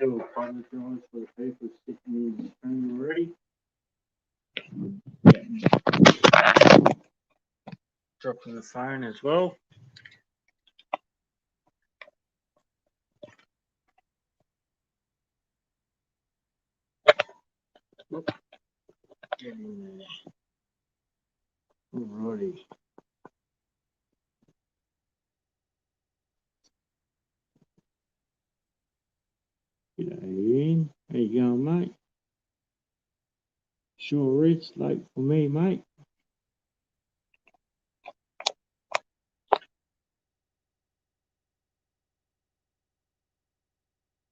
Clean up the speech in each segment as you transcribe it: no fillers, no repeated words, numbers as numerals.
Do apologize for the people sitting in the screen already. Dropping the phone as well. Get in there. Alrighty. G'day, Ian. How you going, mate? Sure is late for me, mate.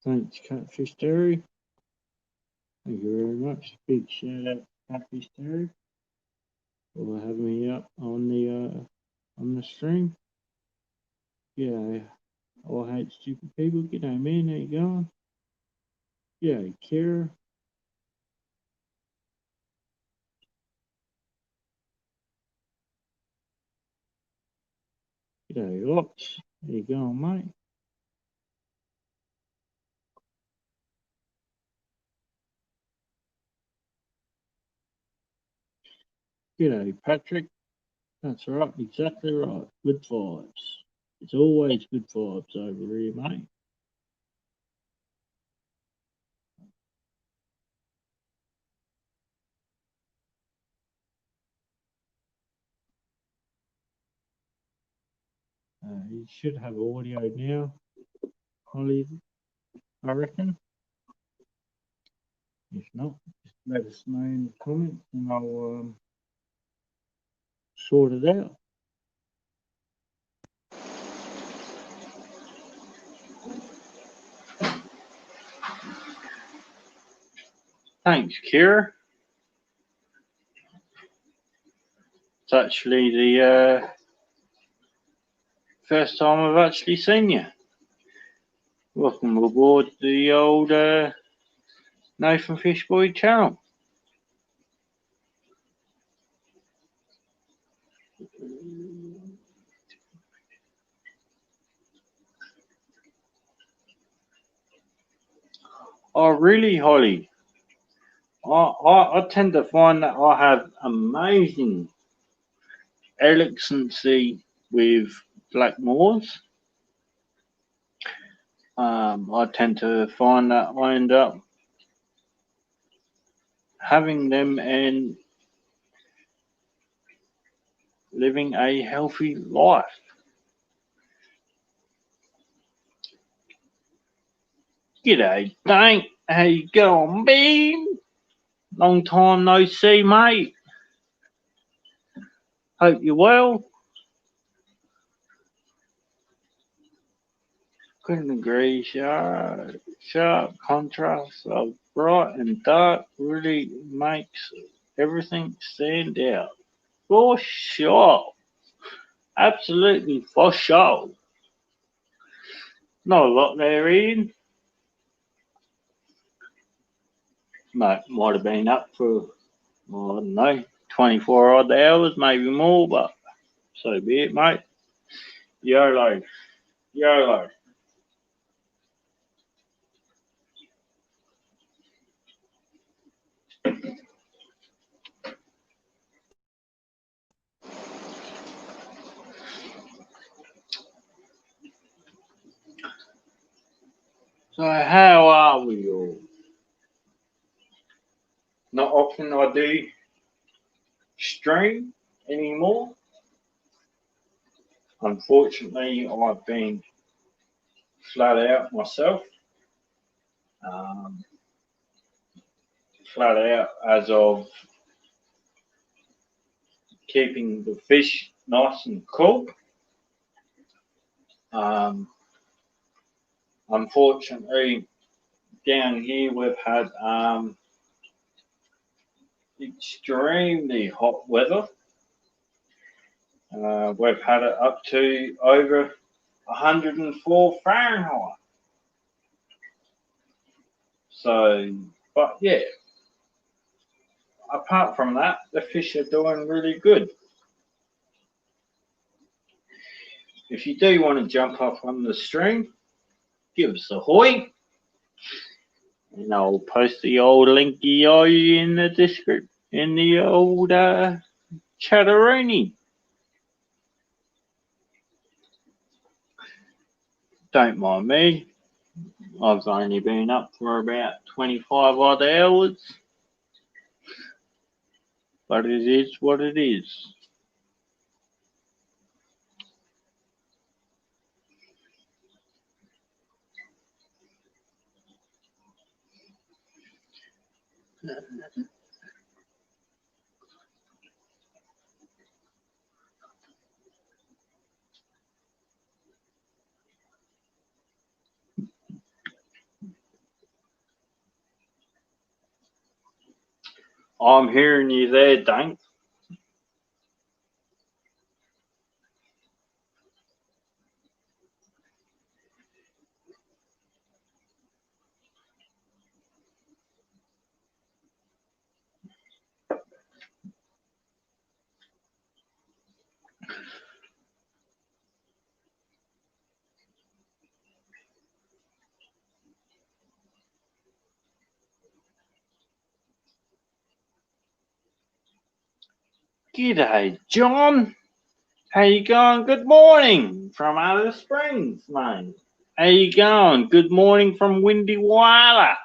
Thanks, Catfish Terry. Thank you very much. Big shout out to Catfish Terry for having me up on the stream. Yeah, I hate stupid people. G'day, man. How you going? Yeah, Kira. G'day, Ox. How you going, mate? G'day, Patrick. That's right, exactly right. Good vibes. It's always good vibes over here, mate. You should have audio now, Holly, I reckon. If not, just let us know in the comments and I'll sort it out. Thanks, Kira. It's actually the first time I've actually seen you. Welcome aboard the old Nathan Fishboy channel. Oh, really, Holly? I tend to find that I have amazing elegancy with Blackmores. I tend to find that I end up having them and living a healthy life. G'day, Dane. How you going, Bean? Long time no see, mate. Hope you're well. Couldn't agree. Sharp contrast of bright and dark really makes everything stand out. For sure. Absolutely for sure. Not a lot there, Ian. Might have been up for, I don't know, 24 odd hours, maybe more, but so be it, mate. YOLO. YOLO. So how are we all? Not often I do stream anymore. Unfortunately, I've been flat out myself. Um, Flat out as of keeping the fish nice and cool. Unfortunately, down here we've had extremely hot weather. We've had it up to over 104 Fahrenheit. So, but yeah, apart from that, the fish are doing really good. If you do want to jump off on the stream, give us a hoy. And I'll post the old linky in the description, in the old chatteroonie. Don't mind me. I've only been up for about 25 odd hours. But it is what it is. I'm hearing you there, Dane. G'day, John. How you going? Good morning from Alice Springs, mate. How you going? Good morning from Windy Wyatt.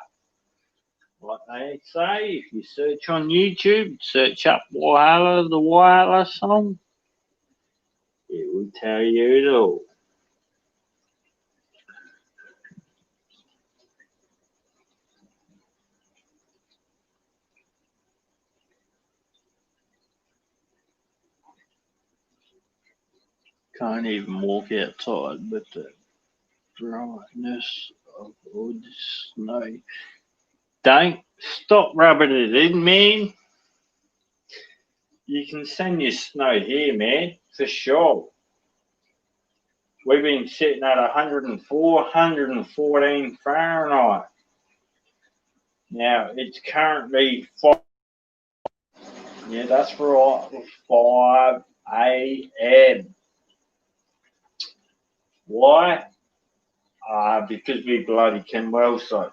Like they say, if you search on YouTube, search up Wyatt, the Wyatt song, it will tell you it all. Can't even walk outside with the dryness of all the snow. Don't stop rubbing it in, man. You can send your snow here, man, for sure. We've been sitting at 104, 114 Fahrenheit. Now, it's currently 5. Yeah, that's right, 5 a.m. Why? Because we bloody can well so.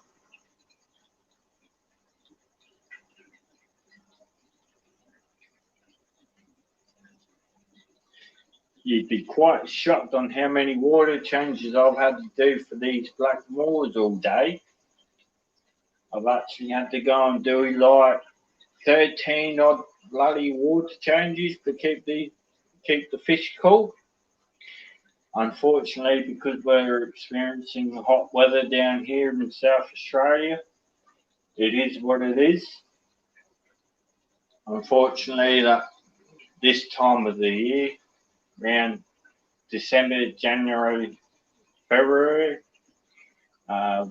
you'd be quite shocked on how many water changes I've had to do for these black moors all day. I've actually had to go and do like 13 odd bloody water changes to keep the fish cool. Unfortunately, because we're experiencing hot weather down here in South Australia, it is what it is. Unfortunately, that this time of the year, around December, January, February,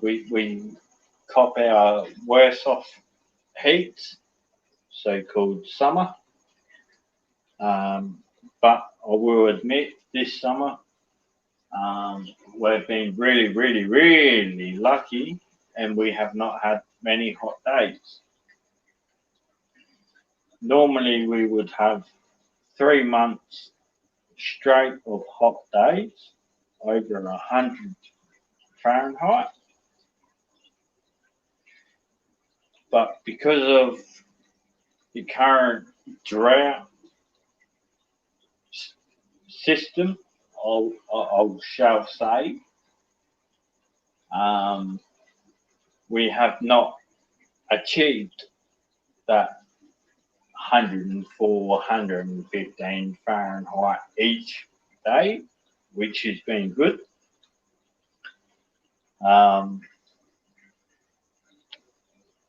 we cop our worst off heats, so-called summer. But I will admit, this summer, we've been really, really, really lucky, and we have not had many hot days. Normally, we would have 3 months straight of hot days over 100 Fahrenheit. But because of the current drought system, I shall say, we have not achieved that 104, 115 Fahrenheit each day, which has been good.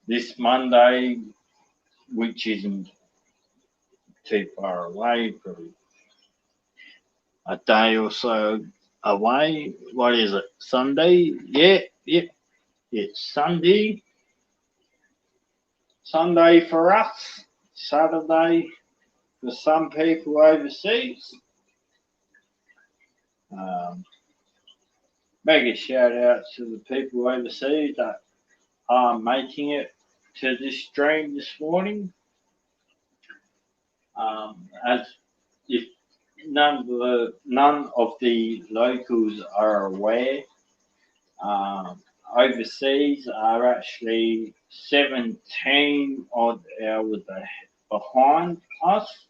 This Monday, which isn't too far away, probably a day or so away. What is it? Sunday? Yeah, it's Sunday. Sunday for us, Saturday for some people overseas. Mega shout out to the people overseas that are making it to this stream this morning. As if none of the locals are aware, overseas are actually 17 odd hours behind us.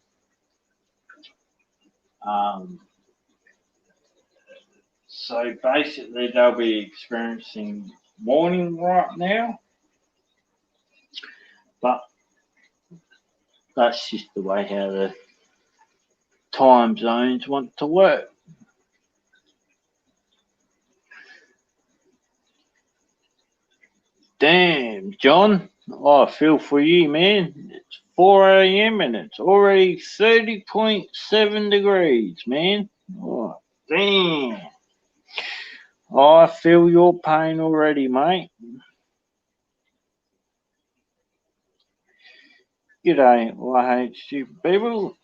So basically, they'll be experiencing morning right now, but that's just the way how the time zones want to work. Damn, John, I feel for you, man. It's 4 a.m. and it's already 30.7 degrees, man. Oh, damn. I feel your pain already, mate. G'day, I hate stupid people.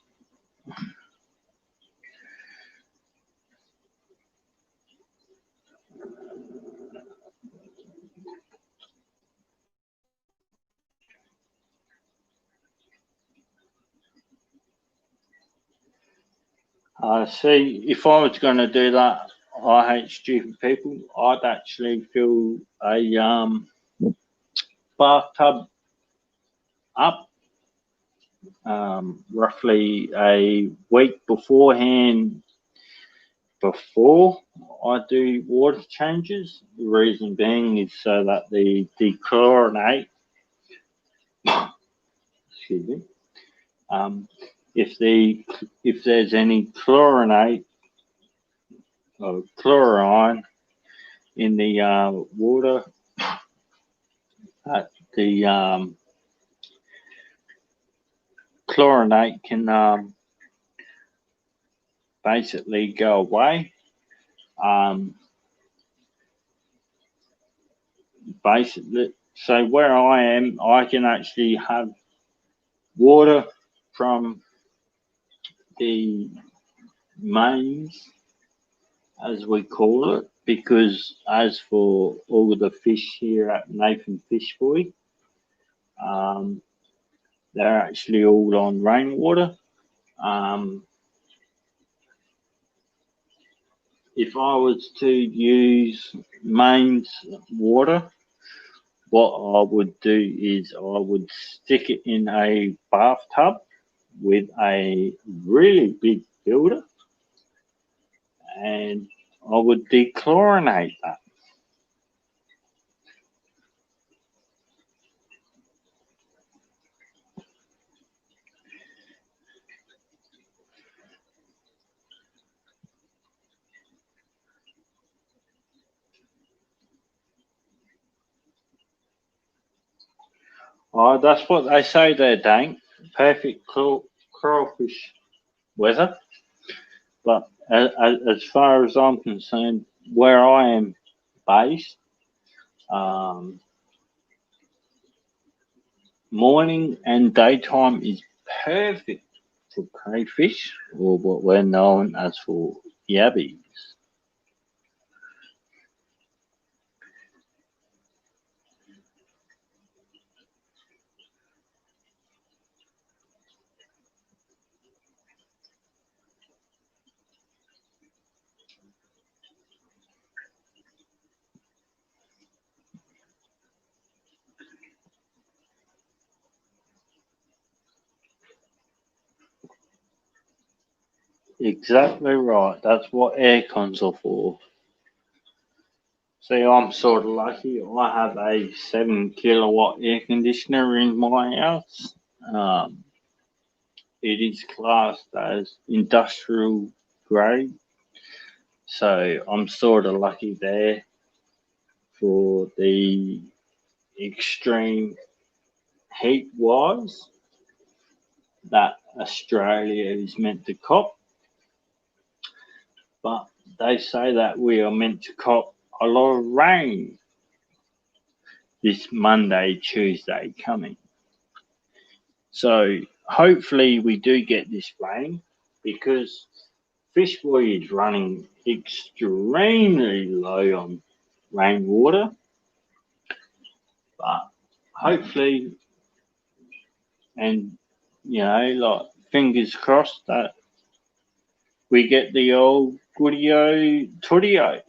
See, if I was going to do that, I hate stupid people, I'd actually fill a bathtub up roughly a week beforehand before I do water changes. The reason being is so that the dechlorinate, excuse me, if there's any chlorinate or chlorine in the water, the chlorinate can basically go away. Basically, so where I am, I can actually have water from the mains, as we call it, because as for all the fish here at Nathan Fish Boy, they're actually all on rainwater. If I was to use mains water, what I would do is I would stick it in a bathtub with a really big filter, and I would dechlorinate that. Oh, that's what they say there, Dank. Perfect crawfish weather. But as far as I'm concerned, where I am based, um, morning and daytime is perfect for crayfish, or what we're known as for yabbies. Exactly right. That's what air cons are for. See, I'm sort of lucky. I have a 7 kilowatt air conditioner in my house. Um, it is classed as industrial grade, so I'm sort of lucky there for the extreme heat wise that Australia is meant to cop. But they say that we are meant to cop a lot of rain this Monday, Tuesday coming. So hopefully we do get this rain because Fish Boy is running extremely low on rainwater. But hopefully, and like fingers crossed that we get the old goodie-o tootie-o.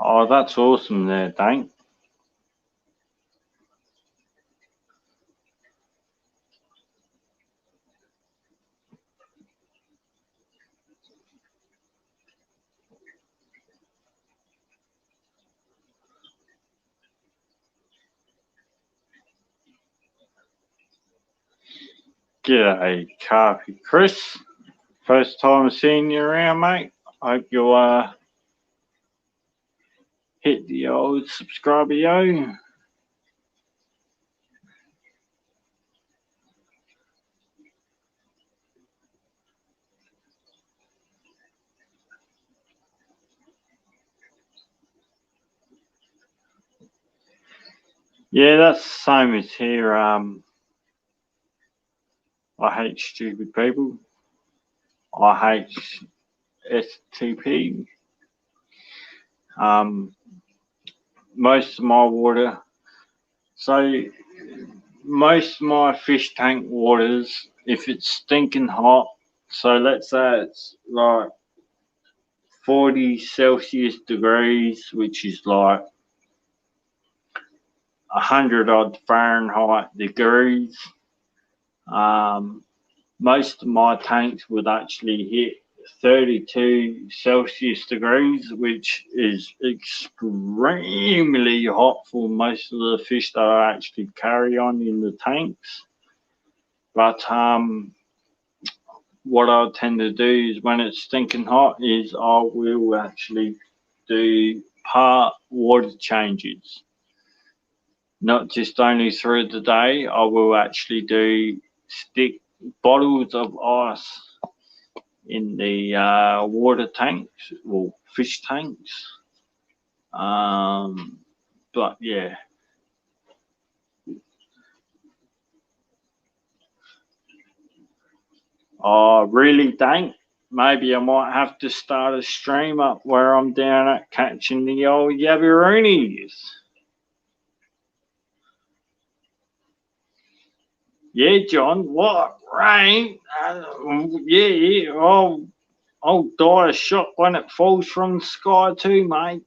Oh, that's awesome there, Dank. G'day, Carpy Chris. First time seeing you around, mate. Hope you hit the old subscriber yo. Yeah, that's the same as here. I hate stupid people. I hate STP. Um, most of my water. So most of my fish tank waters, if it's stinking hot, so let's say it's like 40 Celsius degrees, which is like 100 odd Fahrenheit degrees. Most of my tanks would actually hit 32 Celsius degrees, which is extremely hot for most of the fish that I actually carry on in the tanks. But what I tend to do is when it's stinking hot is I will actually do part water changes. Not just only through the day, I will actually stick bottles of ice in the water tanks or fish tanks But yeah. Oh, really, Dank? Maybe I might have to start a stream up where I'm down at catching the old Yabiroonies. Yeah, John, what? Rain? Yeah, I'll die a shot when it falls from the sky too, mate.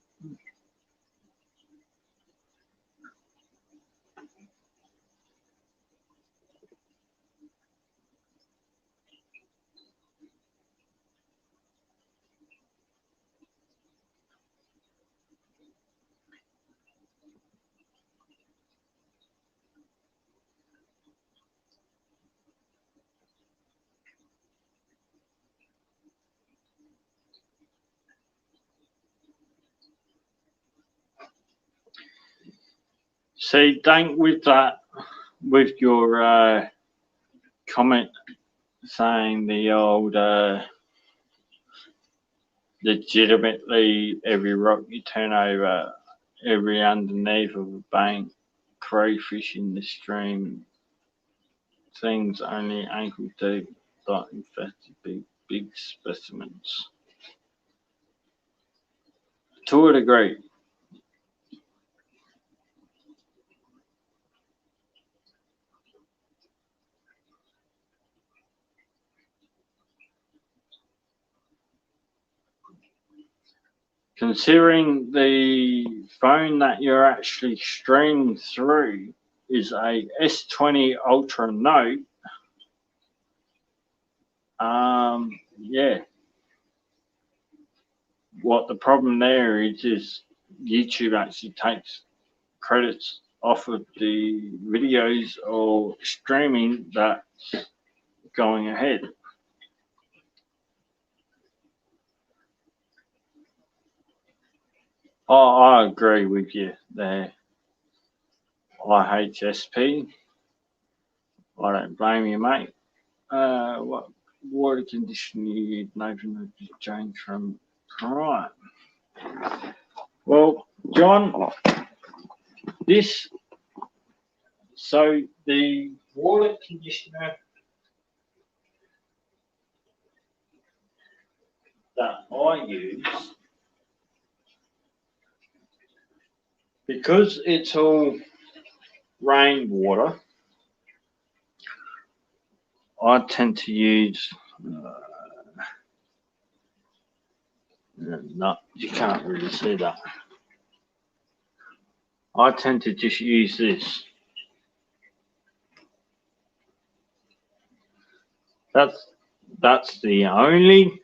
See, Dank, with that, with your comment saying the old legitimately every rock you turn over, every underneath of a bank, crayfish in the stream, things only ankle deep, that infested big specimens. To a degree. Considering the phone that you're actually streaming through is a S20 Ultra Note, yeah. What the problem there is YouTube actually takes credits off of the videos or streaming that's going ahead. Oh, I agree with you there. IHSP. I don't blame you, mate. What water condition you Nathan to change from right? Well, John, this so the water conditioner that I use, because it's all rainwater, I tend to use. No, you can't really see that. I tend to just use this. That's the only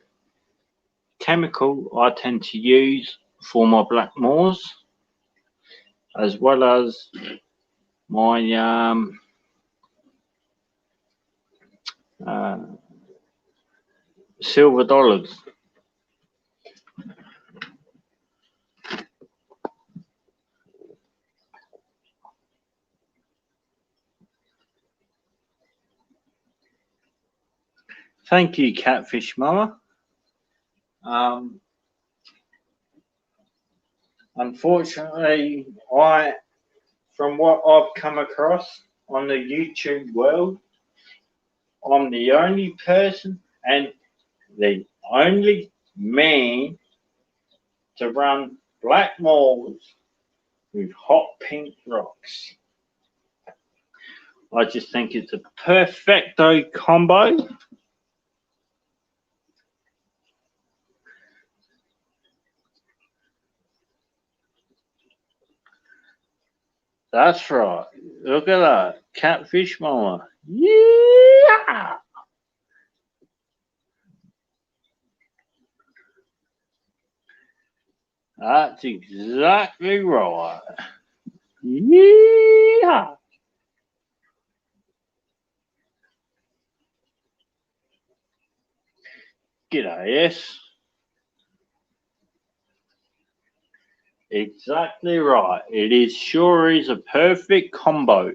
chemical I tend to use for my Blackmores, as well as my uh, silver dollars. Thank you, Catfish Mama. Unfortunately, from what I've come across on the YouTube world, I'm the only person and the only man to run Blackmores with hot pink rocks. I just think it's a perfecto combo. That's right. Look at that. Catfish Mama. Yeah! That's exactly right. Yeah! G'day, yes. Exactly right. It is sure is a perfect combo.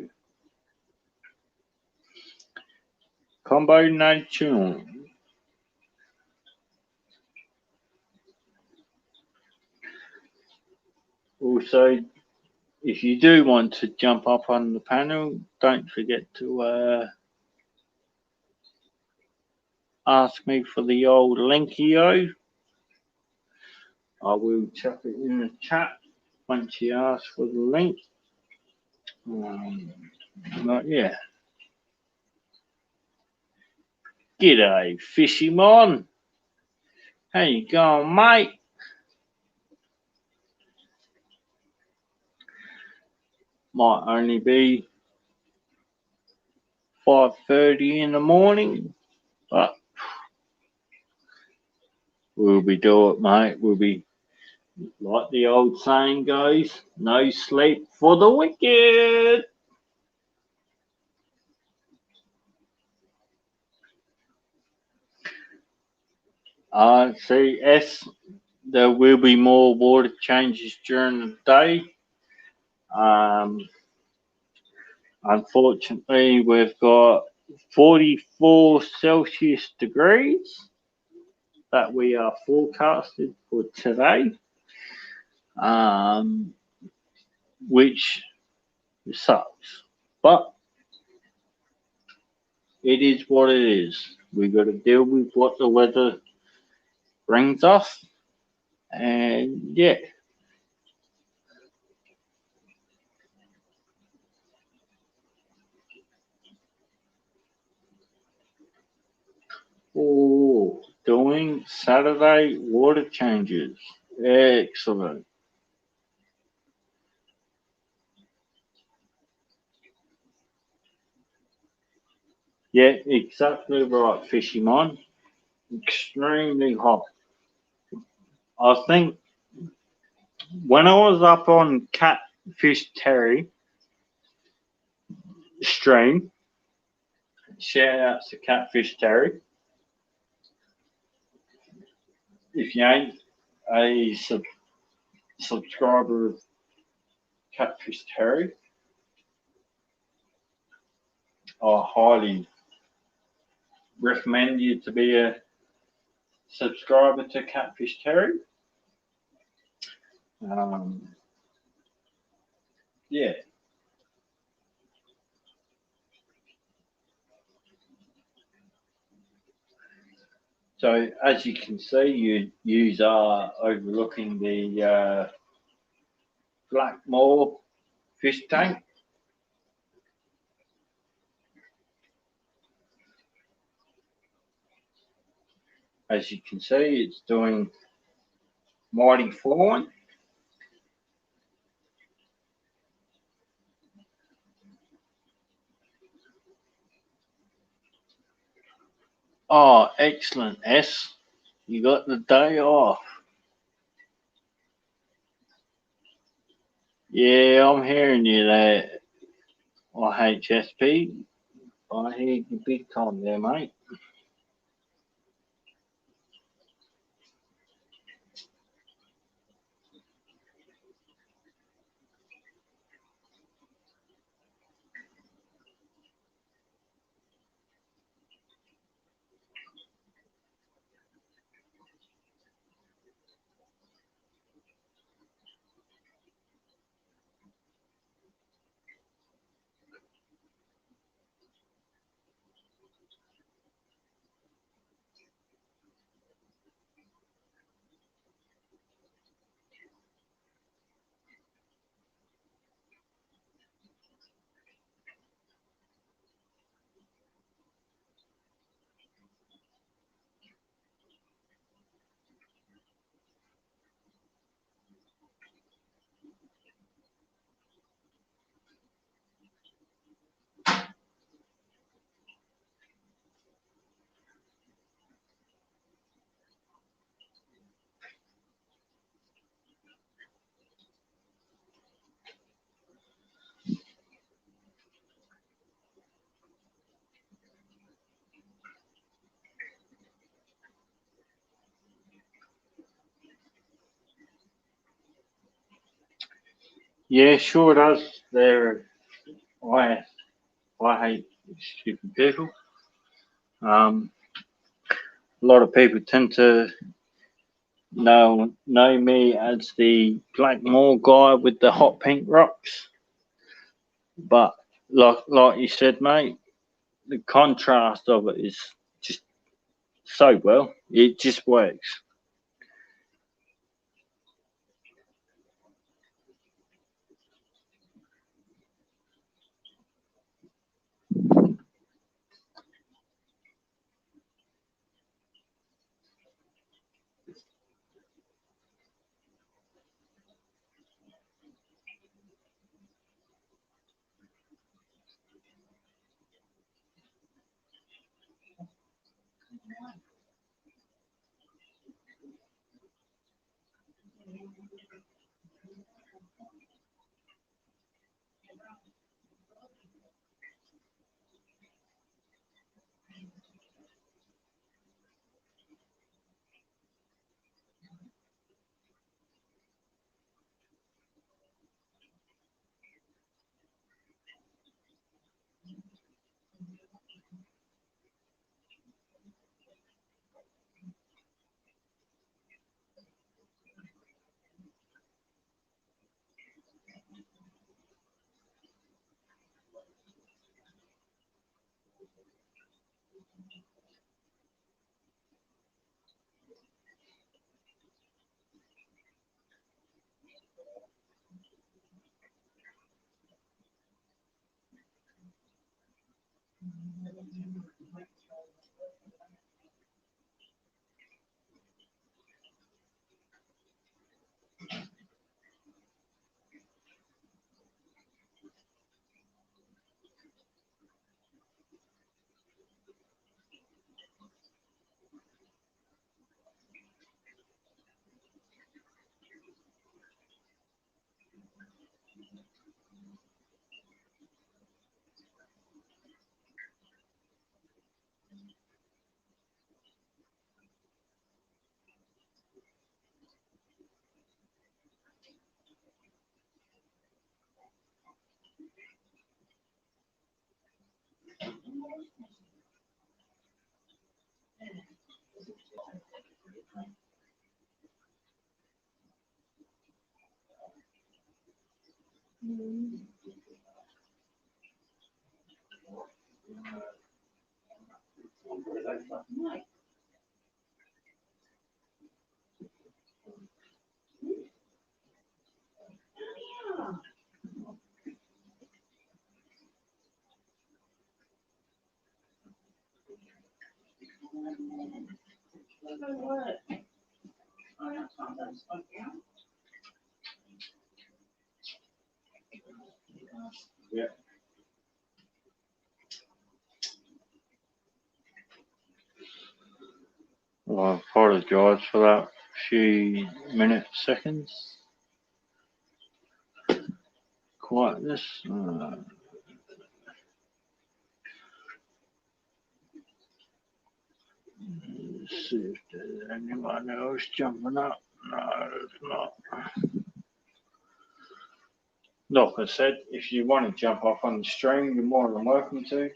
Combination. Also, if you do want to jump up on the panel, don't forget to ask me for the old linkio. I will chuck it in the chat once you ask for the link. But yeah. G'day, Fishymon. How you going, mate? Might only be 5:30 in the morning, but we'll be doing it, mate. We'll be, like the old saying goes, no sleep for the wicked. CS, there will be more water changes during the day. Unfortunately, we've got 44 Celsius degrees that we are forecasted for today, which sucks. But it is what it is. We've got to deal with what the weather brings us. And yeah. Oh, doing Saturday water changes. Excellent. Yeah, exactly right, Fishymon. Extremely hot. I think when I was up on Catfish Terry stream, shout out to Catfish Terry. If you ain't a subscriber of Catfish Terry, I highly recommend you to be a subscriber to Catfish Terry. Yeah. So as you can see, you are overlooking the Blackmore fish tank. As you can see, it's doing mighty fine. Oh, excellent, S. You got the day off. Yeah, I'm hearing you there, IHSP. I hear you big time there, mate. Yeah, sure does. I hate stupid people. A lot of people tend to know me as the Blackmore guy with the hot pink rocks. But like you said, mate, the contrast of it is just so well. It just works. Well, I apologise for that few seconds. Quietness. Let's see if there's anyone else jumping up. No, there's not. Like I said, if you want to jump up on the stream, you're more than welcome to.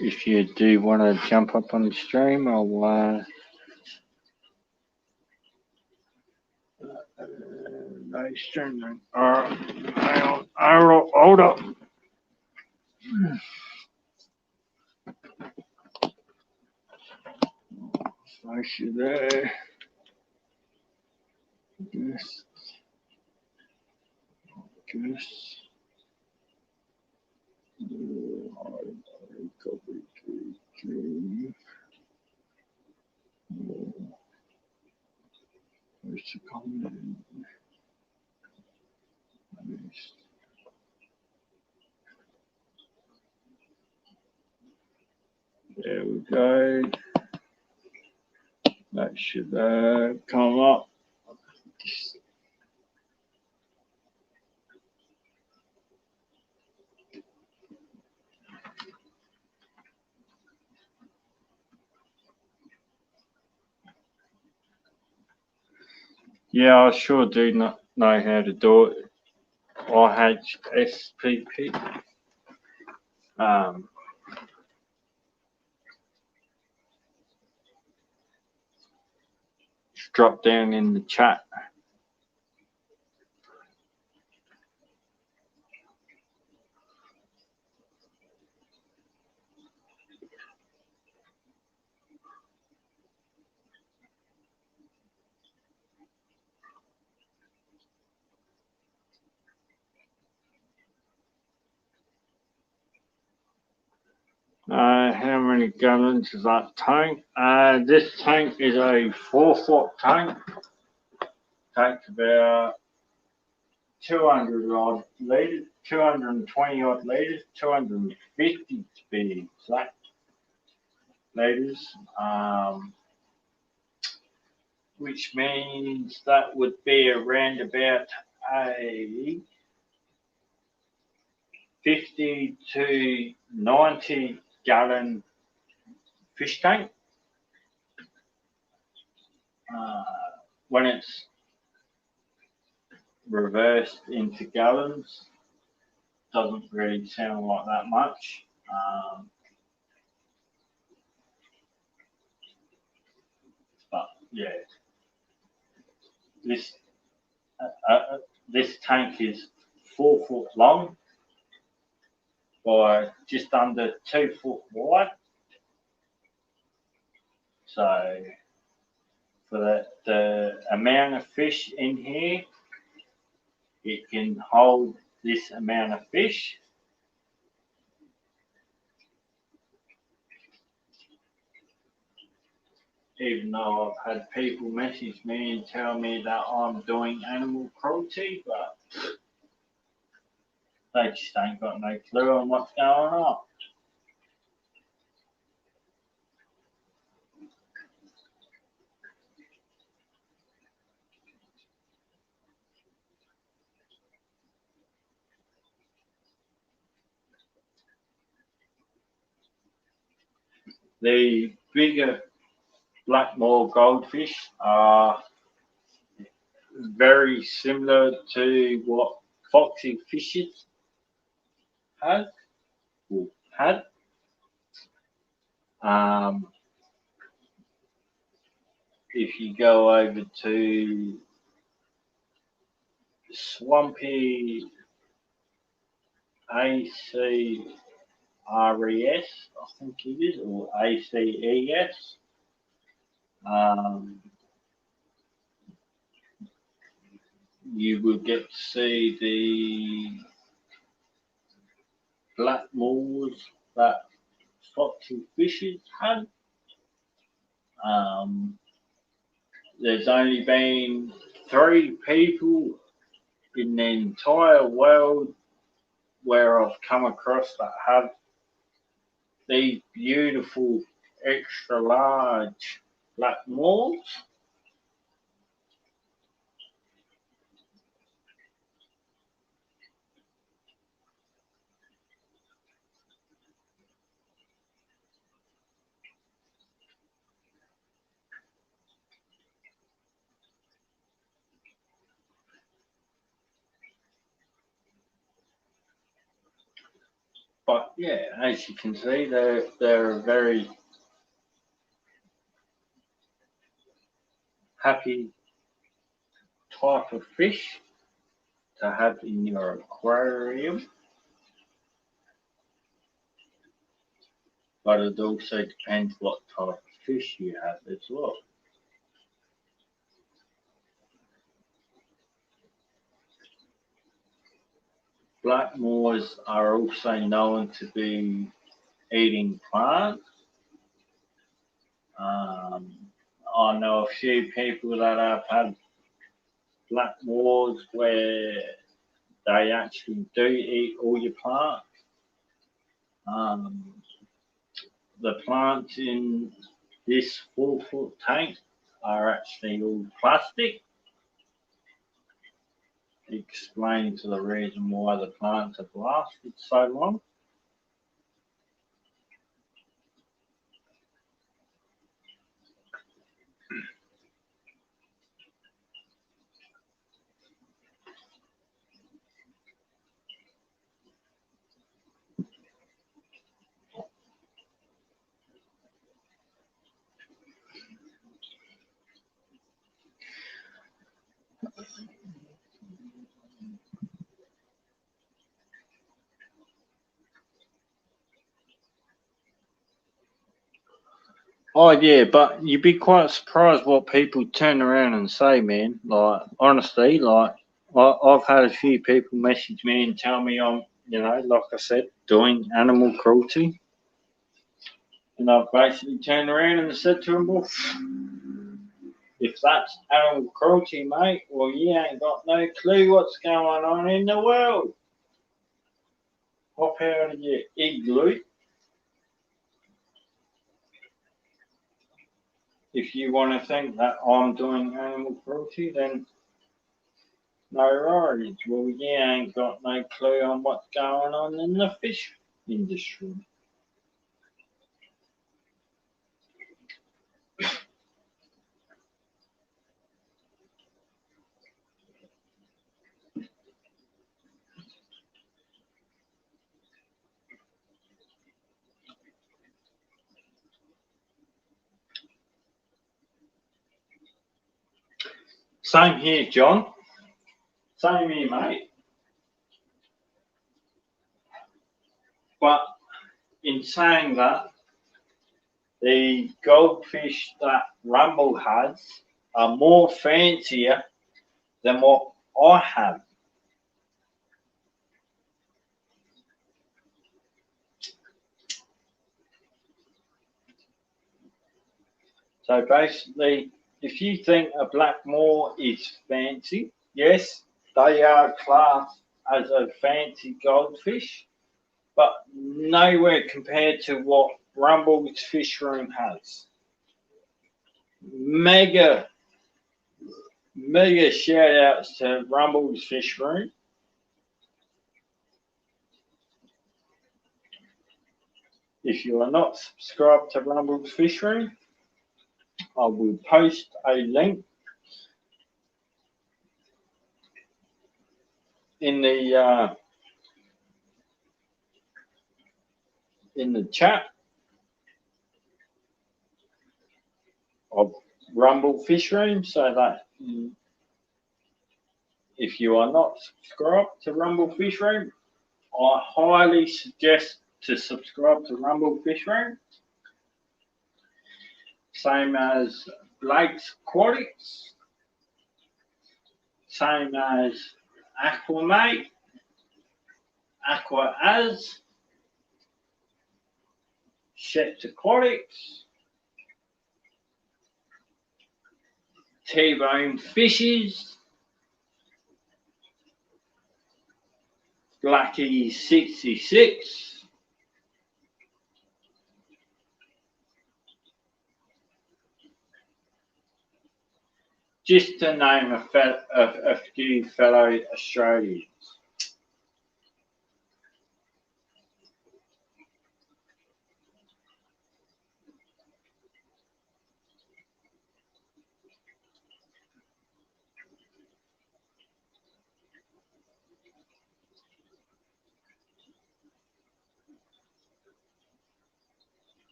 If you do want to jump up on the stream, I'll live stream. Hang on, hold up. I should yes. Just recovery dream. Where's the comment? There we go. That should come up. Yeah, I sure do not know how to do it. IHSPP. Just drop down in the chat. How many gallons is that tank? This tank is a 4-foot tank. Takes about 200 odd litres, 220 odd litres, 250 to be exact litres. Which means that would be around about a 50 to 90 gallon fish tank. When it's reversed into gallons, doesn't really sound like that much. But yeah, this tank is 4 foot long by just under 2 foot wide. So for the amount of fish in here, it can hold this amount of fish. Even though I've had people message me and tell me that I'm doing animal cruelty, but they just ain't got no clue on what's going on. The bigger Blackmore goldfish are very similar to what foxy fishes had. If you go over to Swampy ACRES, I think it is, or ACES, you will get to see the Blackmores that foxy fishes had. There's only been 3 people in the entire world where I've come across that have these beautiful extra large Blackmores. But yeah, as you can see, they're a very happy type of fish to have in your aquarium. But it also depends what type of fish you have as well. Blackmores are also known to be eating plants. I know a few people that have had Blackmores where they actually do eat all your plants. The plants in this 4-foot tank are actually all plastic. Explains the reason why the plants have lasted so long. Oh yeah, but you'd be quite surprised what people turn around and say, man. Like honestly, like I've had a few people message me and tell me I'm, like I said, doing animal cruelty, and I've basically turned around and said to them, well, if that's animal cruelty, mate, well, you ain't got no clue what's going on in the world. Hop out of your igloo. If you want to think that I'm doing animal cruelty, then no worries. Well, you ain't got no clue on what's going on in the fish industry. Same here, John. Same here, mate. But in saying that, the goldfish that Rumble has are more fancier than what I have. So basically, if you think a Blackmore is fancy, yes, they are classed as a fancy goldfish, but nowhere compared to what Rumble's Fish Room has. Mega, mega shout outs to Rumble's Fish Room. If you are not subscribed to Rumble's Fish Room, I will post a link in the chat of Rumble Fish Room, so that if you are not subscribed to Rumble Fish Room, I highly suggest to subscribe to Rumble Fish Room. Same as Blake's Aquatics, same as Aquamate, Aquaz, Sets Aquatics, T-Bone Fishes, Blackie 66, just to name a few fellow Australians.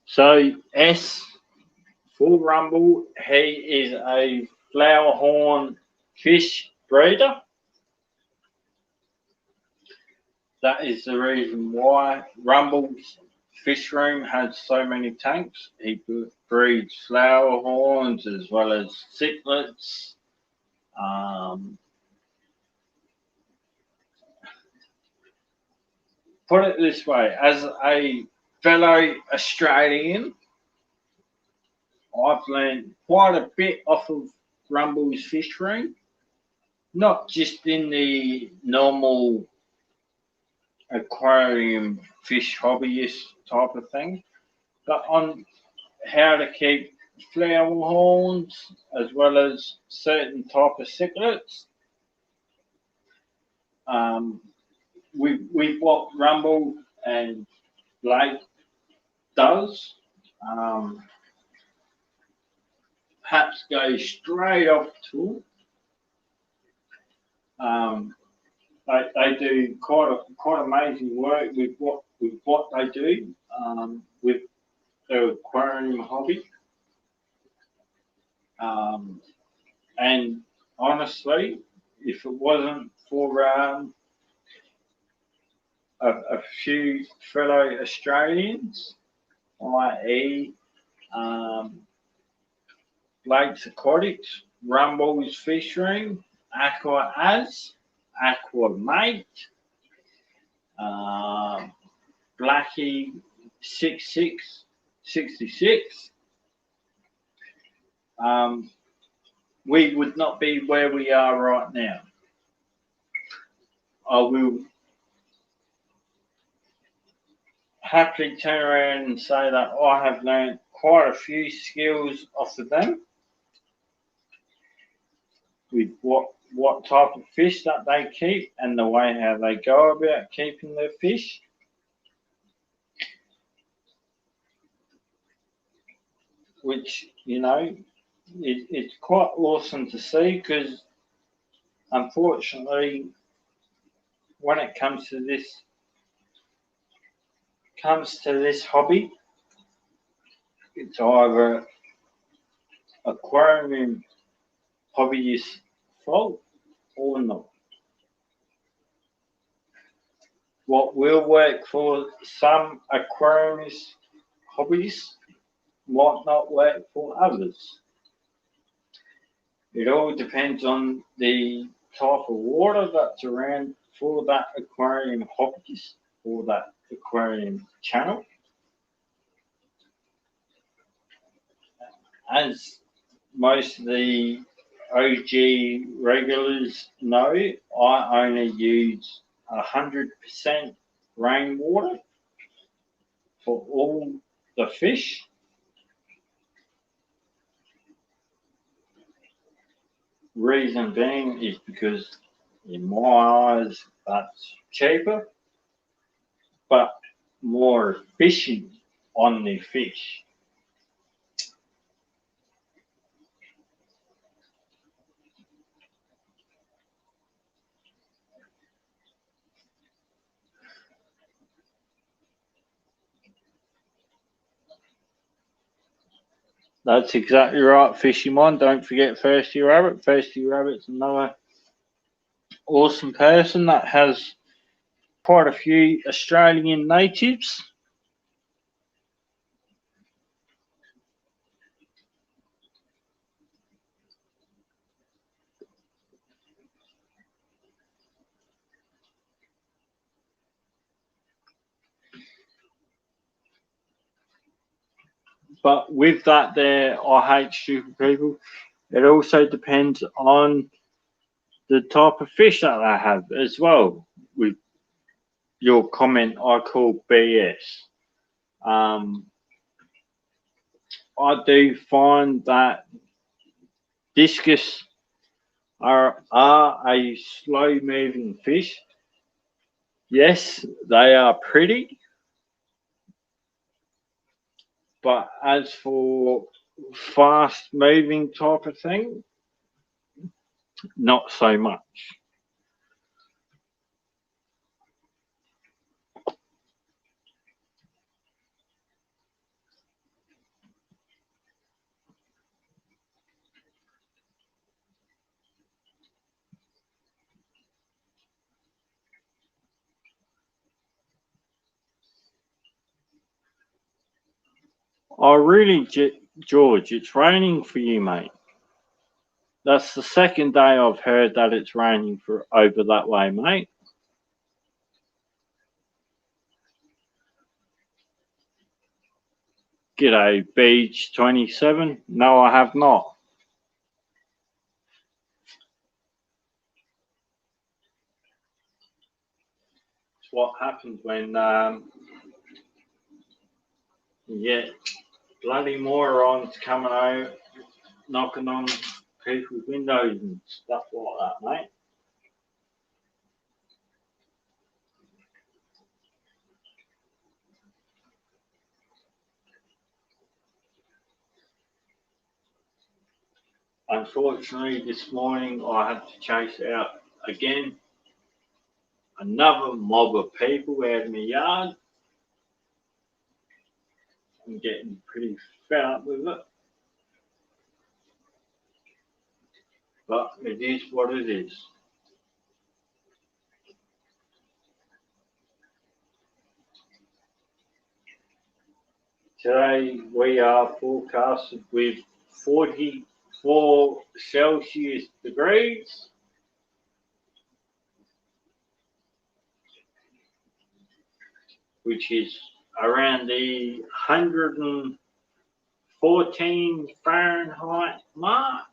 So S for Rumble, he is a flowerhorn fish breeder. That is the reason why Rumble's fish room has so many tanks. He breeds flowerhorns as well as cichlids. Put it this way, as a fellow Australian, I've learned quite a bit off of Rumble's fish room, not just in the normal aquarium fish hobbyist type of thing, but on how to keep flowerhorns as well as certain type of cichlids. With what Rumble and Blake does, perhaps go straight off tool. They do quite amazing work with what they do with their aquarium hobby. And honestly, if it wasn't for a few fellow Australians, i.e. Blake's Aquatics, Rumble's Fish Room, Aqua Az, Aqua Mate, Blackie 6666, we would not be where we are right now. I will happily turn around and say that I have learned quite a few skills off of them with what type of fish that they keep and the way how they go about keeping their fish. Which, it's quite awesome to see, because unfortunately, when it comes to this hobby, it's either aquarium hobbyist fault or not. What will work for some aquariumist hobbies might not work for others. It all depends on the type of water that's around for that aquarium hobbyist or that aquarium channel. As most of the OG regulars know, I only use 100% rainwater for all the fish. Reason being is because in my eyes that's cheaper but more efficient on the fish. That's exactly right, Fishy Mon. Don't forget Thirsty Rabbit. Thirsty Rabbit's another awesome person that has quite a few Australian natives. But with that there, I hate stupid people. It also depends on the type of fish that they have as well. With your comment, I call BS. I do find that discus are a slow moving fish. Yes, they are pretty, but as for fast moving type of thing, not so much. Oh, really, George, it's raining for you, mate. That's the second day I've heard that it's raining for over that way, mate. G'day, Beach 27. No, I have not. It's what happens when you get bloody morons coming out, knocking on people's windows and stuff like that, mate. Unfortunately, this morning I had to chase out again another mob of people out of my yard. I'm getting pretty fed up with it, but it is what it is. Today we are forecasted with 44 Celsius degrees, which is around the 114 Fahrenheit mark.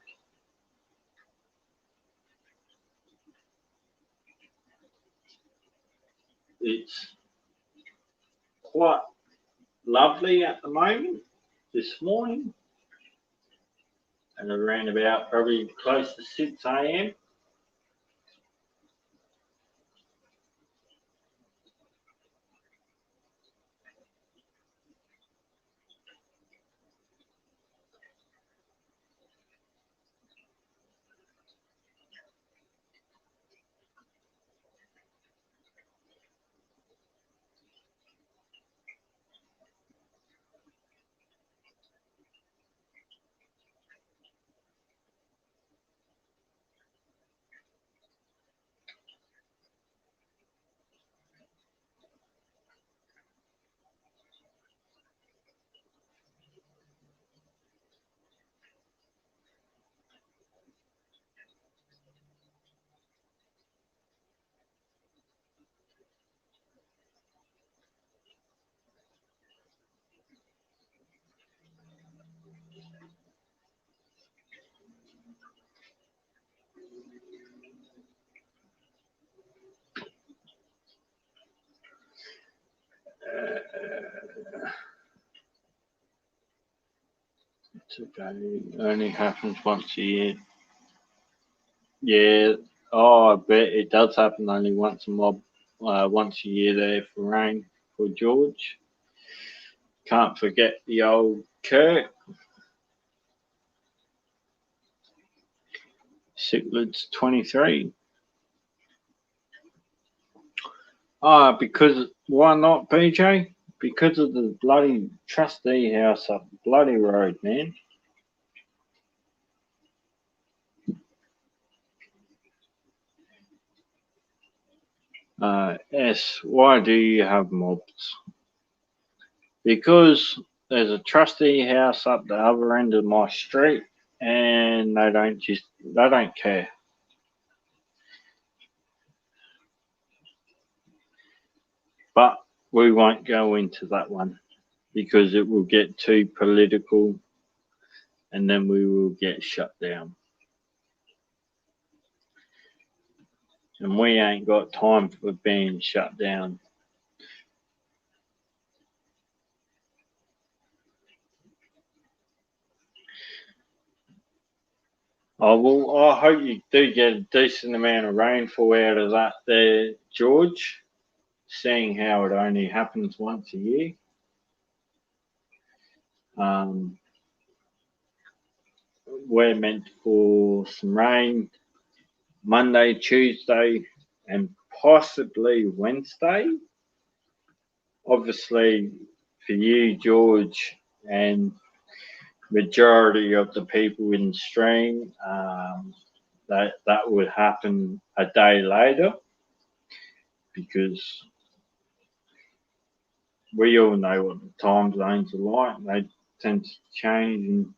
It's quite lovely at the moment this morning, and around about probably close to 6 a.m. It's okay. It only happens once a year. Yeah. Oh, I bet it does happen only once a year there for rain for George. Can't forget the old Kirk. Sicklets 23. Ah, because why not, PJ? Because of the bloody trustee house up the bloody road, man. S, why do you have mobs? Because there's a trustee house up the other end of my street, and they don't care. But we won't go into that one because it will get too political, and then we will get shut down. And we ain't got time for being shut down. Oh, well, I hope you do get a decent amount of rainfall out of that there, George, seeing how it only happens once a year. Um, we're meant for some rain Monday, Tuesday, and possibly Wednesday. Obviously, for you, George, and majority of the people in the stream, that would happen a day later because we all know what the time zones are like. tend to change and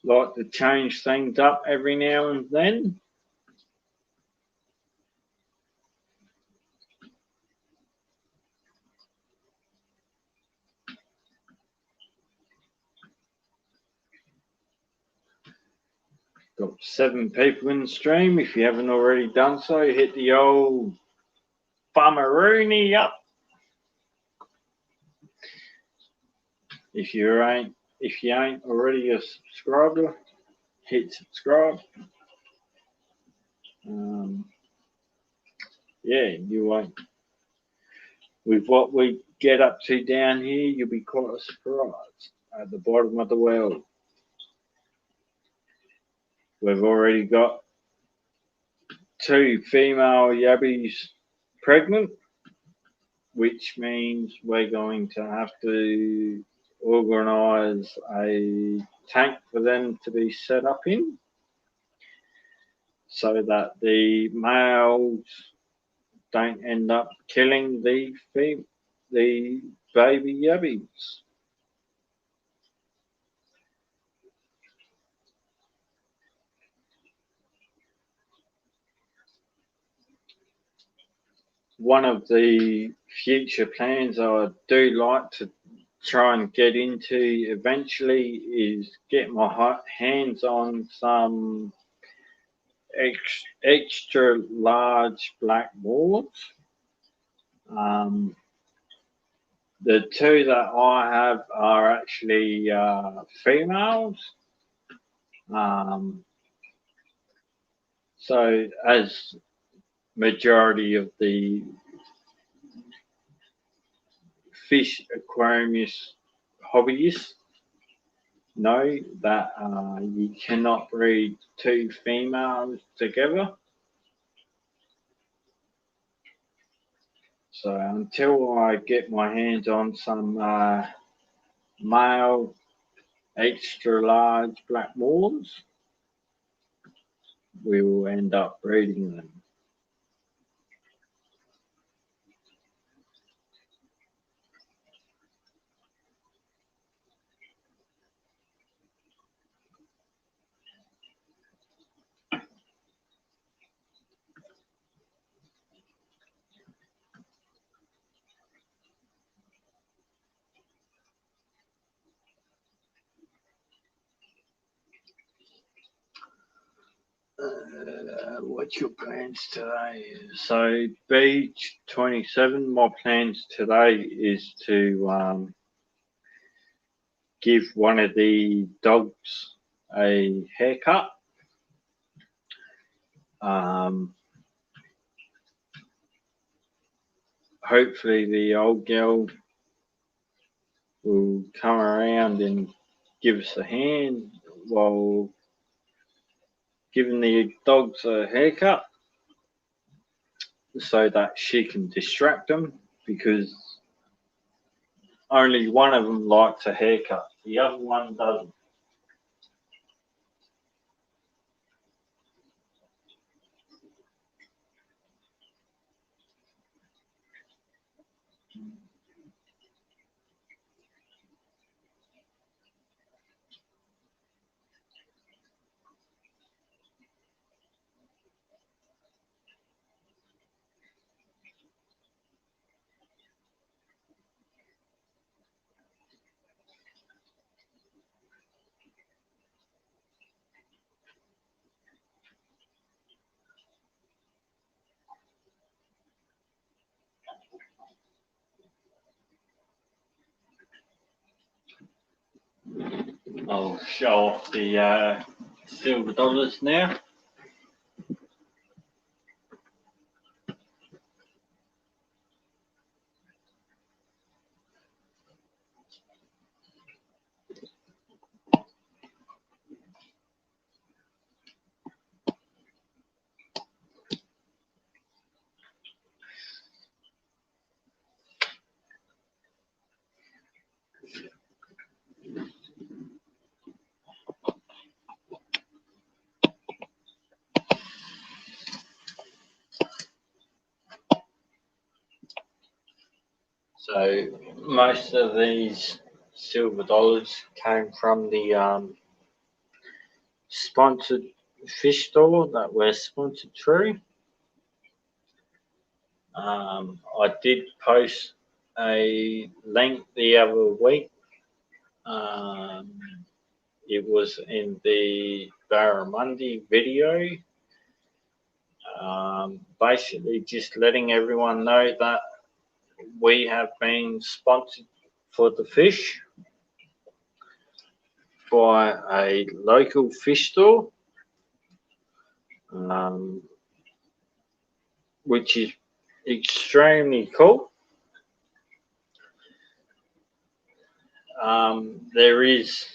like to change things up every now and then. Got 7 people in the stream. If you haven't already done so, hit the old bummeroony up. If you ain't already a subscriber, hit subscribe. Yeah, you won't. With what we get up to down here, you'll be quite surprised at the bottom of the well. We've already got 2 female yabbies pregnant, which means we're going to have to organise a tank for them to be set up in so that the males don't end up killing the baby yabbies. One of the future plans I do like to try and get into eventually is get my hands on some extra large black walls. The 2 that I have are actually females. So as majority of the fish aquariumist hobbyists know that you cannot breed 2 females together. So until I get my hands on some male extra large black moors, we will end up breeding them. What's your plans today? So Beach 27, my plans today is to give one of the dogs a haircut. Hopefully the old girl will come around and give us a hand while giving the dogs a haircut so that she can distract them, because only one of them likes a haircut, the other one doesn't. I'll show off the silver dollars now. So most of these silver dollars came from the sponsored fish store that we're sponsored through. I did post a link the other week. Um, it was in the Barramundi video. Basically, just letting everyone know that we have been sponsored for the fish by a local fish store, um, which is extremely cool. There is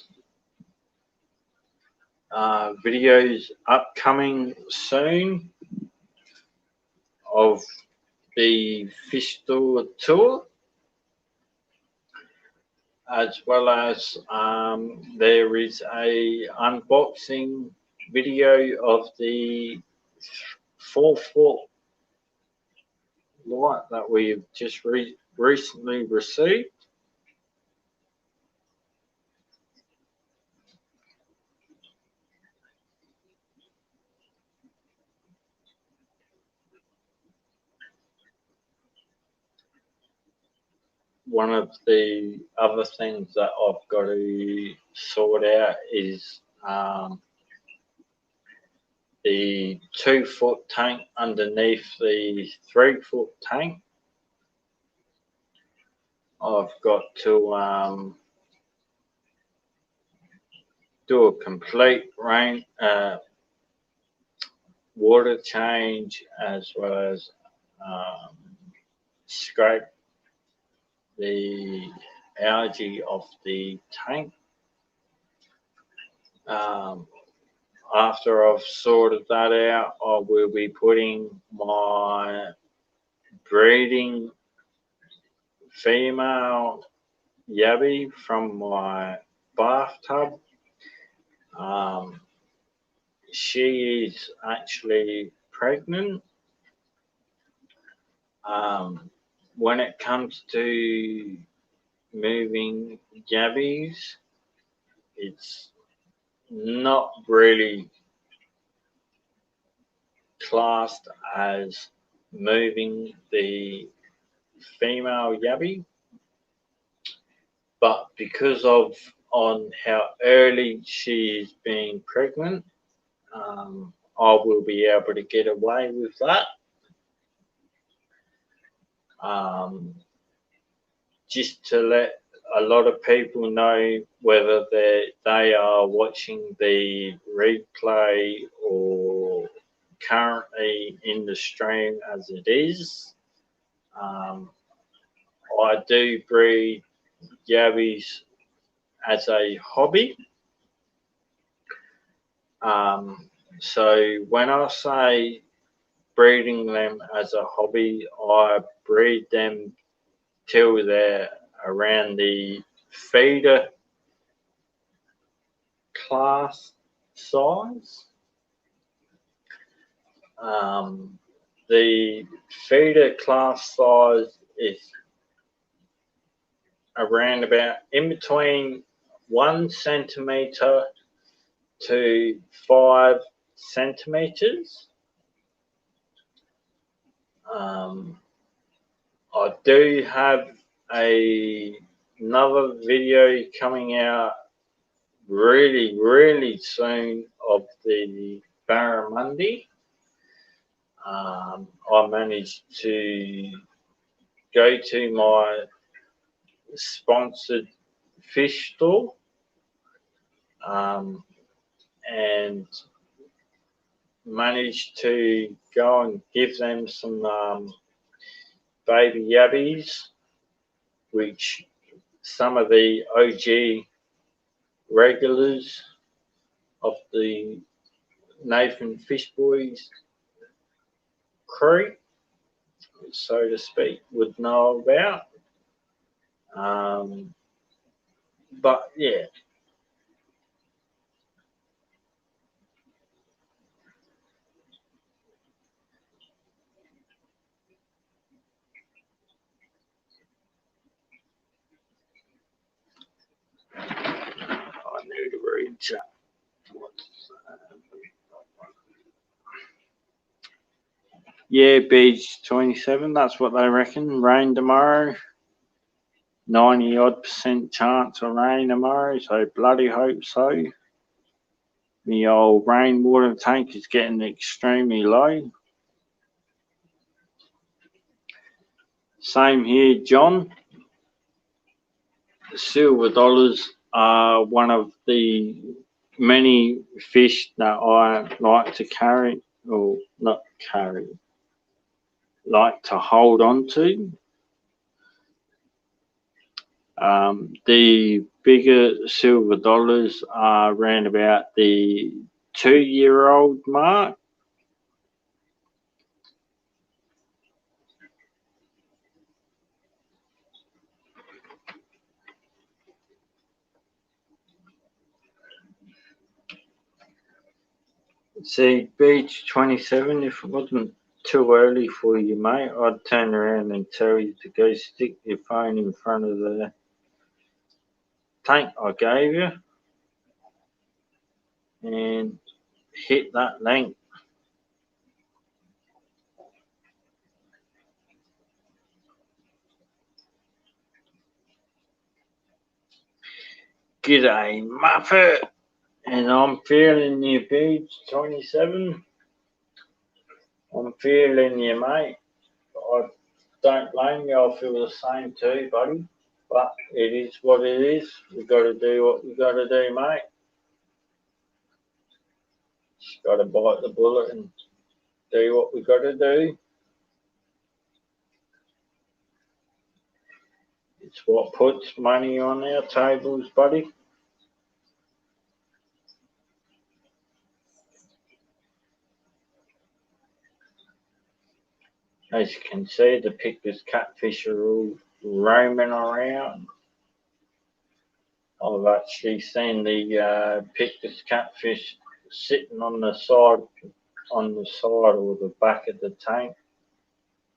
videos upcoming soon of the fish store tour, as well as there is a unboxing video of the 4-foot light that we've just recently received. One of the other things that I've got to sort out is the 2-foot tank underneath the 3-foot tank. I've got to do a complete water change, as well as scrape the algae off the tank. After I've sorted that out, I will be putting my breeding female yabby from my bathtub. She is actually pregnant. When it comes to moving yabbies, it's not really classed as moving the female yabby, but because of on how early she is being pregnant, I will be able to get away with that. Just to let a lot of people know, whether they are watching the replay or currently in the stream as it is, I do breed yabbies as a hobby. So when I say breeding them as a hobby, I breed them till they're around the feeder class size. The feeder class size is around about in between 1 centimetre to 5 centimetres. I do have another video coming out really soon of the barramundi. I managed to go to my sponsored fish store and managed to go and give them some baby yabbies, which some of the OG regulars of the Nathan Fish Boys crew, so to speak, would know about. But yeah. Yeah, beach 27, that's what they reckon. Rain tomorrow. 90 odd % chance of rain tomorrow, so bloody hope so. The old rainwater tank is getting extremely low. Same here, John. Silver dollars are one of the many fish that I like to carry, or not carry, like to hold on to. The bigger silver dollars are around about the 2-year-old mark. See, beach 27, if it wasn't too early for you, mate, I'd turn around and tell you to go stick your phone in front of the tank I gave you and hit that length. G'day, Muppet, and I'm feeling you, beach 27. I'm feeling you, mate. I don't blame you, I feel the same too, buddy. But it is what it is. We got to do what we got to do, mate. Just got to bite the bullet and do what we got to do. It's what puts money on our tables, buddy. As you can see, the Pictus catfish are all roaming around. I've actually seen the Pictus catfish sitting on the side or the back of the tank,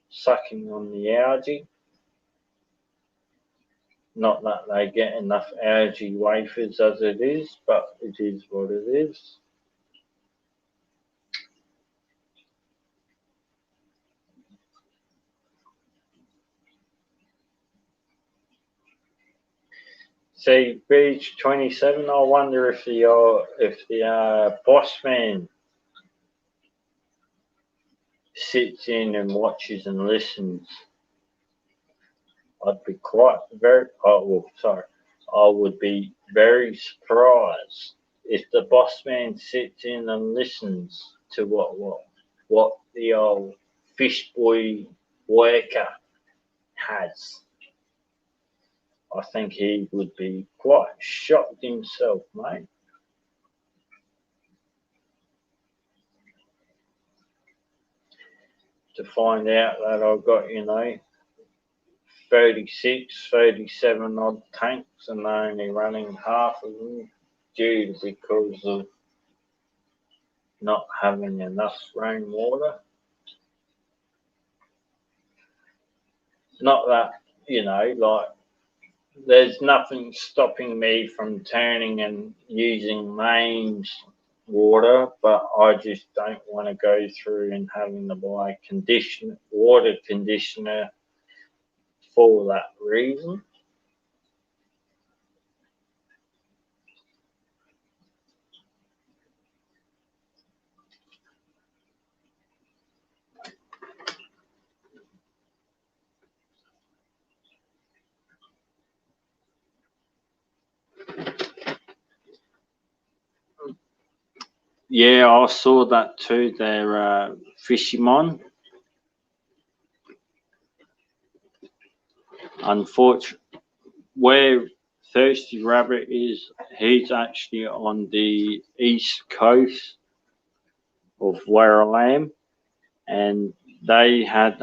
sucking on the algae. Not that they get enough algae wafers as it is, but it is what it is. See, beach 27. I wonder if the boss man sits in and watches and listens. I would be very surprised if the boss man sits in and listens to what the old fish boy worker has. I think he would be quite shocked himself, mate. To find out that I've got, 36, 37 odd tanks and they're only running half of them due because of not having enough rainwater. Not that, like there's nothing stopping me from turning and using mains water, but I just don't want to go through and having to buy water conditioner for that reason. Yeah, I saw that too. They're Fishimon. Unfortunately, where Thirsty Rabbit is, he's actually on the east coast of where I am, and they had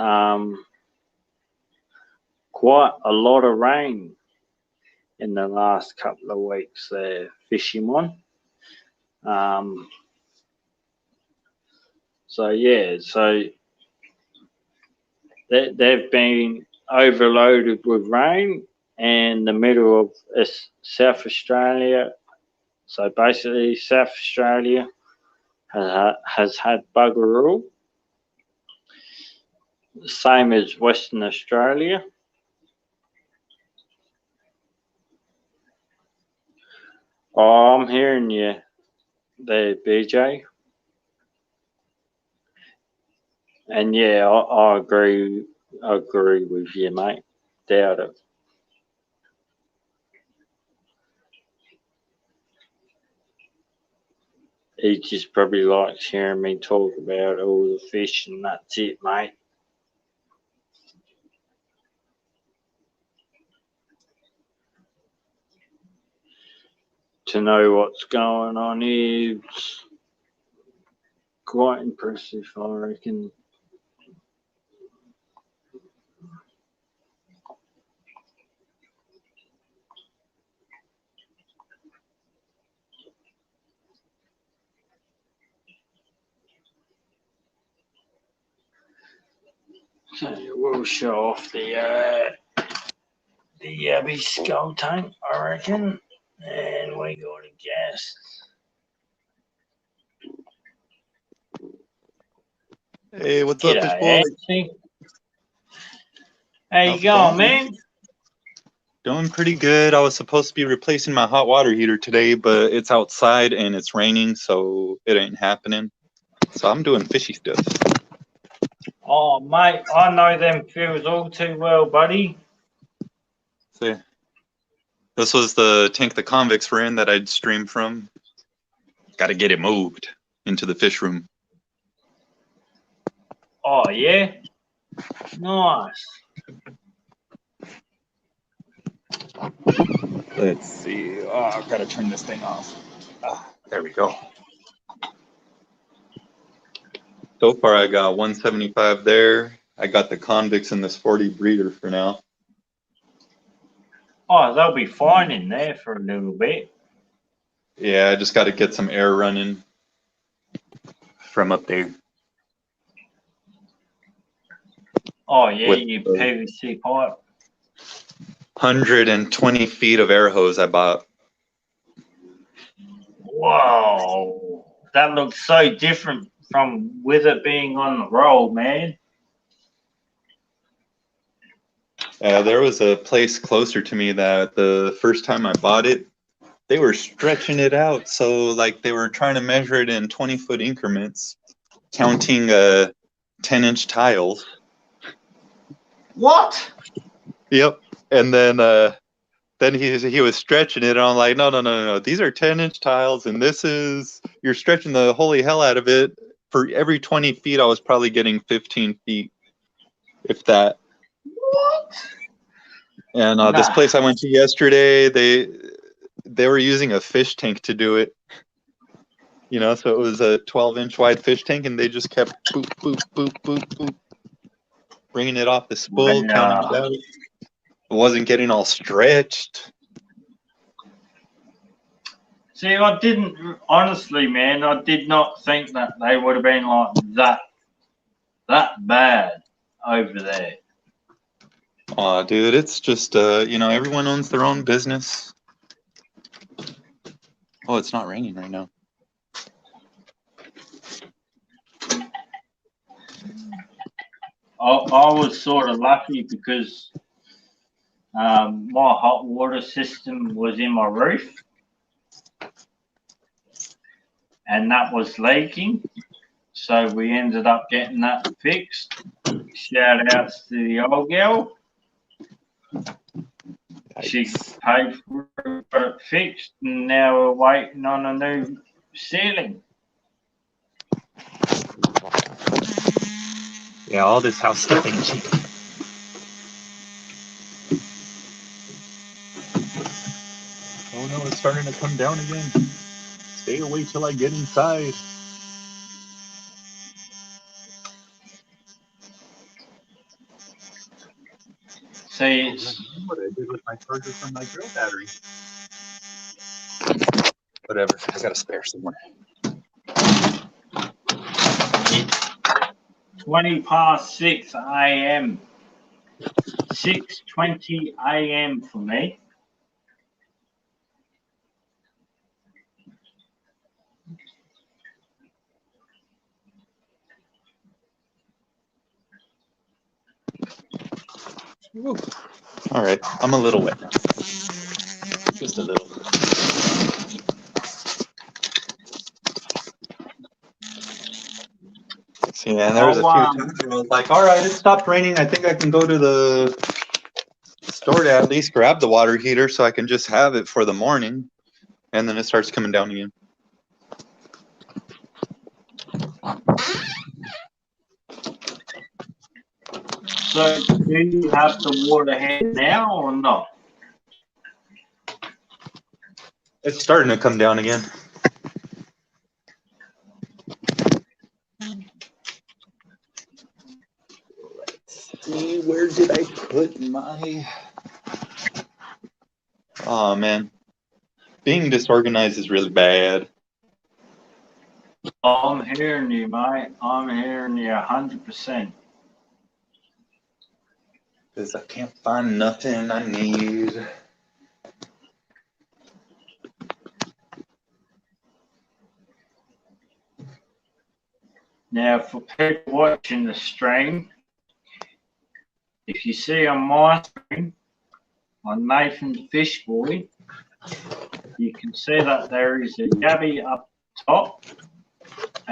quite a lot of rain in the last couple of weeks there, Fishimon. So yeah, they've been overloaded with rain, and the middle of South Australia. So basically, South Australia has had bugger all. Same as Western Australia. Oh, I'm hearing you there, BJ. And yeah, I agree. Agree with you, mate. Doubt it. He just probably likes hearing me talk about all the fish, and that's it, mate. To know what's going on is quite impressive, I reckon. So we'll show off the Yabby skull tank, I reckon. And we got a guest. Hey, what's up, fish G'day, boy? Anthony. How you How's it going, going, man? Doing pretty good. I was supposed to be replacing my hot water heater today, but it's outside and it's raining, so it ain't happening. So I'm doing fishy stuff. Oh, mate, I know them fields all too well, buddy. So this was the tank the convicts were in that I'd stream from. Got to get it moved into the fish room. Oh, yeah? Nice. Let's see. Oh, I've got to turn this thing off. There we go. So far, I got 175 there. I got the convicts in this 40 breeder for now. Oh, they'll be fine in there for a little bit. Yeah, I just got to get some air running from up there. Oh, yeah, With you the PVC pipe. 120 feet of air hose I bought. Whoa. That looks so different from with it being on the roll, man. There was a place closer to me that the first time I bought it, they were stretching it out. So, like, they were trying to measure it in 20-foot increments, counting 10-inch tiles. What? Yep. And then he was stretching it, and I'm like, no. These are 10-inch tiles, and you're stretching the holy hell out of it. For every 20 feet, I was probably getting 15 feet, if that. What? And this place I went to yesterday, they were using a fish tank to do it. You know, so it was a 12-inch wide fish tank, and they just kept boop, boop, boop, boop, boop, bringing it off the spool, counting it out. It wasn't getting all stretched. See, I didn't, honestly, man, I did not think that they would have been like that bad over there. Aw, dude, it's just, everyone owns their own business. Oh, it's not raining right now. I was sort of lucky because my hot water system was in my roof and that was leaking. So we ended up getting that fixed. Shout outs to the old girl. She paid for it fixed, and now we're waiting on a new ceiling. Yeah, all this house stuff ain't cheap. Oh no, it's starting to come down again. Stay away till I get inside. See, it's what I did with my charger from my drill battery. Whatever, I got a spare somewhere. 6 a.m. 6:20 a.m. for me. All right, I'm a little wet now. Just a little. See, man, there was a few times where I was like, all right, it stopped raining. I think I can go to the store to at least grab the water heater so I can just have it for the morning. And then it starts coming down again. So, do you have the water heater now or not? It's starting to come down again. Let's see, where did I put my... Oh, man. Being disorganized is really bad. I'm hearing you, mate. I'm hearing you 100%. Because I can't find nothing I need. Now, for people watching the stream, if you see on my screen, on Nathan's Fish Boy, you can see that there is a yabby up top, two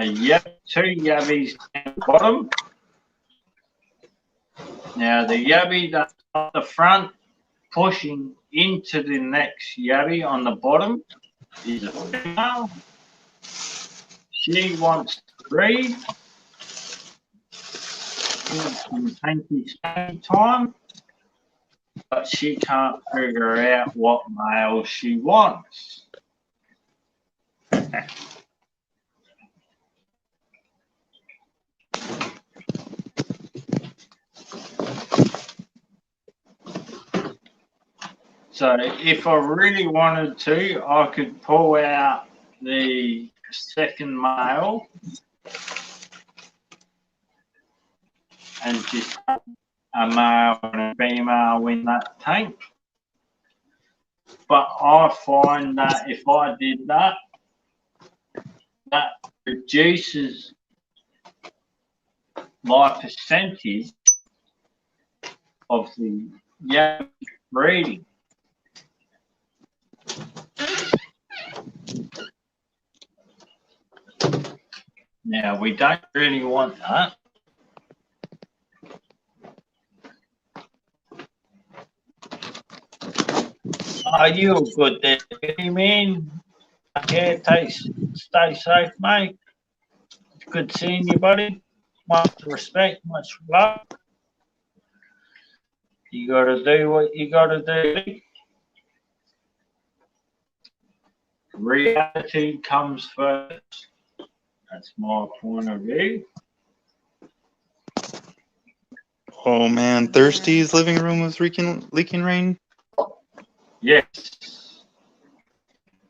yabbies down the bottom. Now, the yabby that's at the front, pushing into the next yabby on the bottom, is a female. She wants to breed. She wants some hanky time, but she can't figure out what male she wants. So if I really wanted to, I could pull out the second male and just have a male and a female in that tank. But I find that if I did that, that reduces my percentage of the young breeding. Now, we don't really want that. Are you a good day, man? Okay, stay safe, mate. It's good seeing you, buddy. Much respect, much love. You gotta do what you gotta do. Reality comes first. That's my point of view. Oh man, Thirsty's living room was leaking rain? Yes.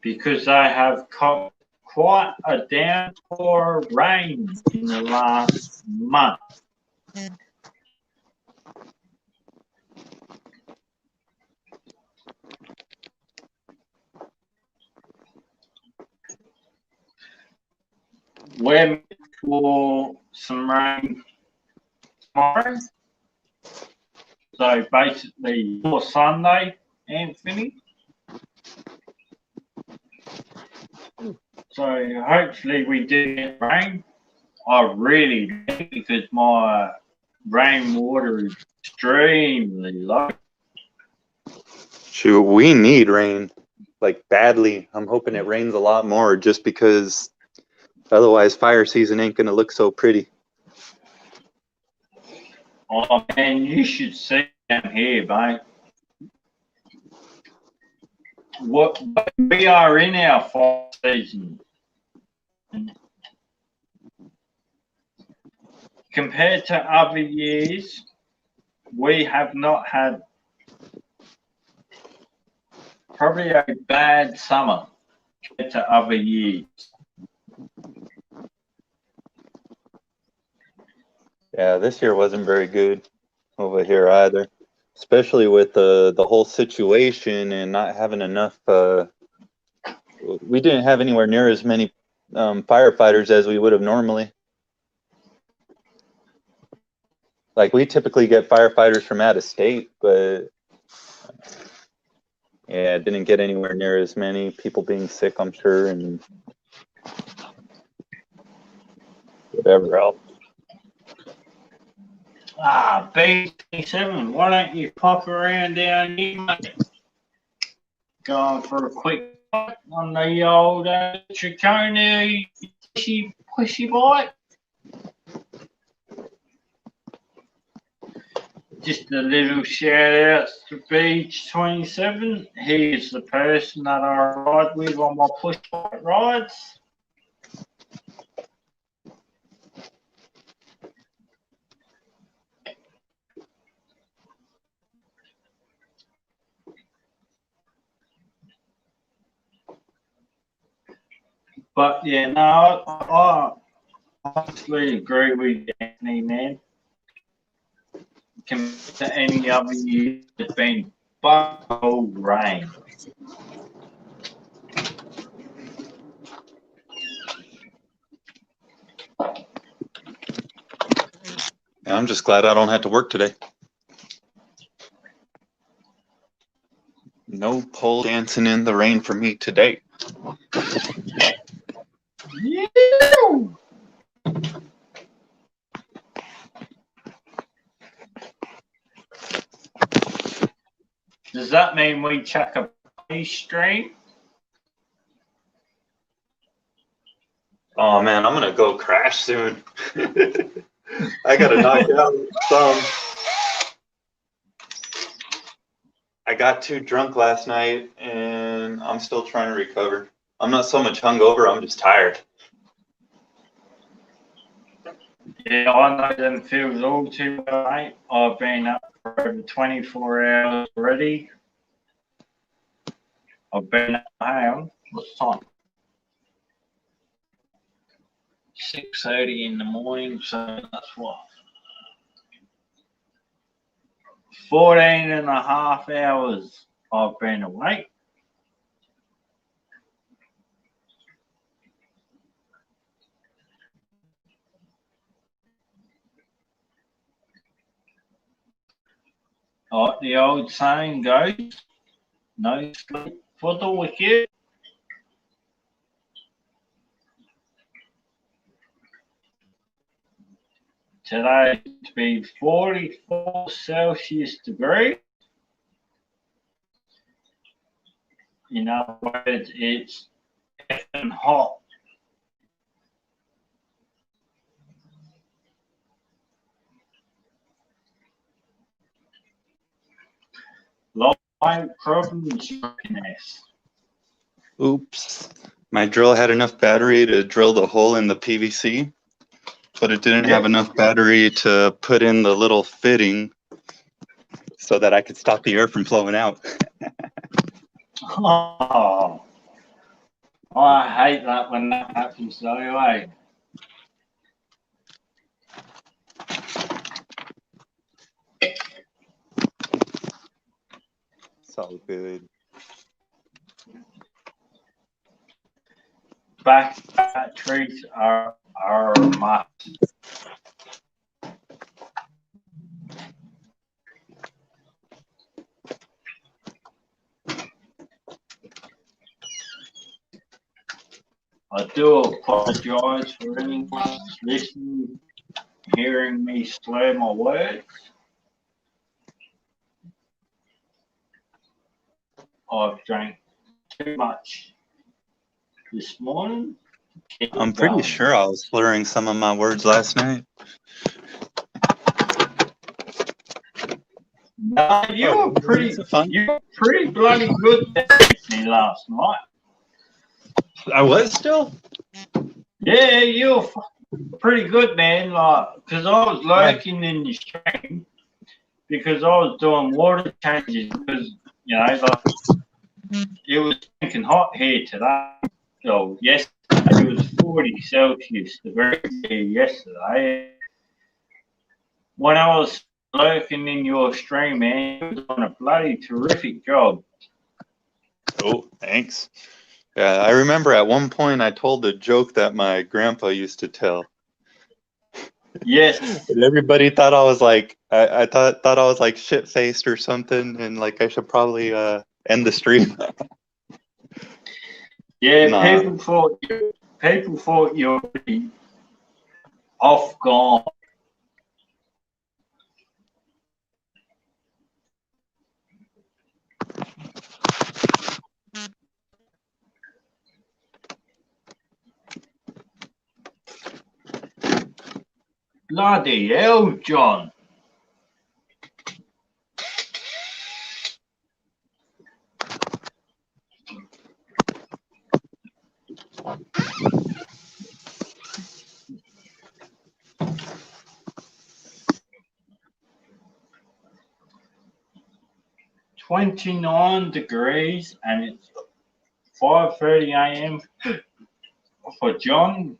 Because I have caught quite a downpour of rain in the last month. We're meant for some rain tomorrow. So basically, for Sunday, Anthony. So hopefully we do get rain. I really do, because my rainwater is extremely low. Shoot, we need rain, like badly. I'm hoping it rains a lot more just because otherwise fire season ain't gonna look so pretty. Oh man, you should see down here, mate. We are in our fire season. Compared to other years, we have not had probably a bad summer compared to other years. Yeah, this year wasn't very good over here either, especially with the whole situation and not having enough. We didn't have anywhere near as many firefighters as we would have normally. Like, we typically get firefighters from out of state, but yeah, didn't get anywhere near as many people being sick, I'm sure, and whatever else. Ah, B27, why don't you pop around down here, mate? Going for a quick bite on the old Tricone pushy bike. Just a little shout out to Beach 27. He is the person that I ride with on my push bike rides. But yeah, no, I honestly agree with Anthony, man. Compared to any other year, it's been bundle rain. Yeah, I'm just glad I don't have to work today. No pole dancing in the rain for me today. Yeah. Does that mean we chuck a play stream? Oh man, I'm gonna go crash soon. I gotta knock out some. I got too drunk last night and I'm still trying to recover. I'm not so much hungover, I'm just tired. Yeah, I know them feels all too well, mate. I've been up for over 24 hours already. I've been at home. What's the time? 6:30 in the morning, so that's what? 14 and a half hours I've been awake. Like the old saying goes, no sleep for the wicked. Today to be 44 Celsius degrees. In other words, it's effing hot. Live problems, happiness. Oops. My drill had enough battery to drill the hole in the PVC, but it didn't have enough battery to put in the little fitting so that I could stop the air from flowing out. Oh, I hate that when that happens though, eh? It's all good. Batteries are a must. I do apologise for anyone that's listening, hearing me slur my words. I've drank too much this morning. I'm pretty sure I was slurring some of my words last night. No, you were pretty bloody good at me last night. I was still? Yeah, you were pretty good, man. Like, because I was lurking in the stream because I was doing water changes because, you know, like, it was stinking hot here today. So, yesterday it was 40 Celsius degrees here yesterday. When I was lurking in your stream, man, you was on a bloody terrific job. Oh, thanks. Yeah, I remember at one point I told a joke that my grandpa used to tell. Yes. And everybody thought I was like, I thought I was like shit faced or something, and like I should probably end the stream. Yeah, Nah. people thought you'd be off gone. Bloody hell, John. (29°) and it's 5:30 a.m. for John.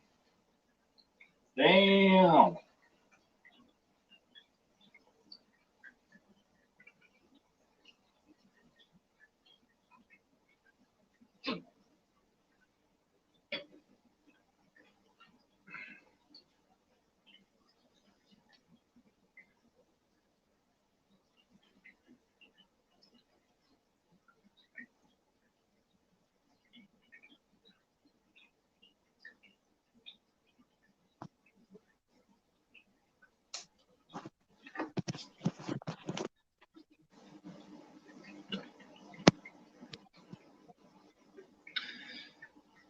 Damn.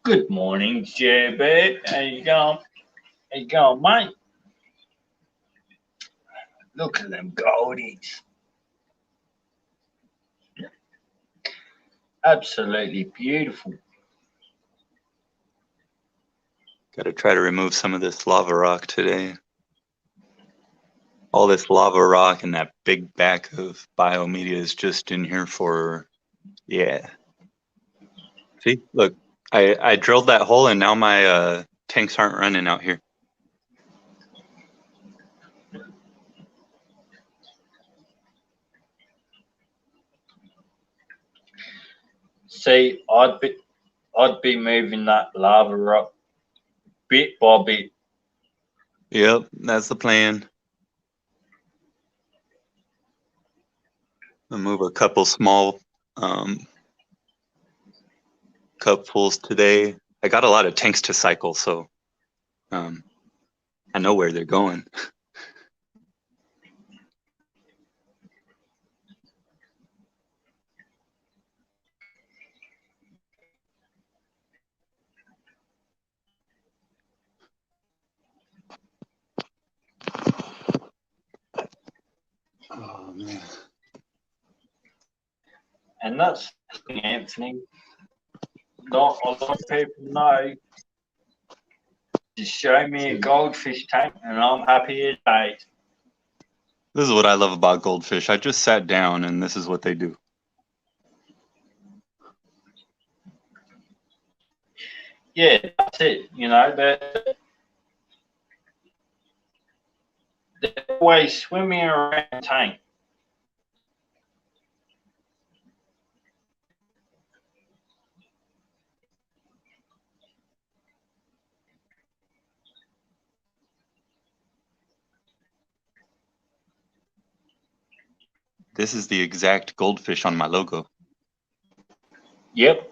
Good morning, JB. How you going? How you going, mate? Look at them goldies. Absolutely beautiful. Got to try to remove some of this lava rock today. All this lava rock and that big back of biomedia is just in here for, yeah. See, look, I drilled that hole and now my tanks aren't running out here. See, I'd be moving that lava rock bit by bit. Yep, that's the plan. I'll move a couple small cupfuls today. I got a lot of tanks to cycle, so I know where they're going. Oh man. And that's Anthony. Not a lot of people know. Just show me a goldfish tank and I'm happy as days. This is what I love about goldfish. I just sat down and this is what they do. Yeah, that's it. You know, they're always swimming around the tank. This is the exact goldfish on my logo. Yep.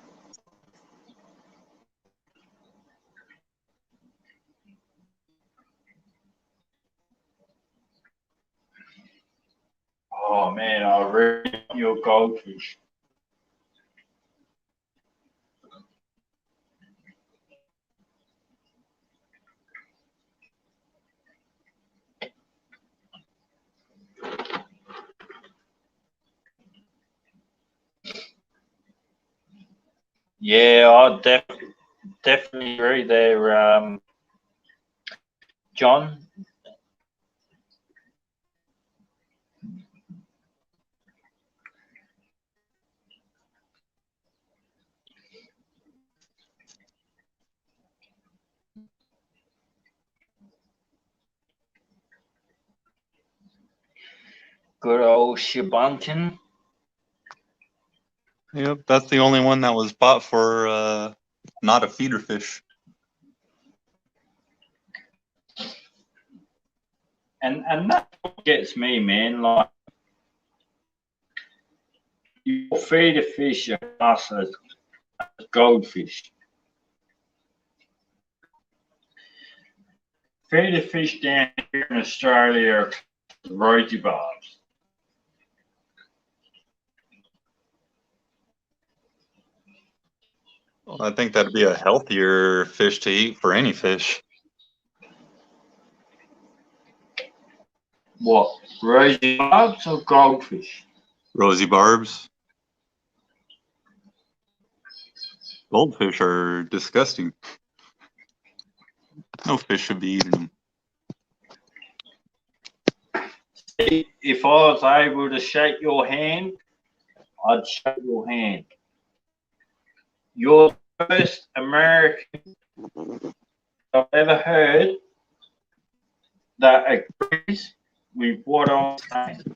Oh man, I really love your goldfish. Yeah, I definitely agree there, John. Good old Shibunkin. Yep, that's the only one that was bought for not a feeder fish. And that's what gets me, man. Like, you feed a fish a us as goldfish. Feed a fish down here in Australia, rosy barbs. Well, I think that'd be a healthier fish to eat for any fish. What? Rosy barbs or goldfish? Rosy barbs. Goldfish are disgusting. No fish should be eating them. If I was able to shake your hand, I'd shake your hand. You're the first American I've ever heard that agrees with what I'm saying.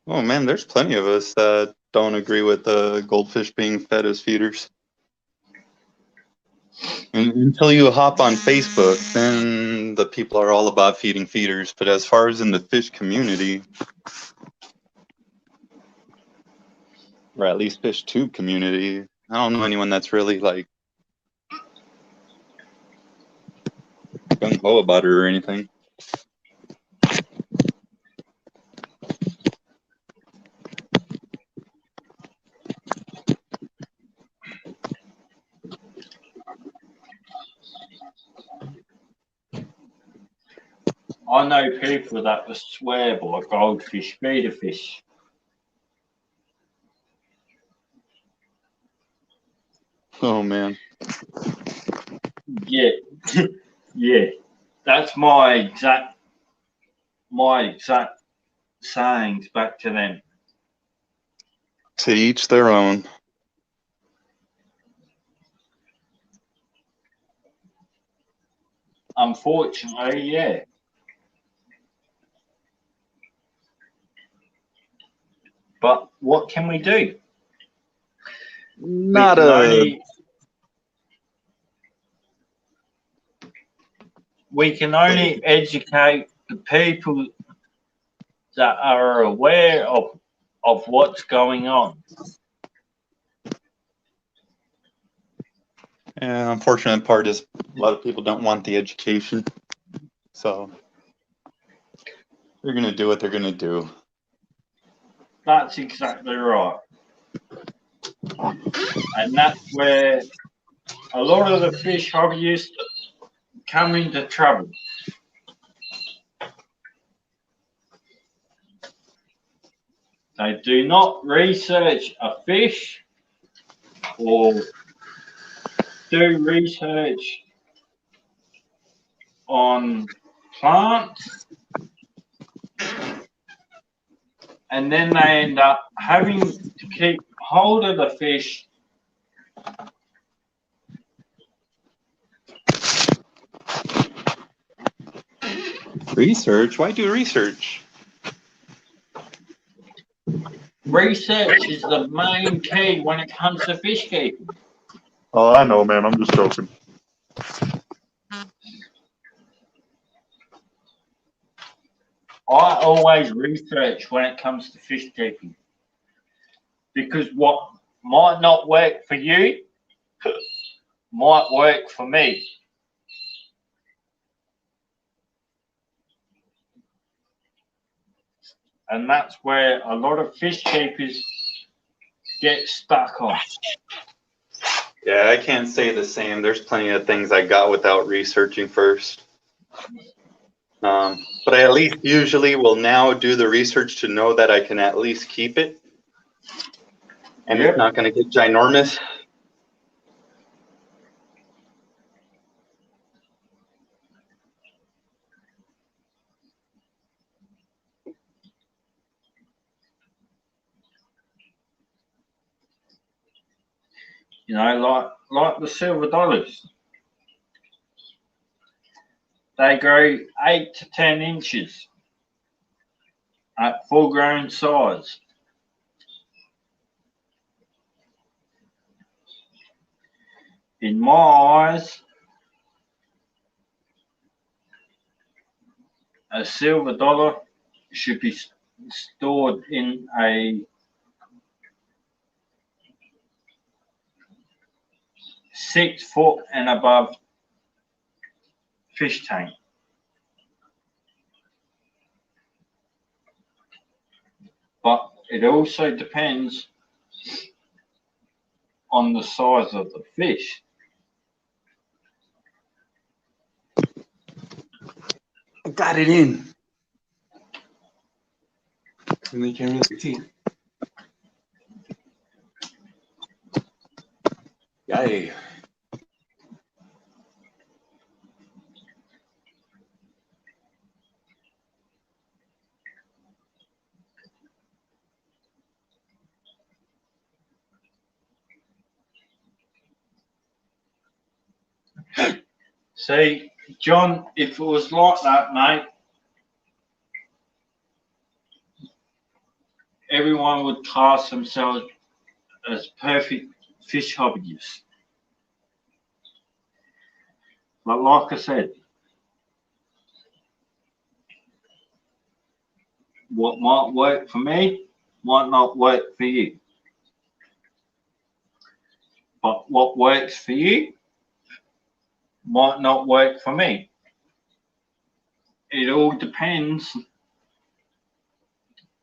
Oh man, there's plenty of us that don't agree with goldfish being fed as feeders. And until you hop on Facebook, then the people are all about feeding feeders. But as far as in the fish community, or at least fish tube community, I don't know anyone that's really like gung ho about it or anything. I know people that will swear by goldfish feeder fish. Oh man. Yeah, yeah. That's my exact sayings back to them. To each their own. Unfortunately, yeah. But what can we do? Not we can only educate the people that are aware of what's going on. Yeah, unfortunate part is a lot of people don't want the education. So they're gonna do what they're gonna do. That's exactly right. And that's where a lot of the fish hobbyists come into trouble. They do not research a fish or do research on plants, and then they end up having to keep hold of the fish Research? Why do research? Research is the main key when it comes to fish keeping. Oh, I know, man. I'm just joking. I always research when it comes to fish keeping, because what might not work for you might work for me. And that's where a lot of fish keepers get stuck on. Yeah, I can't say the same. There's plenty of things I got without researching first. But I at least usually will now do the research to know that I can at least keep it. And Yep. it's not going to get ginormous. You know, like the silver dollars. They grow 8 to 10 inches at full grown size. In my eyes, a silver dollar should be stored in a 6 foot and above fish tank. But it also depends on the size of the fish. I got it in. And the camera 16. Yay. See, John, if it was like that, mate, everyone would class themselves as perfect fish hobbyists. But like I said, what might work for me might not work for you. But what works for you might not work for me. It all depends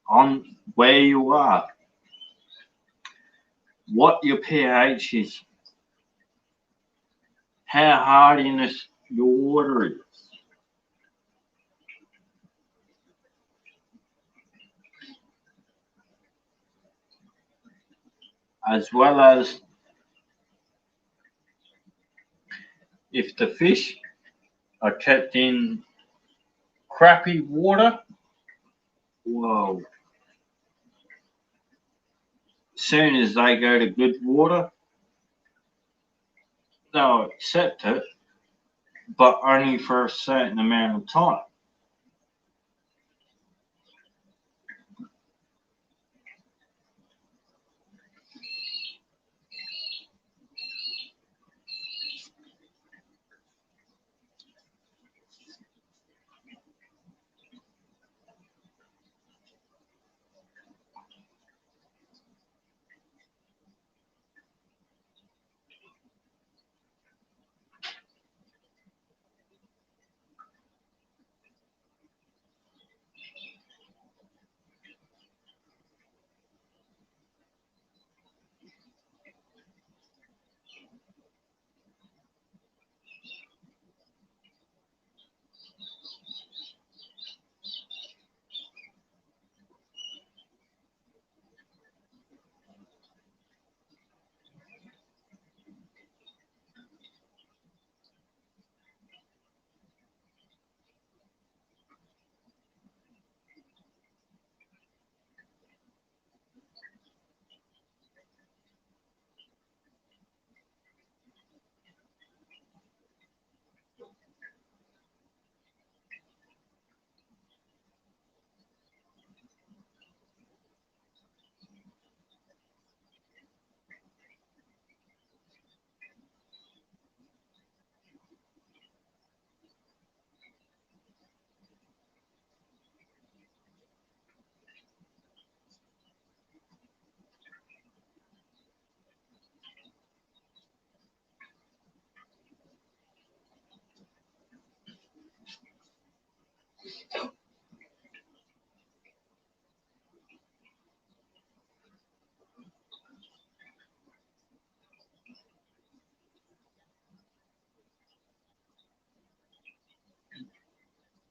on where you are, what your pH is, how hardiness your water is. As well as if the fish are kept in crappy water, whoa. Soon as they go to good water, they'll accept it, but only for a certain amount of time.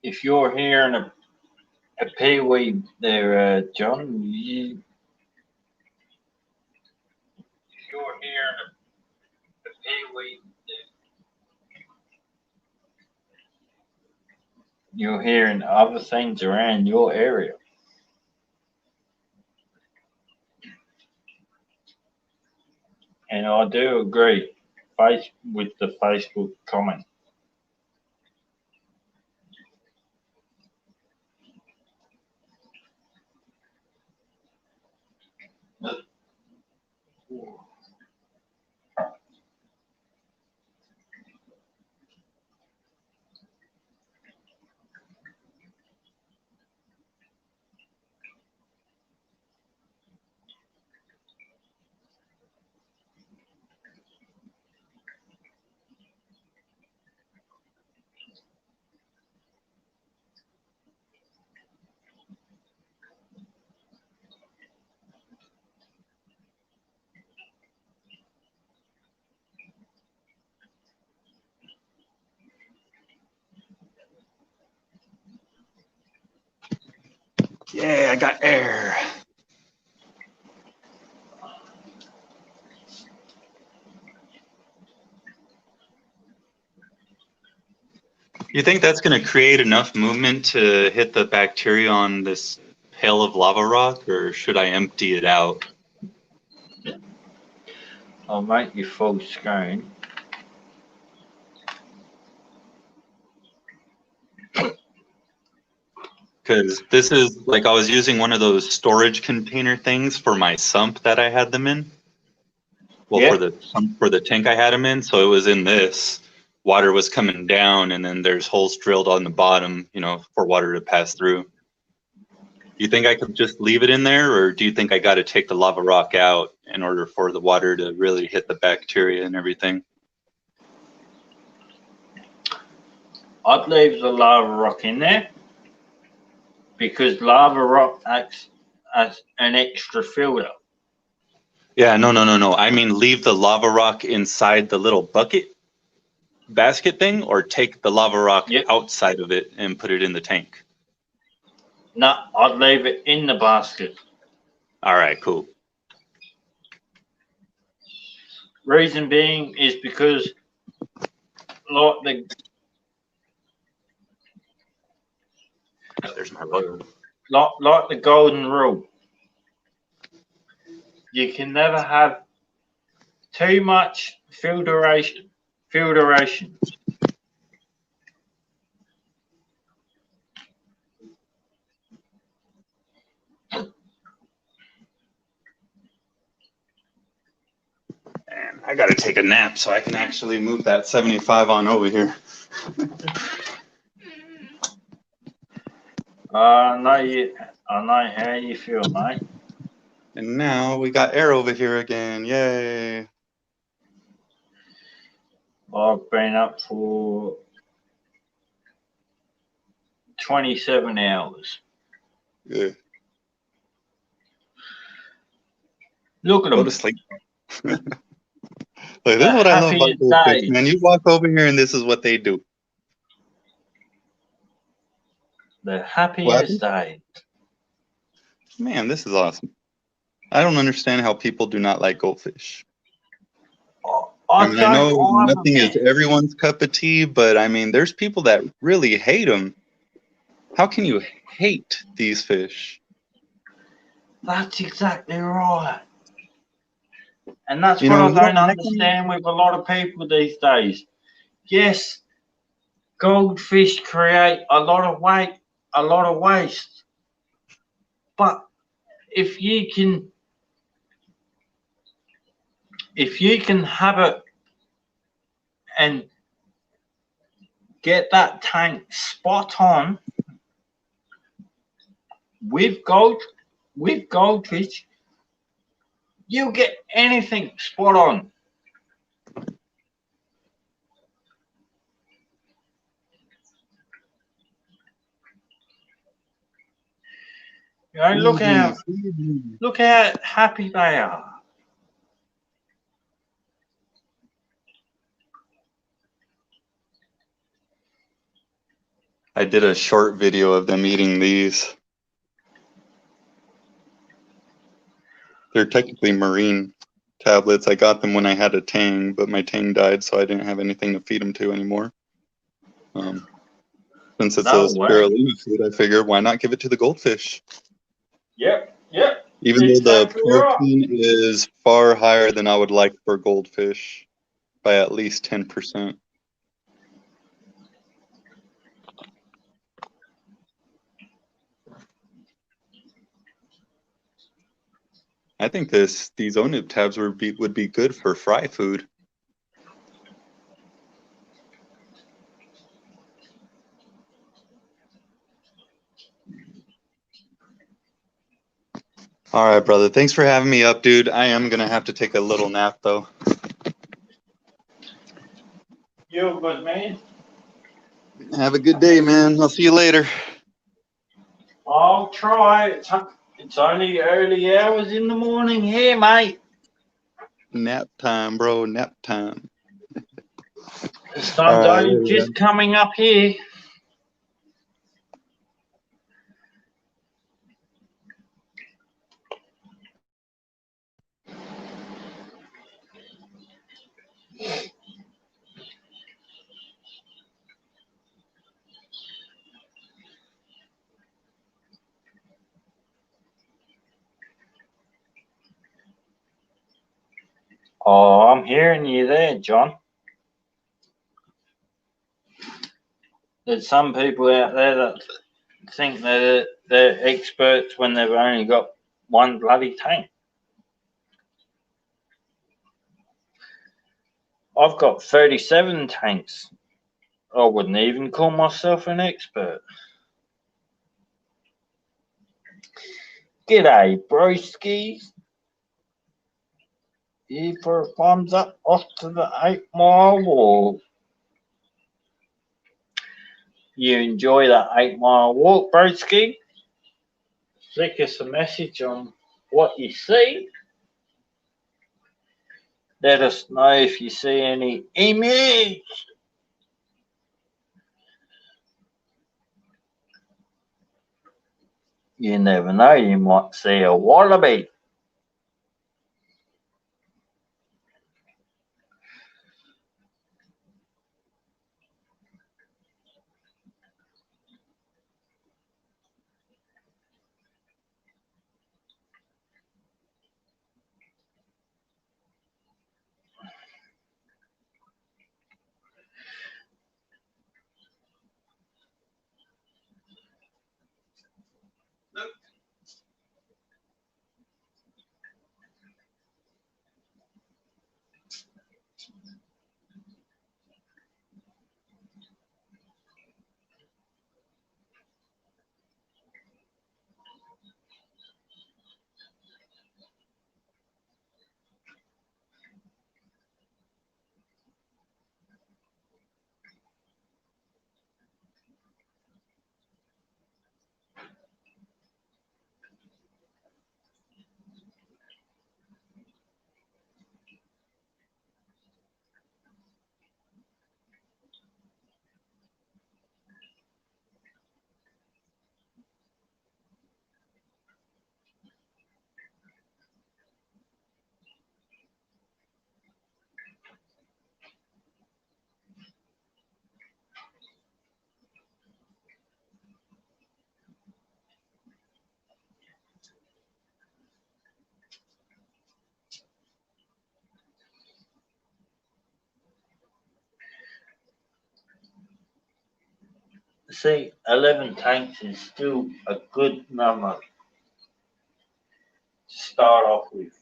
If you're hearing a peewee there, John, if you're hearing a peewee there, you're hearing other things around your area. And I do agree with the Facebook comment. Yeah, I got air. You think that's going to create enough movement to hit the bacteria on this pail of lava rock, or should I empty it out? I'll make you full screen. Because this is like I was using one of those storage container things for my sump that I had them in. Well, Yeah. for the sump for the tank I had them in, so it was in this. Water was coming down, and then there's holes drilled on the bottom, you know, for water to pass through. You think I could just leave it in there, or do you think I got to take the lava rock out in order for the water to really hit the bacteria and everything? I'd leave the lava rock in there because lava rock acts as an extra filter. Yeah, no. I mean, leave the lava rock inside the little bucket basket thing, or take the lava rock Yep. outside of it and put it in the tank. No, I'd leave it in the basket. All right, cool. Reason being is because like There's my rug. the golden rule. You can never have too much filtration. And I got to take a nap so I can actually move that 75 on over here. I know how you feel, mate. And now we got air over here again. Yay. I've been up for 27 hours. Good. Look at Go them. to sleep. Look, this is what I love about Happiest goldfish, days. man. You walk over here and this is what they do. The happiest days. Man, this is awesome. I don't understand how people do not like goldfish. I mean, I know nothing is everyone's cup of tea, but I mean, there's people that really hate them. How can you hate these fish? That's exactly right. And that's You what know, I you don't don't like them? understand with a lot of people these days. Yes, goldfish create a lot of waste. But if you can have it and get that tank spot on with goldfish, you'll get anything spot on. You know, look how happy they are. I did a short video of them eating these. They're technically marine tablets. I got them when I had a tang, but my tang died, so I didn't have anything to feed them to anymore. Since it's a spirulina food, I figured why not give it to the goldfish? Yep. Even though the protein is far higher than I would like for goldfish by at least 10%. I think these Onub tabs would be good for fry food. All right, brother. Thanks for having me up, dude. I am gonna have to take a little nap though. You're good, man. Have a good day, man. I'll see you later. I'll try. It's only early hours in the morning here, mate. Nap time, bro. Nap time. The sun's only just coming up here. Oh, I'm hearing you there, John. There's some people out there that think they're experts when they've only got one bloody tank. I've got 37 tanks. I wouldn't even call myself an expert. G'day, broskies. Here for a thumbs up off to the 8 Mile Walk. You enjoy that 8 Mile Walk, broski? Flick us a message on what you see. Let us know if you see any image. You never know, you might see a wallaby. See, 11 tanks is still a good number to start off with.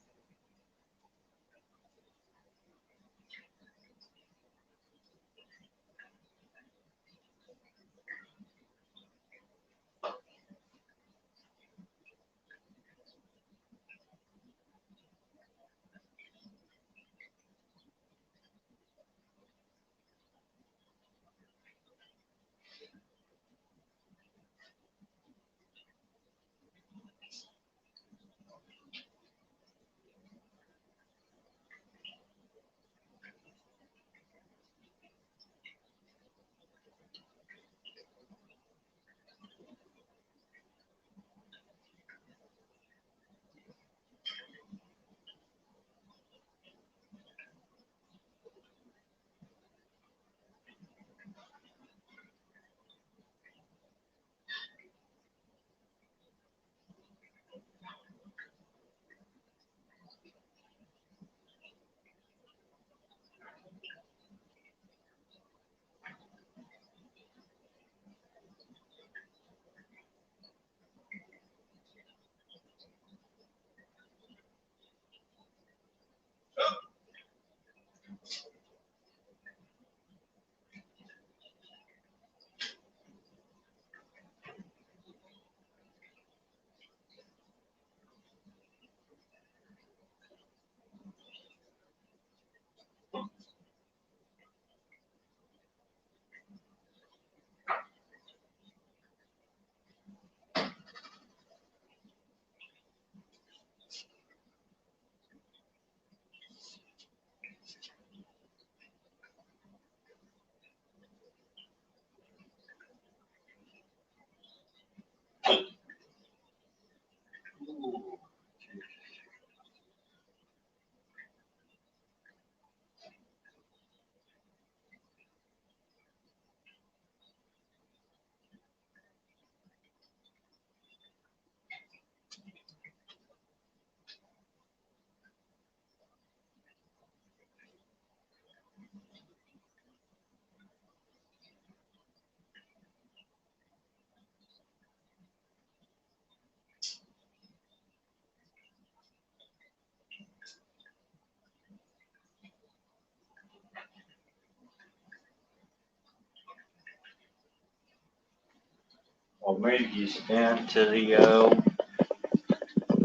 I'll move you down to the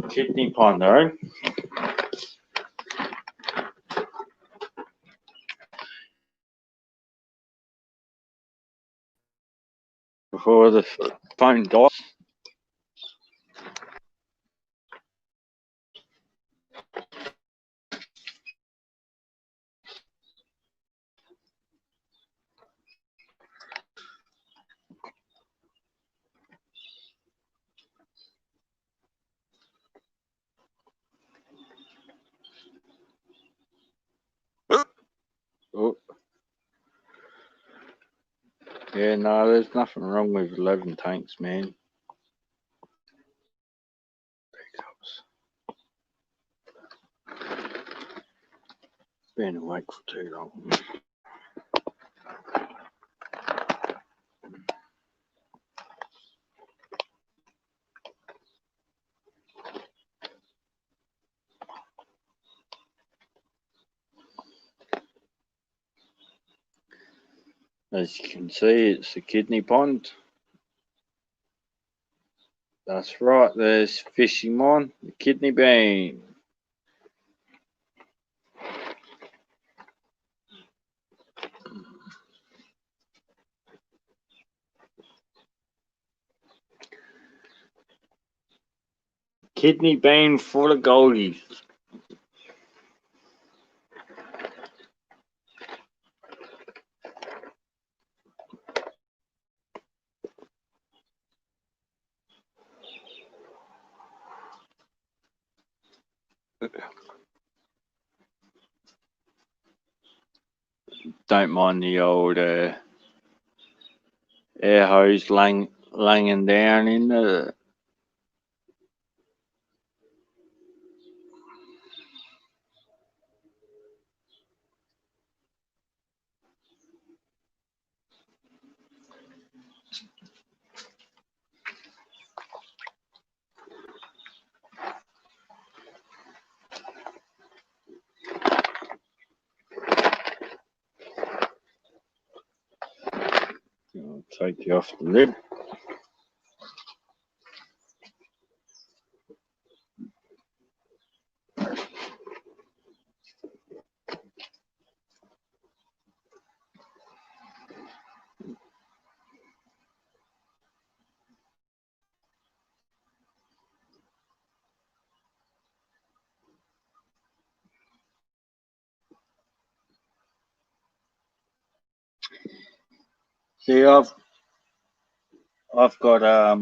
kidney pond, though. Before the phone dies. Oh. Yeah, no, there's nothing wrong with 11 tanks, man. Been awake for too long. As you can see, it's the kidney pond. That's right, there's fishing on the kidney bean. Kidney bean full of goldies. Don't mind the old air hose laying down in the. I'll take you off the lid. See, I've got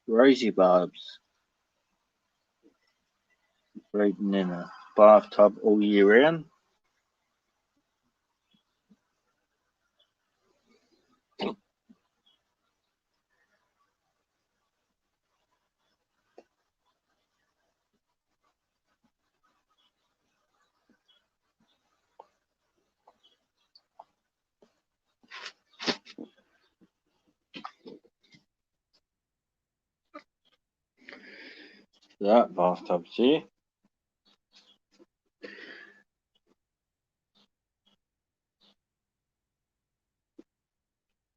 rosy bulbs breeding in a bathtub all year round. That bathtub's here.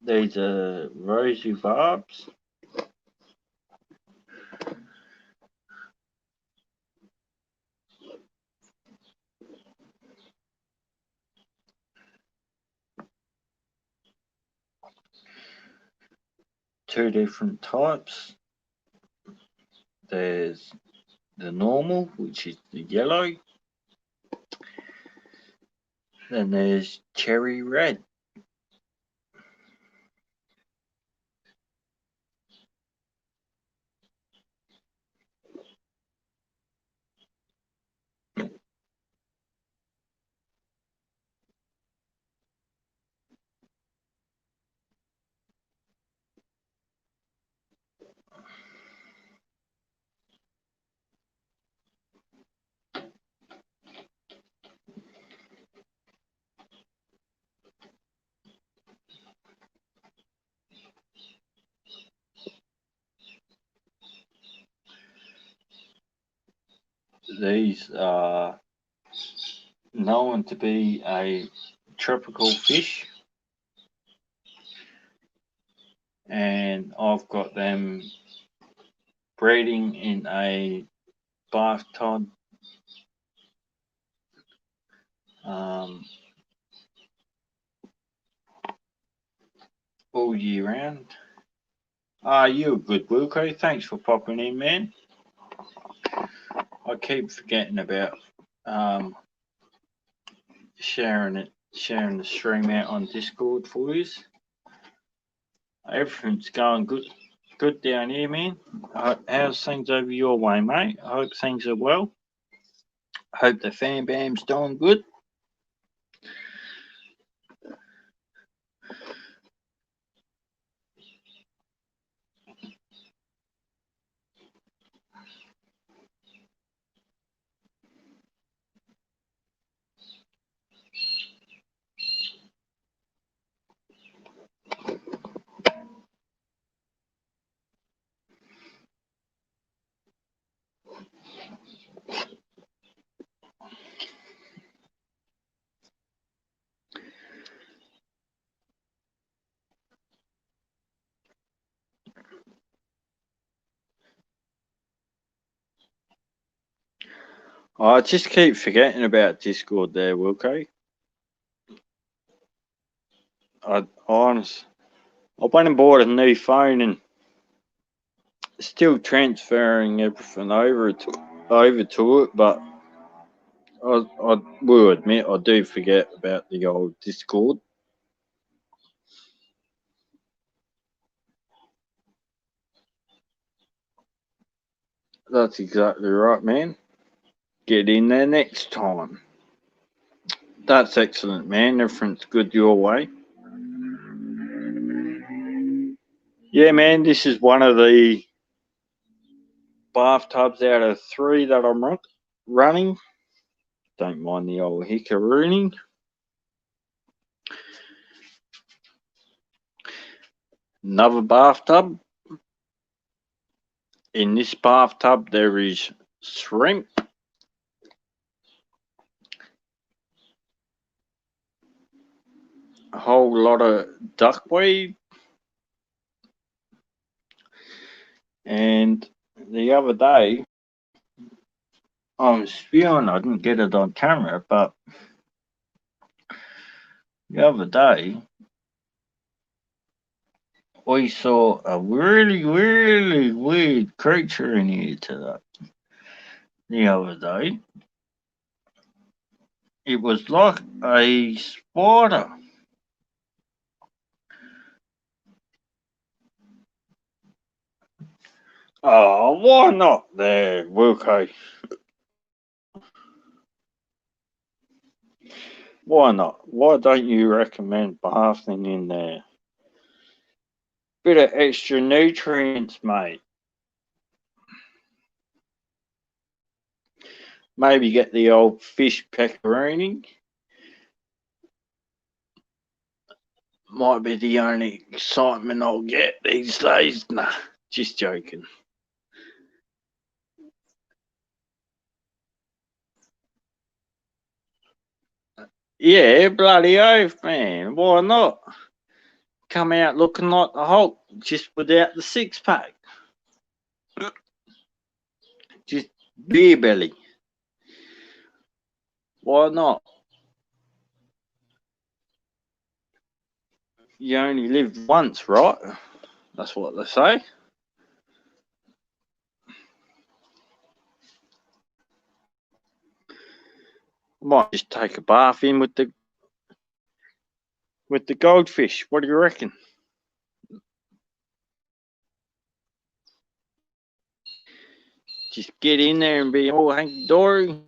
These are rosy bulbs. Two different types. There's the normal, which is the yellow. Then there's cherry red. these are known to be a tropical fish, and I've got them breeding in a bathtub all year round. You're good, Wilco. Thanks for popping in, man. I keep forgetting about sharing the stream out on Discord for you. Everything's going good down here, man. How's things over your way, mate? I hope things are well. Hope the fan bam's doing good. I just keep forgetting about Discord there, Wilco. I went and bought a new phone and still transferring everything over to it, but I will admit I do forget about the old Discord. That's exactly right, man. Get in there next time. That's excellent, man. Everything's good your way. Yeah, man, this is one of the bathtubs out of 3 that I'm running. Don't mind the old hickarooning. Another bathtub. In this bathtub, there is shrimp, a whole lot of duckweed, and the other day, I'm spewing, I didn't get it on camera, but the other day, we saw a really, really weird creature in here today. The other day, it was like a spider. Oh, why not there, Wilco? Why not? Why don't you recommend bathing in there? Bit of extra nutrients, mate. Maybe get the old fish pepperoni. Might be the only excitement I'll get these days. Nah, just joking. Yeah, bloody oath, man. Why not? Come out looking like the Hulk, just without the 6-pack. Just beer belly. Why not? You only live once, right? That's what they say. Might just take a bath in with the goldfish. What do you reckon? Just get in there and be all hanky-dory.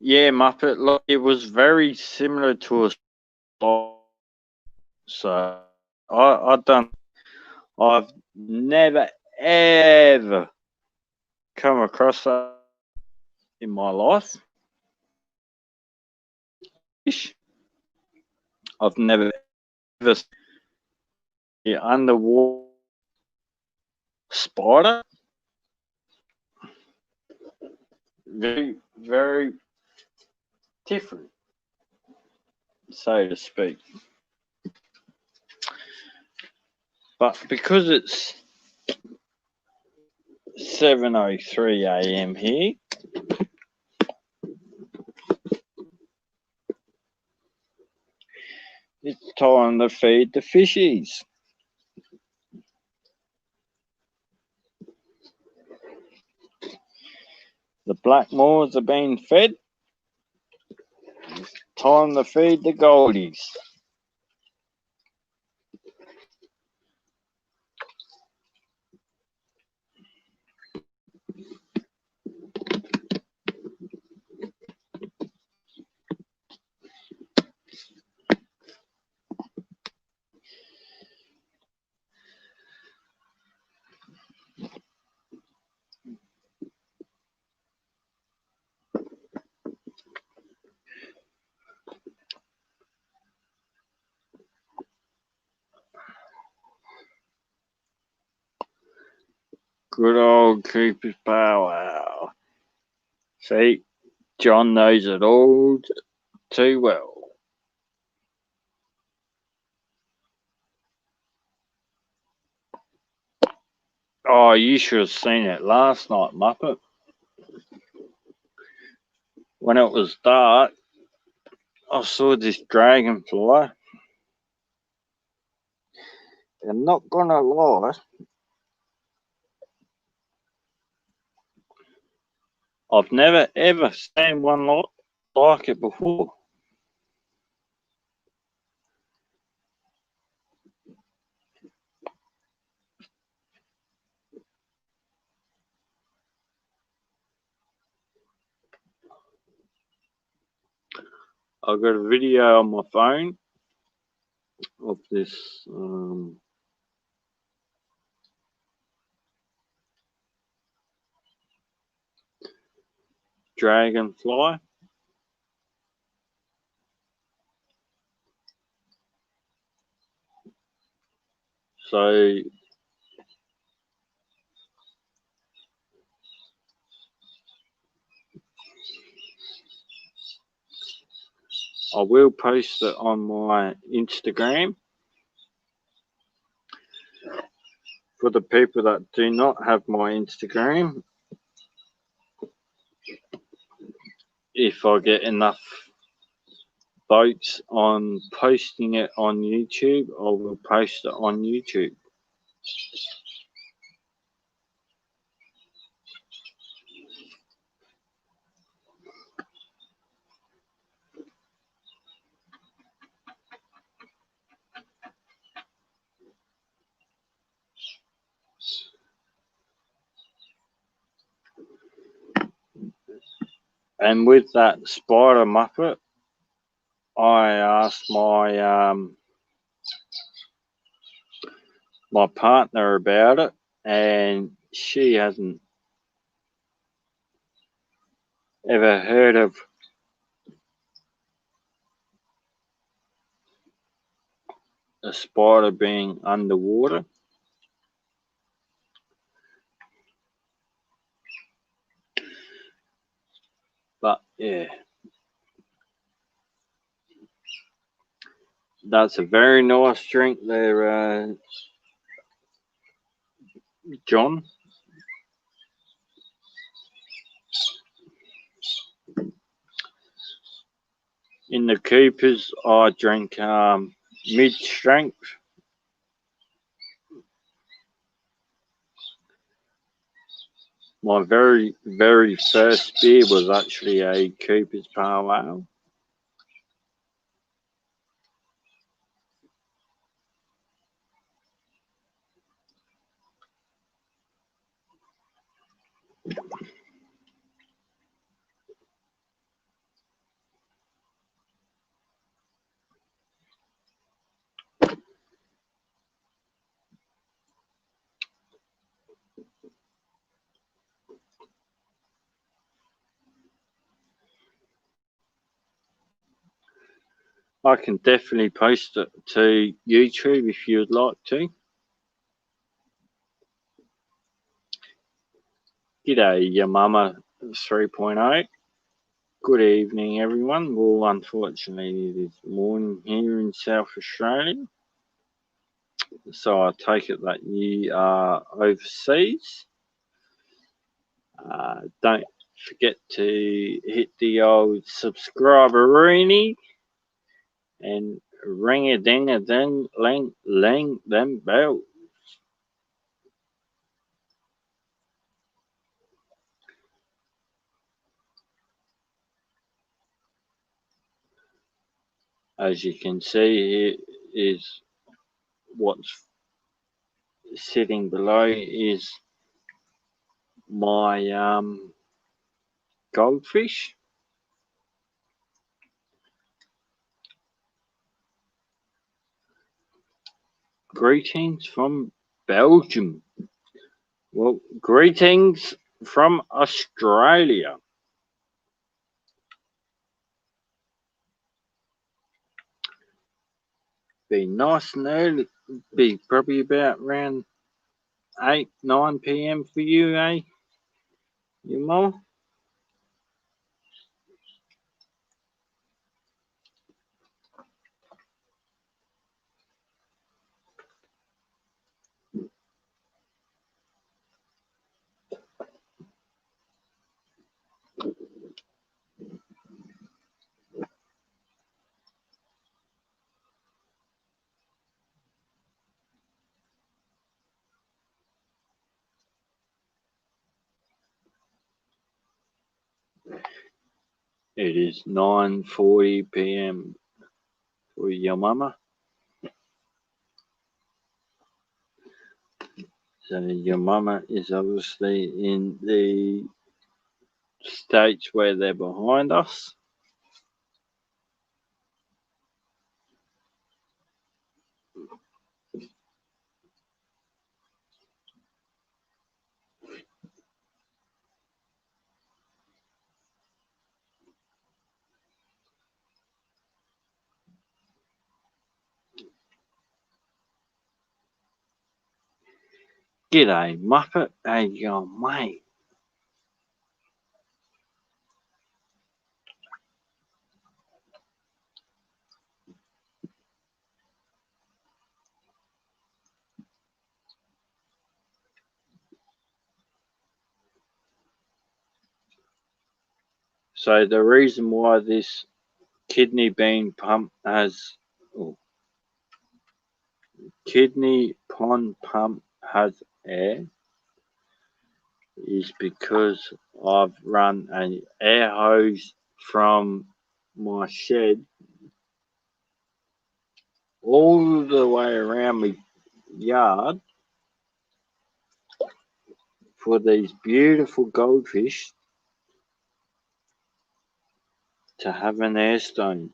Yeah, Muppet, look, it was very similar to a spot. So I've never ever come across that in my life. I've never ever underwater spider. Very, very different, so to speak. But because it's 7:03 a.m. here, it's time to feed the fishies. The blackmores are being fed. It's time to feed the goldies. Good old Cooper's powwow. See, John knows it all too well. Oh, you should have seen it last night, Muppet. When it was dark, I saw this dragonfly. I'm not gonna lie, I've never ever seen one like it before. I've got a video on my phone of this dragonfly. So I will post it on my Instagram. For the people that do not have my Instagram, if I get enough votes on posting it on YouTube, I will post it on YouTube. And with that spider Muppet, I asked my my partner about it, and she hasn't ever heard of a spider being underwater. But yeah, that's a very nice drink there, John. In the Coopers, I drink mid-strength. My very, very first beer was actually a Cooper's Pale Ale. I can definitely post it to YouTube if you would like to. G'day, your mama 3.0. Good evening, everyone. Well, unfortunately, it is morning here in South Australia. So I take it that you are overseas. Don't forget to hit the old subscribe-a-rooney and ring-a-ding-a-ding-lang them bells. As you can see, here is what's sitting below is my goldfish. Greetings from Belgium. Well, greetings from Australia. Be nice and early. Be probably about around 8, 9 p.m. for you, eh? Your mum? It is 9:40 p.m. for your mama. So your mama is obviously in the States where they're behind us. G'day, Muppet. How you going, mate? So the reason why this kidney bean pump has kidney pond pump has air is because I've run an air hose from my shed all the way around my yard for these beautiful goldfish to have an air stone.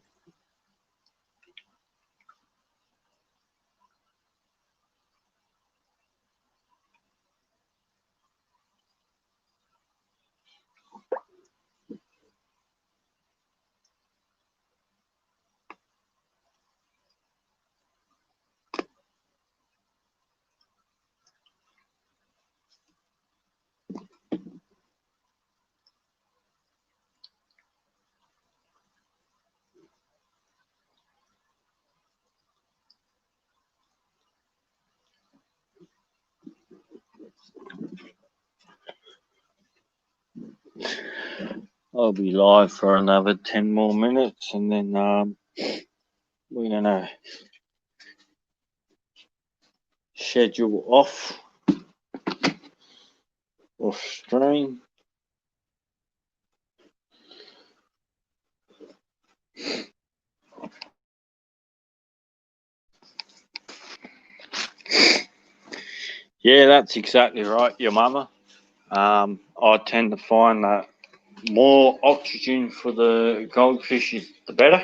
I'll be live for another 10 more minutes and then we're gonna schedule off stream. Yeah, that's exactly right, your mama. I tend to find that more oxygen for the goldfish is the better.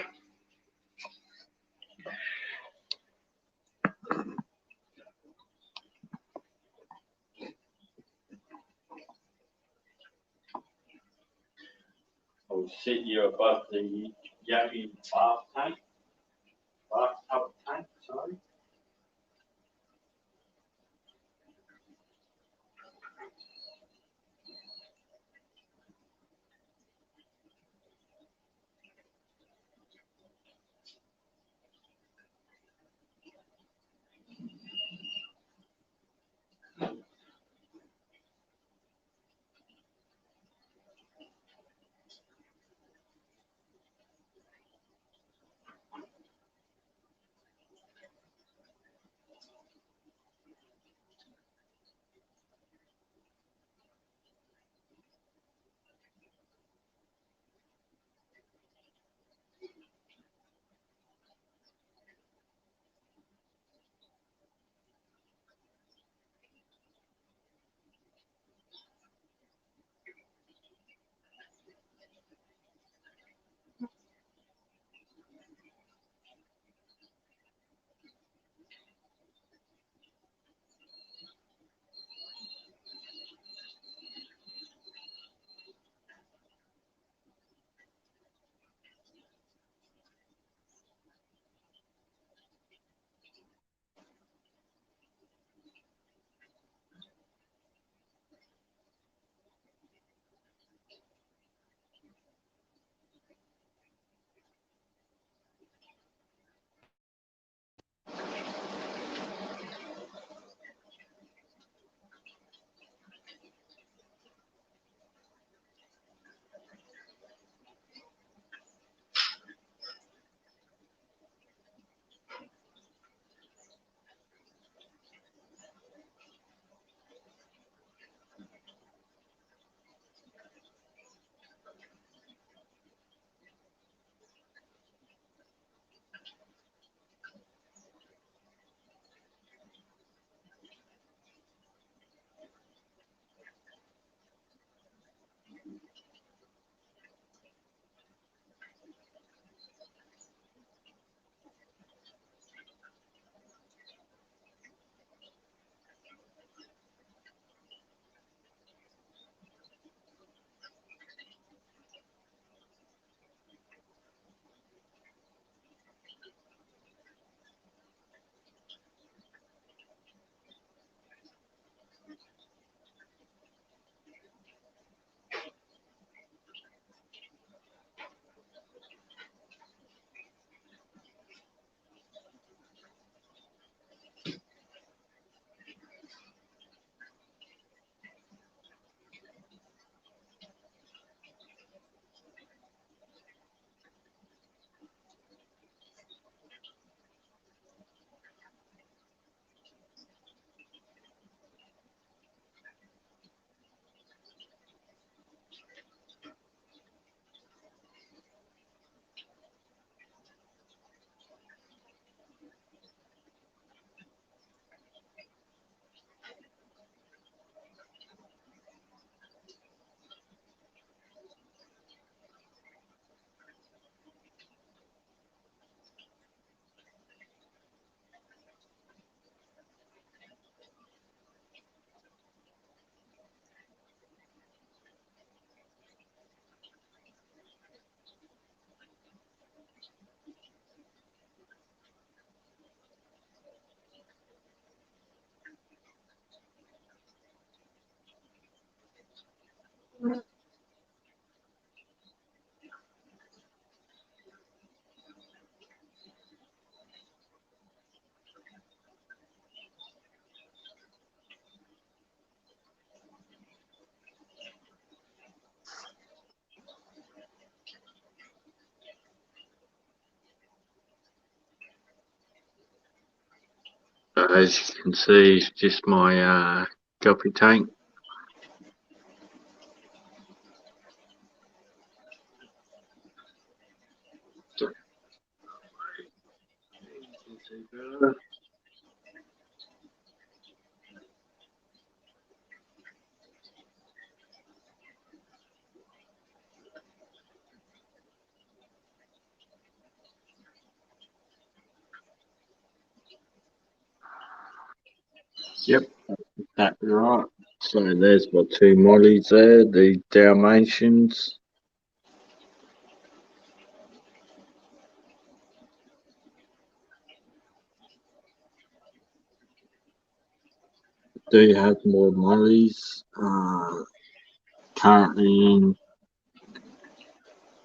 I'll sit you above the yummy bathtub tank, sorry. So as you can see, it's just my guppy tank. Yep, that's right. So there's my two mollies there, the Dalmatians. Do have more mollies currently in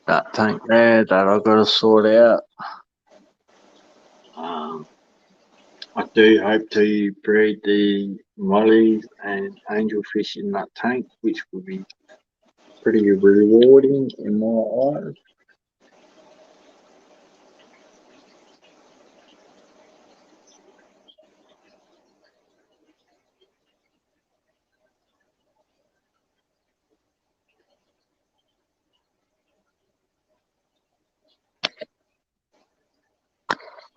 that tank there that I've got to sort out. I do hope to breed the mollies and angelfish in that tank, which will be pretty rewarding in my eyes.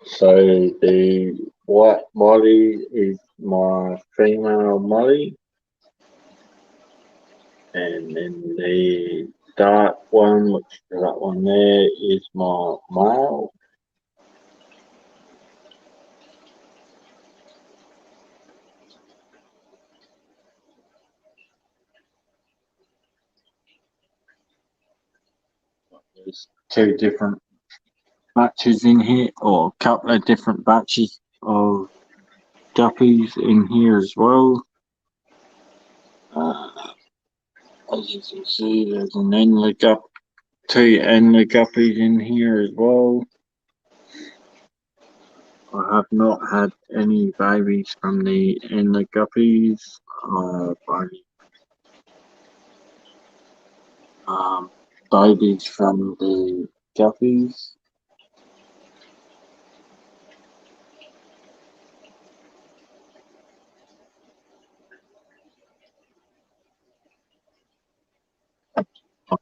So the white molly is my female molly, and then the dark one, which is that one there, is my male. There's two different batches in here, or a couple of different batches of guppies in here as well. As you can see, there's an two endler guppies in here as well. I have not had any babies from the endler guppies. Babies from the guppies.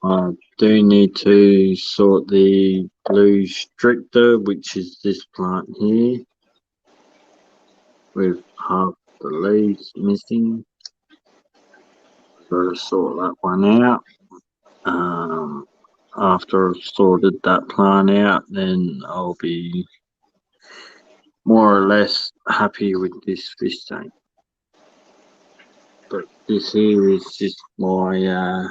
I do need to sort the blue stricter, which is this plant here, with half the leaves missing. Got to sort that one out. After I've sorted that plant out, then I'll be more or less happy with this fish tank. But this here is just my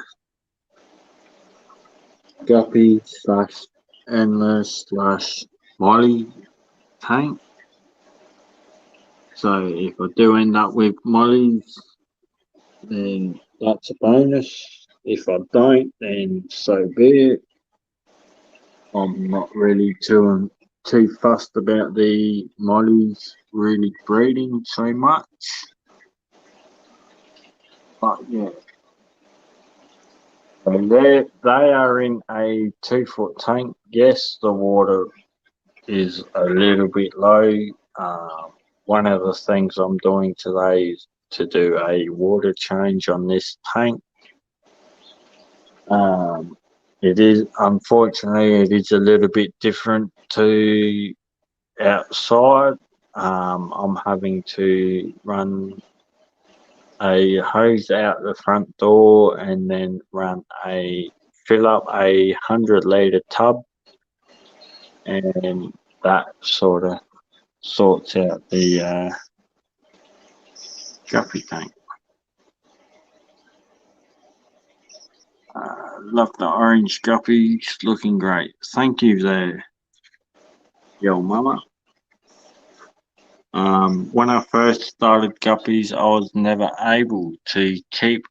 guppy / endless / molly tank. So if I do end up with mollies, then that's a bonus. If I don't, then so be it. I'm not really too fussed about the mollies really breeding so much. But yeah. And they are in a 2-foot tank. Yes, the water is a little bit low. One of the things I'm doing today is to do a water change on this tank. It is, unfortunately, it is a little bit different to outside. I'm having to run a hose out the front door and then fill up a 100-litre tub, and that sort of sorts out the guppy tank. Love the orange guppies, looking great. Thank you there, yo mama. When I first started guppies, I was never able to keep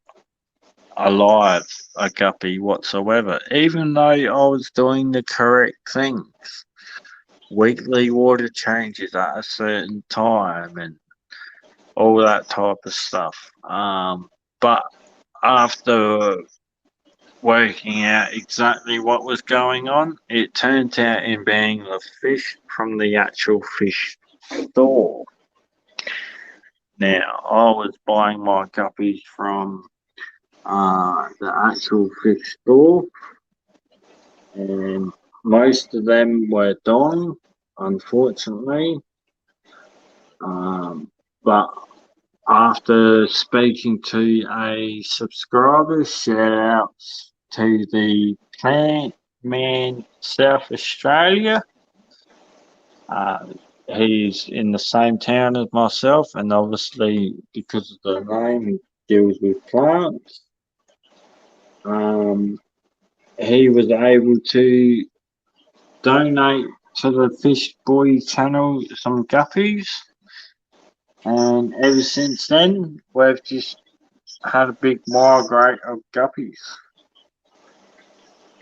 alive a guppy whatsoever, even though I was doing the correct things. Weekly water changes at a certain time and all that type of stuff. But after working out exactly what was going on, it turned out in being the fish from the actual fish store. Now, I was buying my guppies from the actual fish store, and most of them were dying, unfortunately. But after speaking to a subscriber, shout outs to the Plant Man South Australia. He's in the same town as myself, and obviously, because of the name, he deals with plants. He was able to donate to the Fish Boy channel some guppies, and ever since then, we've just had a big migrate of guppies,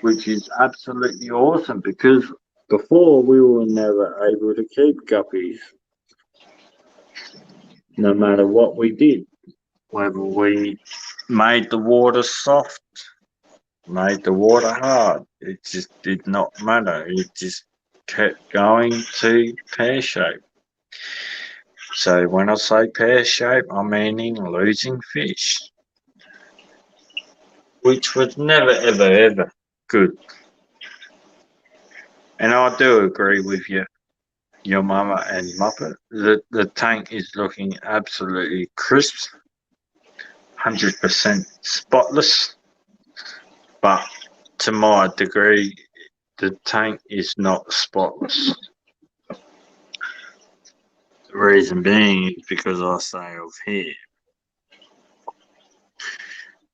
which is absolutely awesome because before we were never able to keep guppies, no matter what we did. Whether we made the water soft, made the water hard, it just did not matter. It just kept going to pear shape. So when I say pear shape, I'm meaning losing fish, which was never, ever, ever good. And I do agree with you, your mama and Muppet. The tank is looking absolutely crisp, 100% spotless. But to my degree, the tank is not spotless. The reason being is because I stay off here,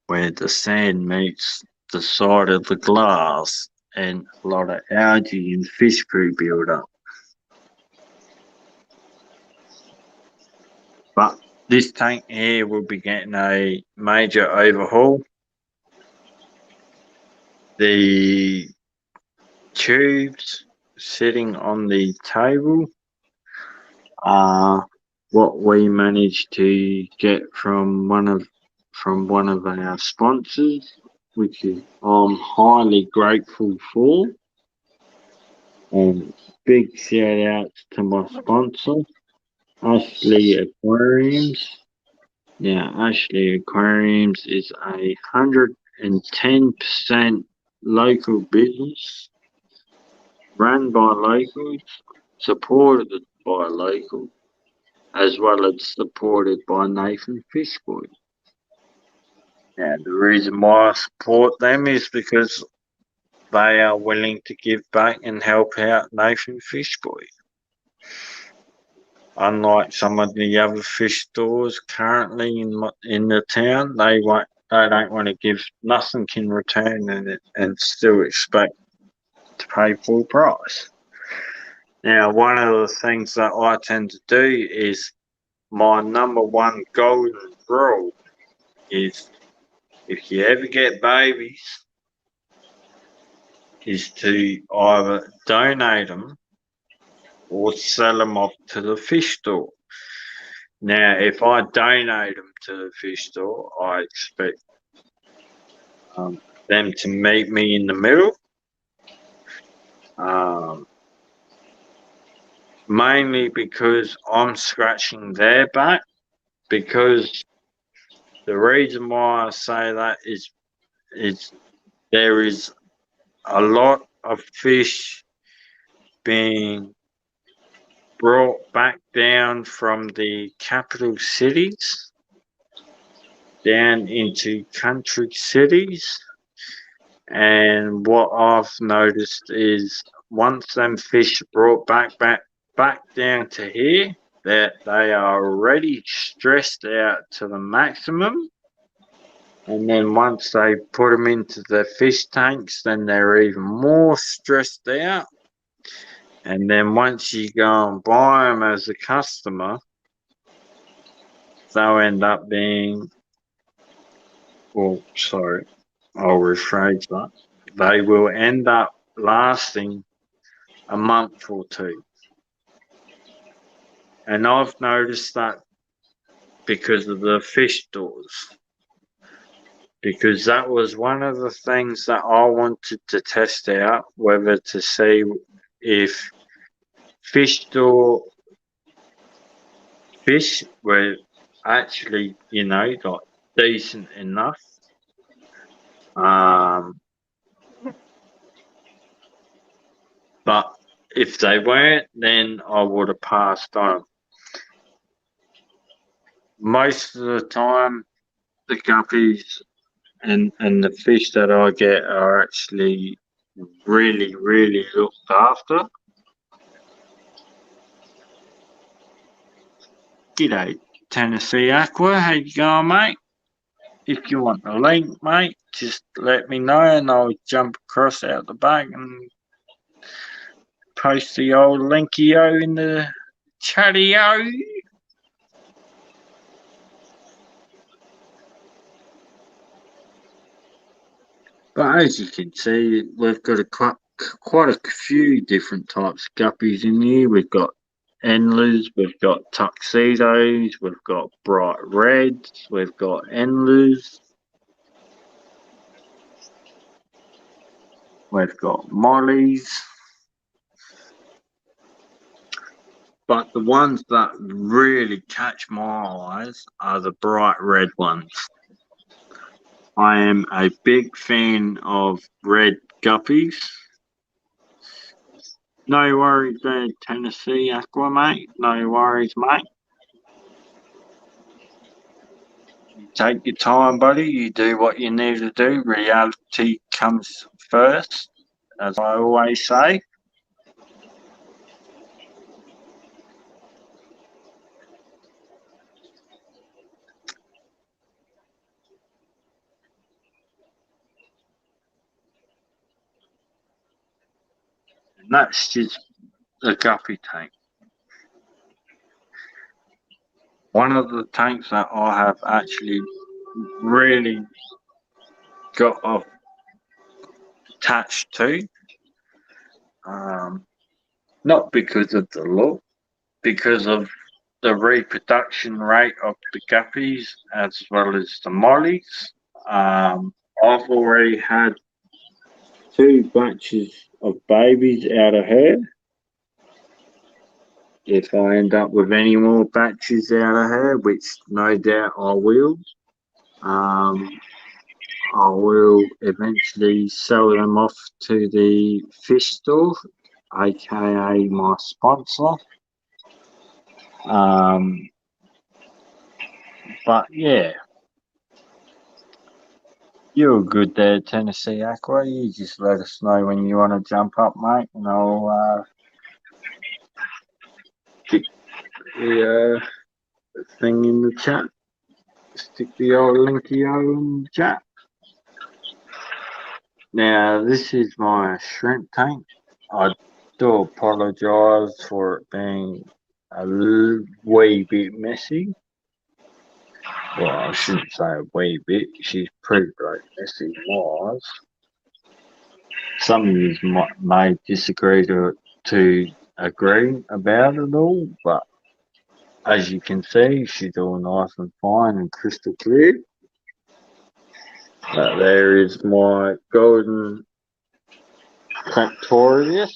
where the sand meets the side of the glass and a lot of algae and fish poo build up. But this tank here will be getting a major overhaul. The tubes sitting on the table are what we managed to get from one of our sponsors, which is I'm highly grateful for. And big shout outs to my sponsor, Ashley Aquariums. Now, Ashley Aquariums is 110% local business, run by locals, supported by locals, as well as supported by Nathan Fishboy. Now, the reason why I support them is because they are willing to give back and help out Nathan Fishboy. Unlike some of the other fish stores currently in the town, they don't want to give nothing in return and still expect to pay full price. Now, one of the things that I tend to do is my number one golden rule is if you ever get babies, is to either donate them or sell them off to the fish store. Now, if I donate them to the fish store, I expect them to meet me in the middle. Mainly because I'm scratching their back. Because the reason why I say that is there is a lot of fish being brought back down from the capital cities down into country cities, and what I've noticed is once them fish brought back down to here, that they are already stressed out to the maximum, and then once they put them into the fish tanks, then they're even more stressed out. And then once you go and buy them as a customer, they'll end up being, well, sorry, I'll rephrase that. They will end up lasting a month or two. And I've noticed that because of the fish stores. Because that was one of the things that I wanted to test out, whether to see if fish store fish were actually, like decent enough. But if they weren't, then I would have passed on 'em. Most of the time, the guppies and the fish that I get are actually really, really looked after. G'day, Tennessee Aqua. How you going, mate? If you want the link, mate, just let me know and I'll jump across out the back and post the old linkio in the chatty-o. But as you can see, we've got quite a few different types of guppies in here. We've got endlers, we've got tuxedos, we've got bright reds, we've got endlers, we've got mollies. But the ones that really catch my eyes are the bright red ones. I am a big fan of red guppies. No worries there, Tennessee Aqua, mate. No worries, mate. You take your time, buddy. You do what you need to do. Reality comes first, as I always say. And that's just a guppy tank. One of the tanks that I have actually really got attached to, not because of the look, because of the reproduction rate of the guppies as well as the mollies. I've already had 2 batches of babies out of her. If I end up with any more batches out of her, which no doubt I will, I will eventually sell them off to the fish store, aka my sponsor. But yeah, you're good there, Tennessee Aqua. You just let us know when you want to jump up, mate, and I'll stick the thing in the chat. Stick the old linkio in the chat. Now, this is my shrimp tank. I do apologise for it being a wee bit messy. Well, I shouldn't say a wee bit. She's pretty great messy wise. Some of you may disagree to agree about it all, but as you can see, she's all nice and fine and crystal clear. There is my golden Plectorius,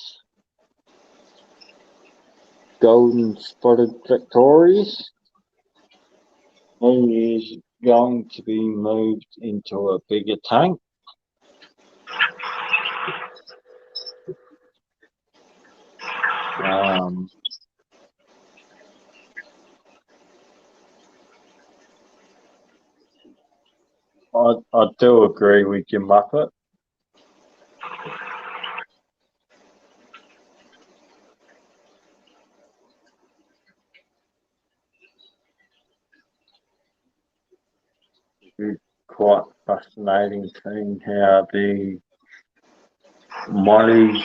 golden spotted Plectorius. He is going to be moved into a bigger tank. I do agree with you, Muppet. It's quite fascinating seeing how the mollies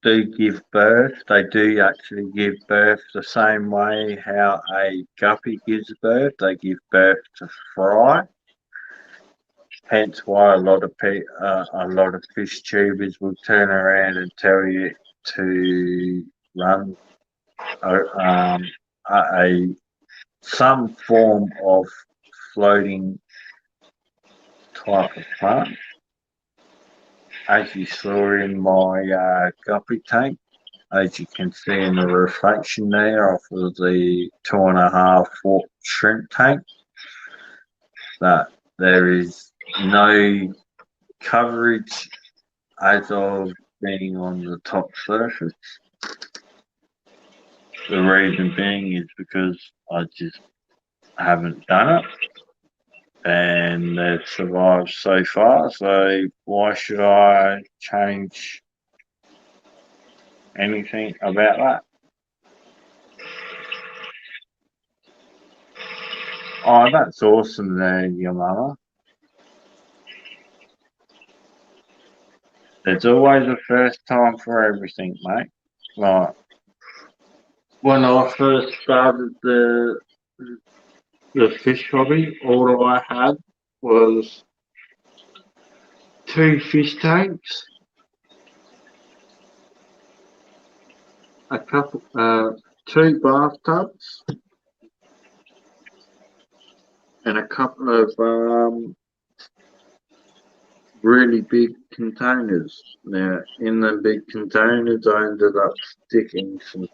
do give birth. They do actually give birth the same way how a guppy gives birth. They give birth to fry. Hence why a lot of fish tubers will turn around and tell you to run some form of floating type of plant. As you saw in my guppy tank, as you can see in the reflection there off of the 2.5 foot shrimp tank, that there is no coverage as of being on the top surface. The reason being is because I just haven't done it, and they've survived so far, so why should I change anything about that? Oh, that's awesome there, your mama. There's always a first time for everything, mate. Like, when I first started the fish hobby, all I had was 2 fish tanks, a couple, 2 bathtubs, and a couple of really big containers. Now, in the big containers, I ended up sticking some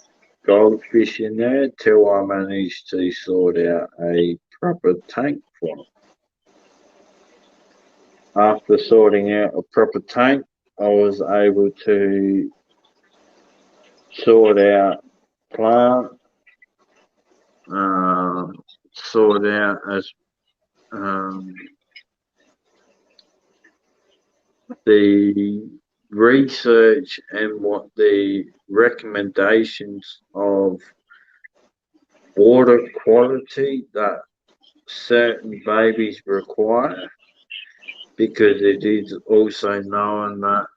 goldfish in there till I managed to sort out a proper tank for them. After sorting out a proper tank, I was able to sort out plant, sort out as the research and what the recommendations of water quality that certain babies require, because it is also known that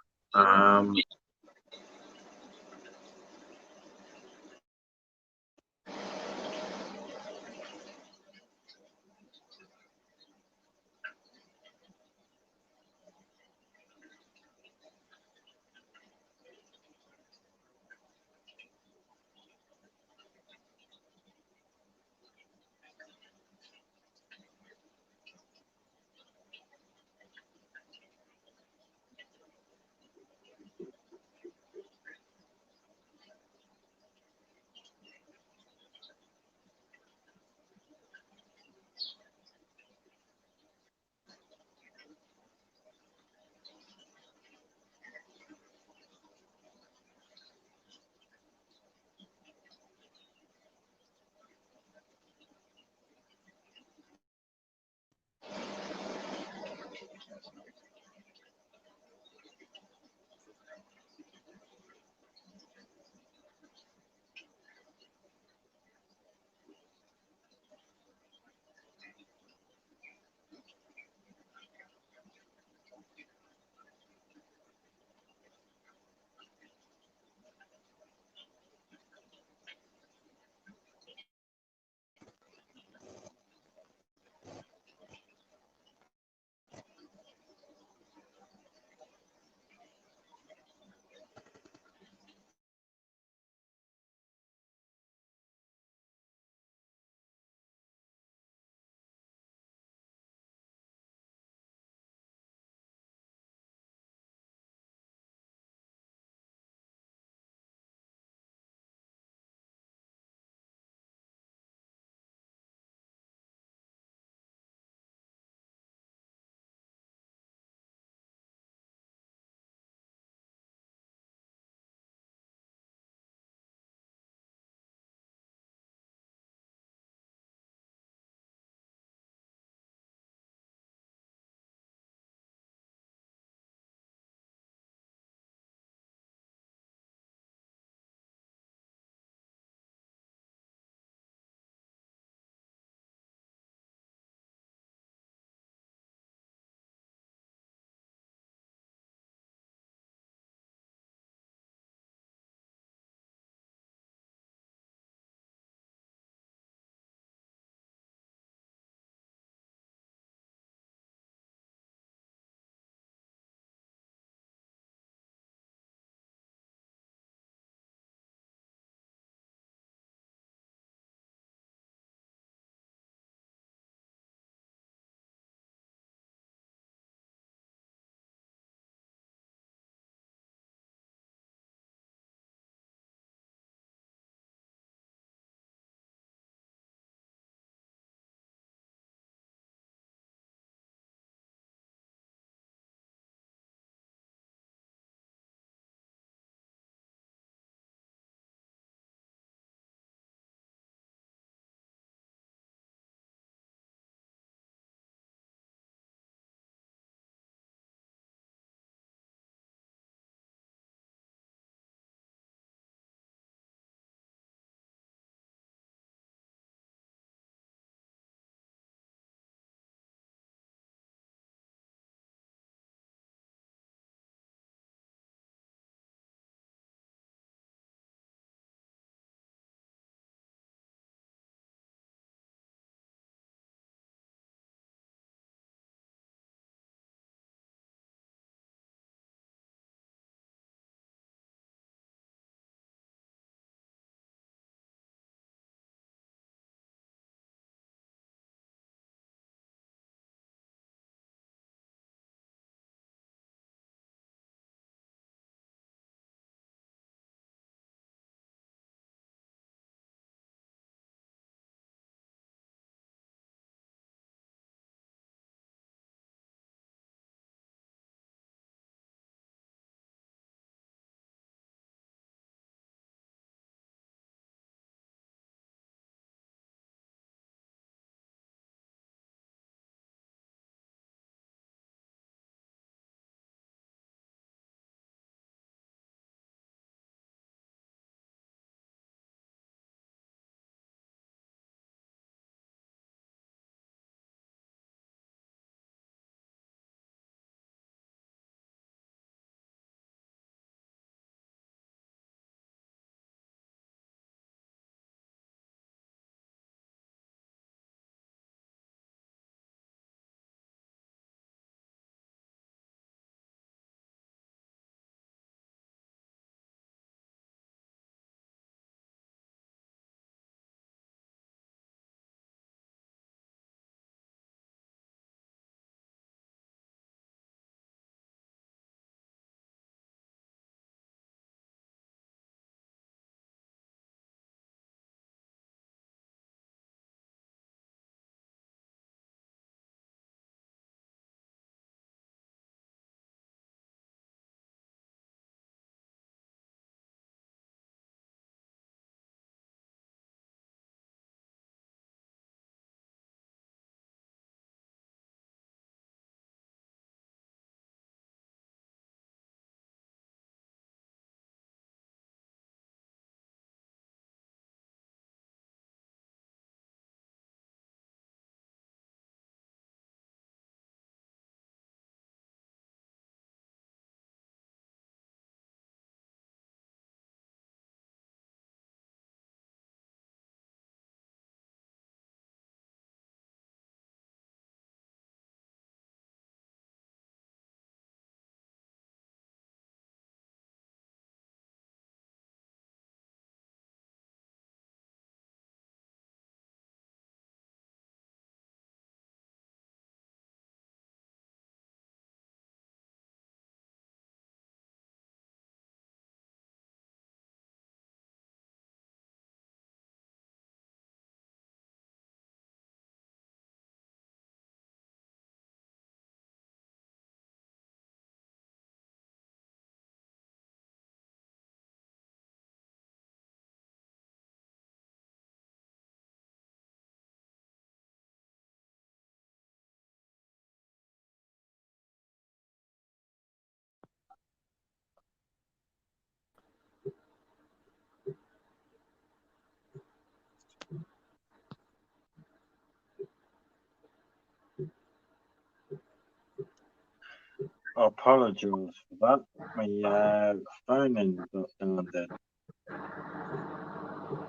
apologise for that. My phone ended up down dead.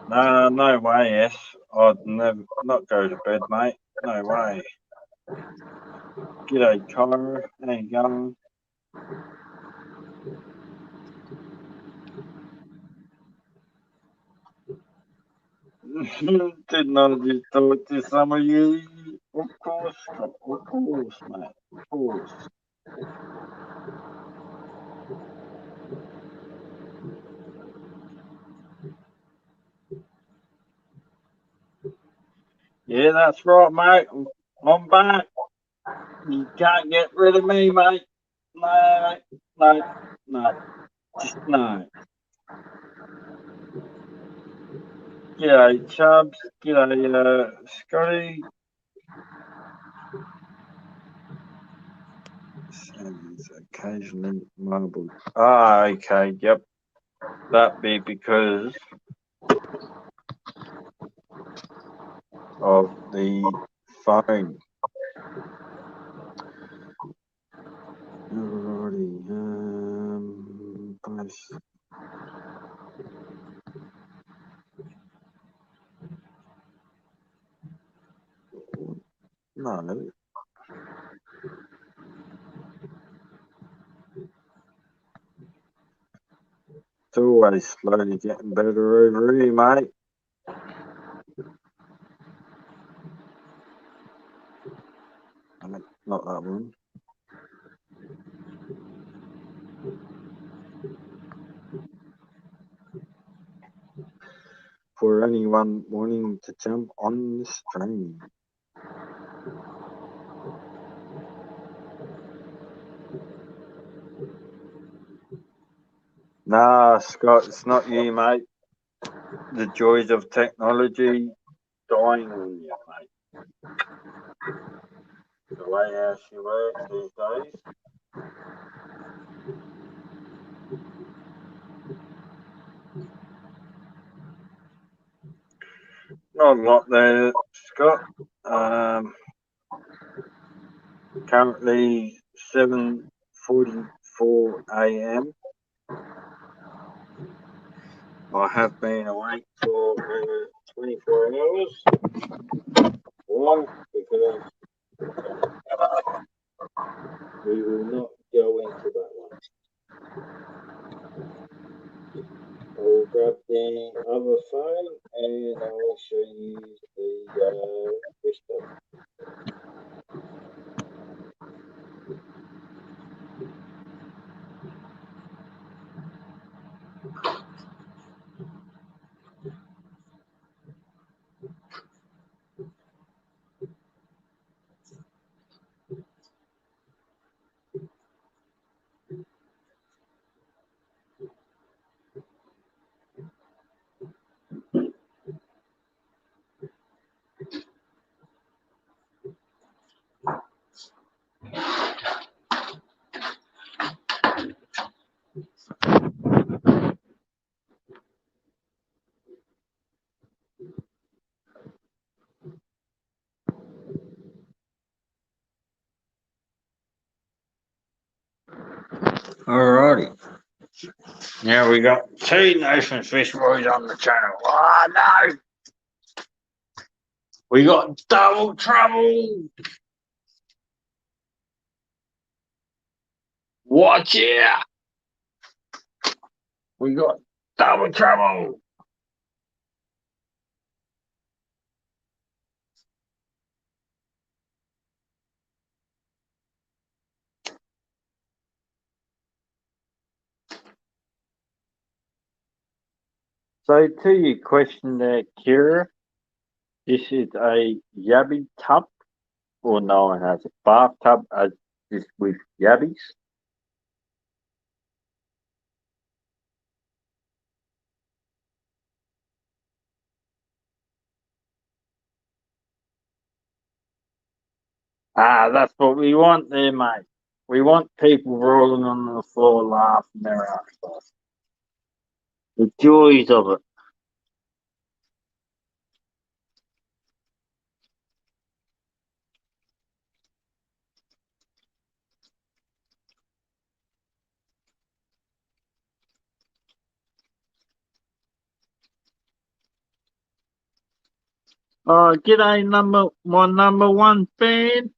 No way, yes. I'd never not go to bed, mate. No way. G'day, Connor. How you going? Didn't I just talk to some of you? Of course, mate. Of course. Yeah, that's right, mate. I'm back. You can't get rid of me, mate. No, just no. G'day, Chubbs. G'day, Scotty. Sounds occasionally mobile. Ah, okay, yep. That'd be because of the phone. Alrighty, both. No. It's always slowly getting better over here, mate. Not that one. For anyone wanting to jump on the stream. Nah, Scott, it's not you, mate. The joys of technology dying on you, mate. The way how she works these days. Not a lot there, Scott. Currently 7:44 a.m. I have been awake for 24 hours. Why? Because we will not go into that one. I'll grab the other phone and I'll show you the fish tank. Alrighty. Now we got two Nathan Fish Boys on the channel. Oh no! We got double trouble! Watch out! We got double trouble! So to your question there, Kira, this is a yabby tub, or known as a bathtub, as is with yabbies. Ah, that's what we want there, mate. We want people rolling on the floor laughing their ass off. The joys of it. G'day, my number one fan.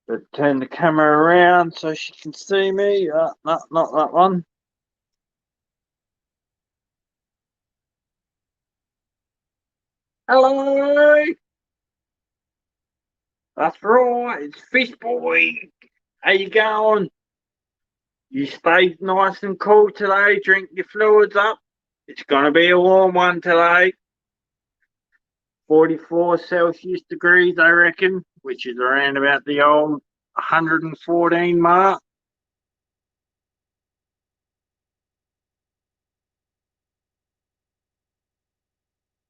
Let's turn the camera around so she can see me. No, not that one. Hello. That's right. It's Fish Boy. How you going? You stayed nice and cool today. Drink your fluids up. It's gonna be a warm one today. 44 Celsius degrees, I reckon, which is around about the old 114 mark.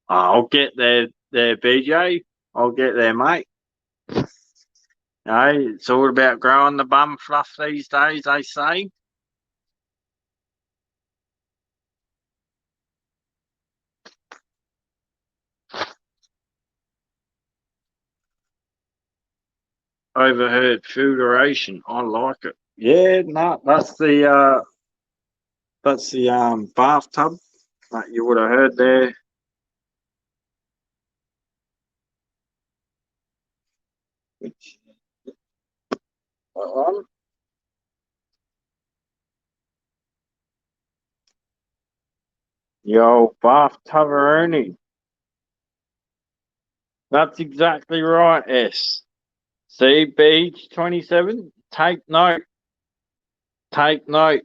I'll get there, BJ. I'll get there, mate. No, it's all about growing the bum fluff these days, they say. Overheard foederation. I like it. Yeah, no, that's the bathtub that you would have heard there. Which that one. The old bathtub Ernie. That's exactly right, S. See, Beach 27. Take note. Take note.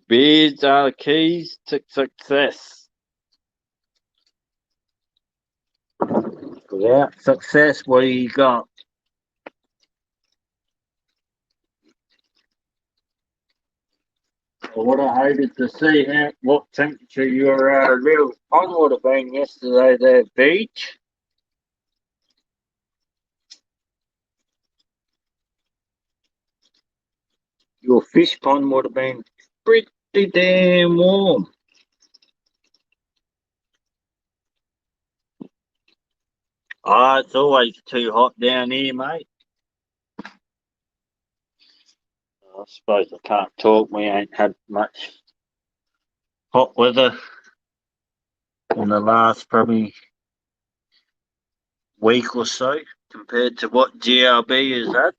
Beards are the keys to success. Without success, what do you got? I would have hated to see what temperature your little pond would have been yesterday there, Beach. Your fish pond would have been pretty damn warm. Ah, it's always too hot down here, mate. I suppose I can't talk. We ain't had much hot weather in the last probably week or so compared to what GRB has had.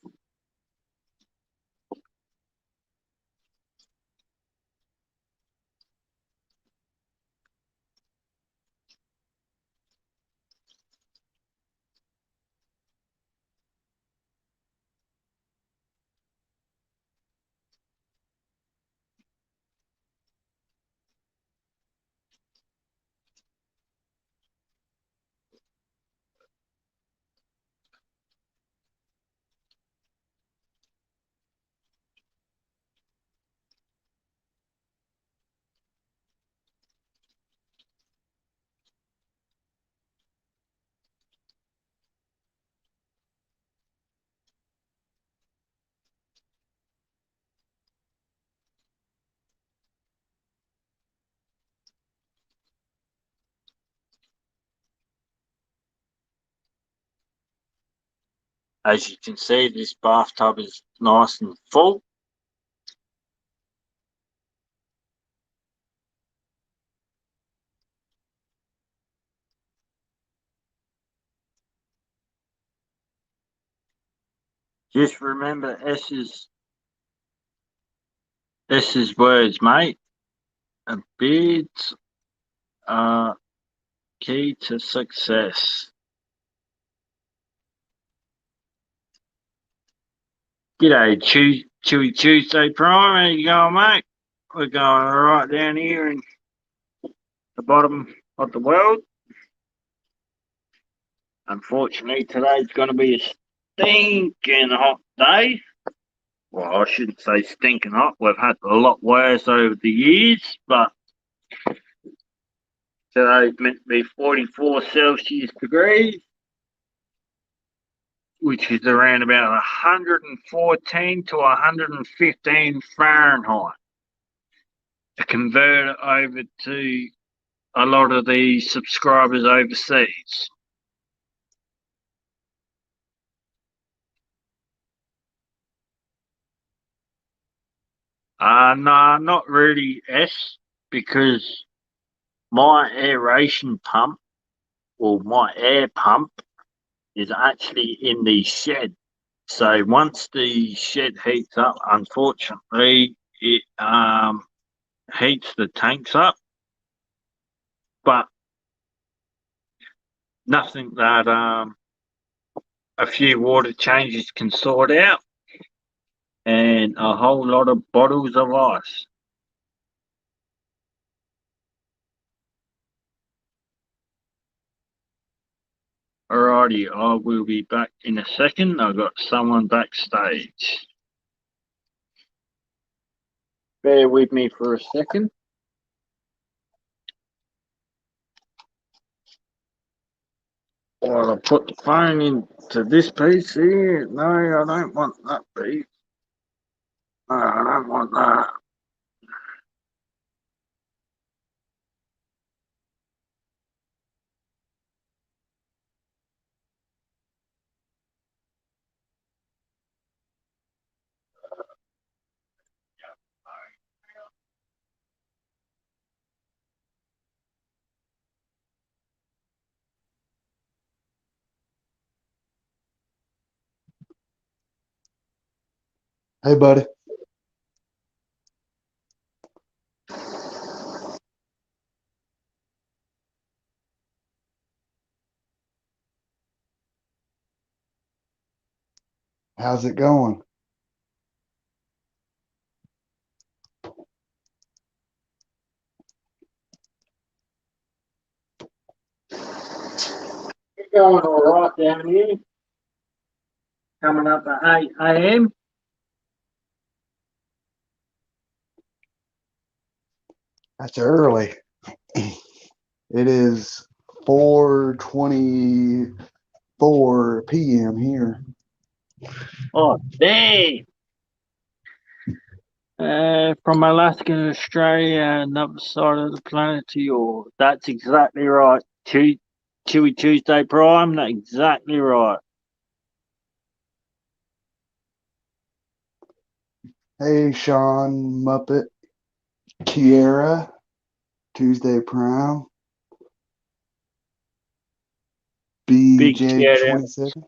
As you can see, this bathtub is nice and full. Just remember S's words, mate. Beards are key to success. G'day, Chewy Tuesday Prime. How you going, mate? We're going right down here in the bottom of the world. Unfortunately, today's going to be a stinking hot day. Well, I shouldn't say stinking hot. We've had a lot worse over the years, but today's meant to be 44 Celsius degrees, which is around about 114 to 115 Fahrenheit. To convert it over to a lot of the subscribers overseas. No, not really, S, because my aeration pump, or my air pump, is actually in the shed. So once the shed heats up, unfortunately, it heats the tanks up, but nothing that a few water changes can sort out, and a whole lot of bottles of ice. Alrighty, I will be back in a second. I've got someone backstage. Bear with me for a second. While I put the phone into this piece here. No, I don't want that piece. No, I don't want that. Hey, buddy. How's it going? It's going all right down here. Coming up at 8 a.m. That's early. It is 4:24 p.m. here. Oh, damn. From Alaska to Australia, another side of the planet to yours. That's exactly right. Chewy Tuesday Prime, that's exactly right. Hey, Sean Muppet, Kiera, Tuesday Prime, Big shout out. BJ27.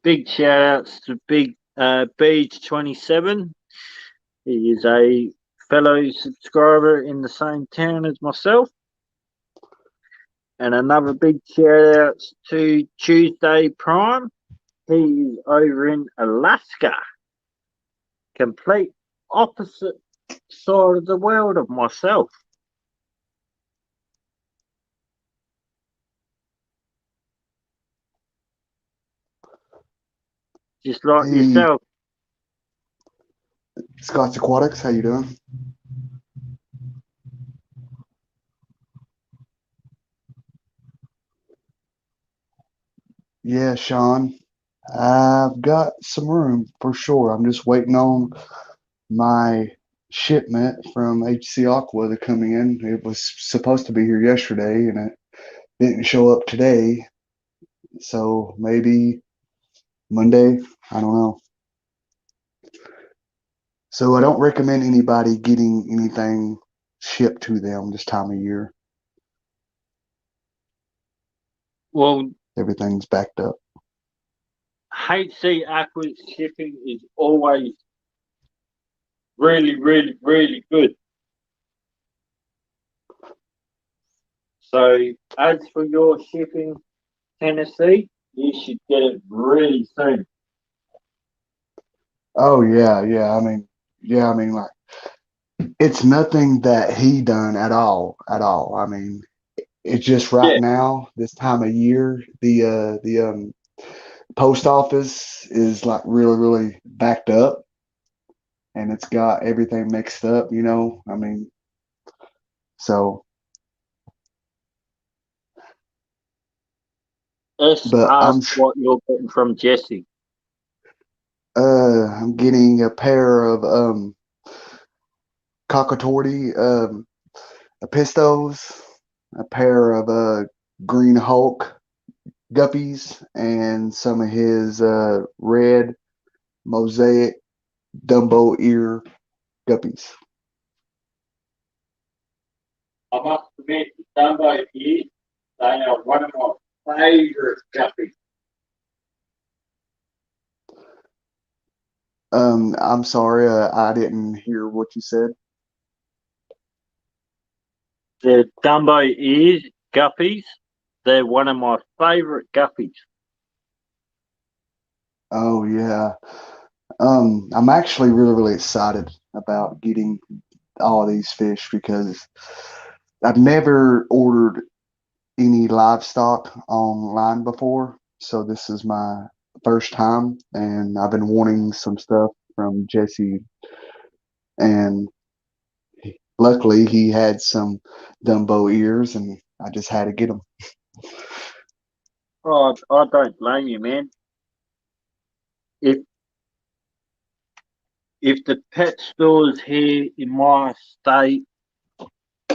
Big shout outs to Big Beach27. He is a fellow subscriber in the same town as myself. And another big shout outs to Tuesday Prime. He is over in Alaska. Complete opposite side of the world of myself. Just like Hey, yourself. Scott's Aquatics, how you doing? Yeah, Sean, I've got some room for sure. I'm just waiting on my shipment from HC Aqua to come in. It was supposed to be here yesterday and it didn't show up today. So maybe Monday, I don't know. So I don't recommend anybody getting anything shipped to them this time of year. Well, Everything's backed up. HC Aqua's shipping is always really, really, really good. So as for your shipping, Tennessee, you should get it really soon. Oh yeah. I mean, like it's nothing that he done at all. I mean, it's just right Yeah. now, this time of year, the post office is like really, really backed up, and it's got everything mixed up. I mean, so. Let's But ask what you're getting from Jesse. I'm getting a pair of Cockatory Pistos, a pair of Green Hulk guppies, and some of his red mosaic Dumbo ear guppies. I must admit, the Dumbo here, they are one of my favourite guppies. I'm sorry, I didn't hear what you said. The Dumbo ears guppies, they're one of my favourite guppies. Oh yeah. I'm actually really excited about getting all these fish because I've never ordered any livestock online before. So this is my first time, and I've been wanting some stuff from Jesse, and luckily he had some Dumbo ears, and I just had to get them. Oh, I don't blame you, man. If the pet stores here in my state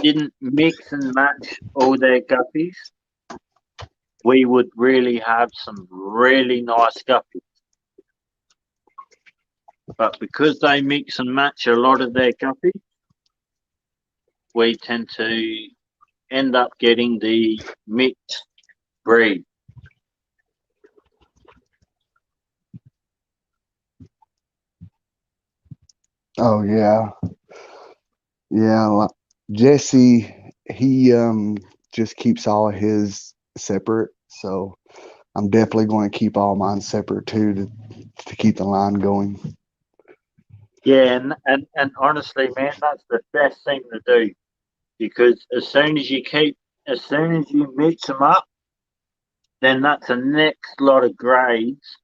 didn't mix and match all their guppies, we would really have some really nice guppies. But because they mix and match a lot of their guppies, we tend to end up getting the mixed breed. Oh yeah, yeah. Jesse, he just keeps all his separate, so I'm definitely going to keep all mine separate too to keep the line going. Yeah, and honestly, man, that's the best thing to do, because as soon as you mix them up, then that's the next lot of grades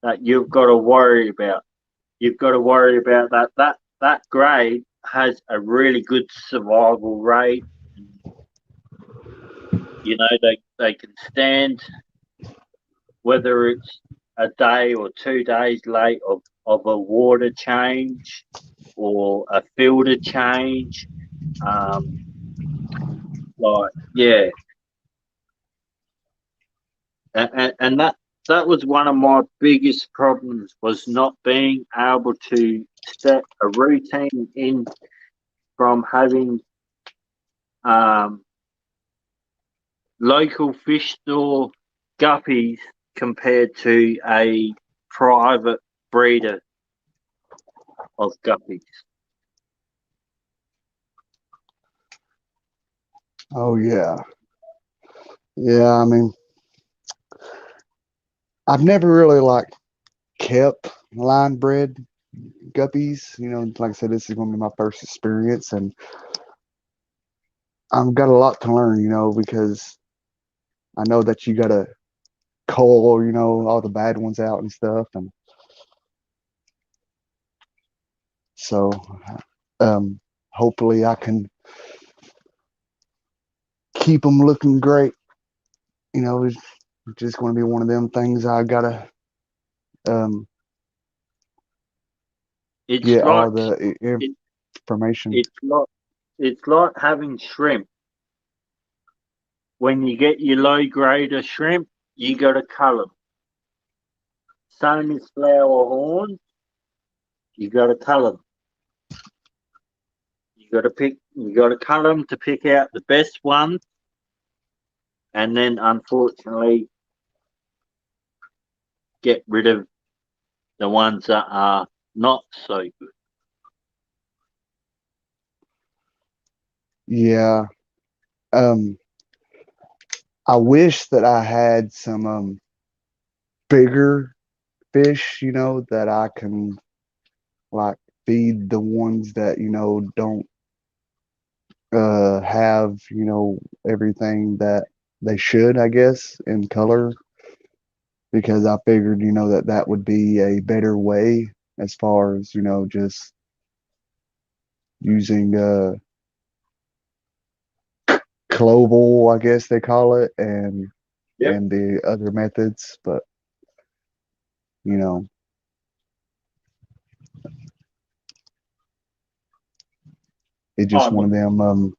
that you've got to worry about. You've got to worry about that grade has a really good survival rate. You know, they can stand whether it's a day or 2 days late of a water change or a filter change. Like, yeah. And that was one of my biggest problems, was not being able to set a routine in from having local fish store guppies compared to a private breeder of guppies. Oh yeah, yeah. I mean, I've never really kept line bred guppies. You know, like I said, this is going to be my first experience, and I've got a lot to learn. You know, because I know that you got to cull, you know, all the bad ones out and stuff, and so hopefully I can keep them looking great. You know, it's just going to be one of them things I gotta It's get all like the it, information. it's like having shrimp. When you get your low grade of shrimp, you got to cull them. Same as flower horns, you got to cull them. You got to cull them to pick out the best ones, and then unfortunately get rid of the ones that are not so good. Yeah. I wish that I had some bigger fish, you know, that I can like feed the ones that, you know, don't have, you know, everything that they should, I guess, in color, because I figured, you know, that would be a better way as far as, you know, just using cloval, I guess they call it, and Yep. and the other methods, but you know, it's just one of them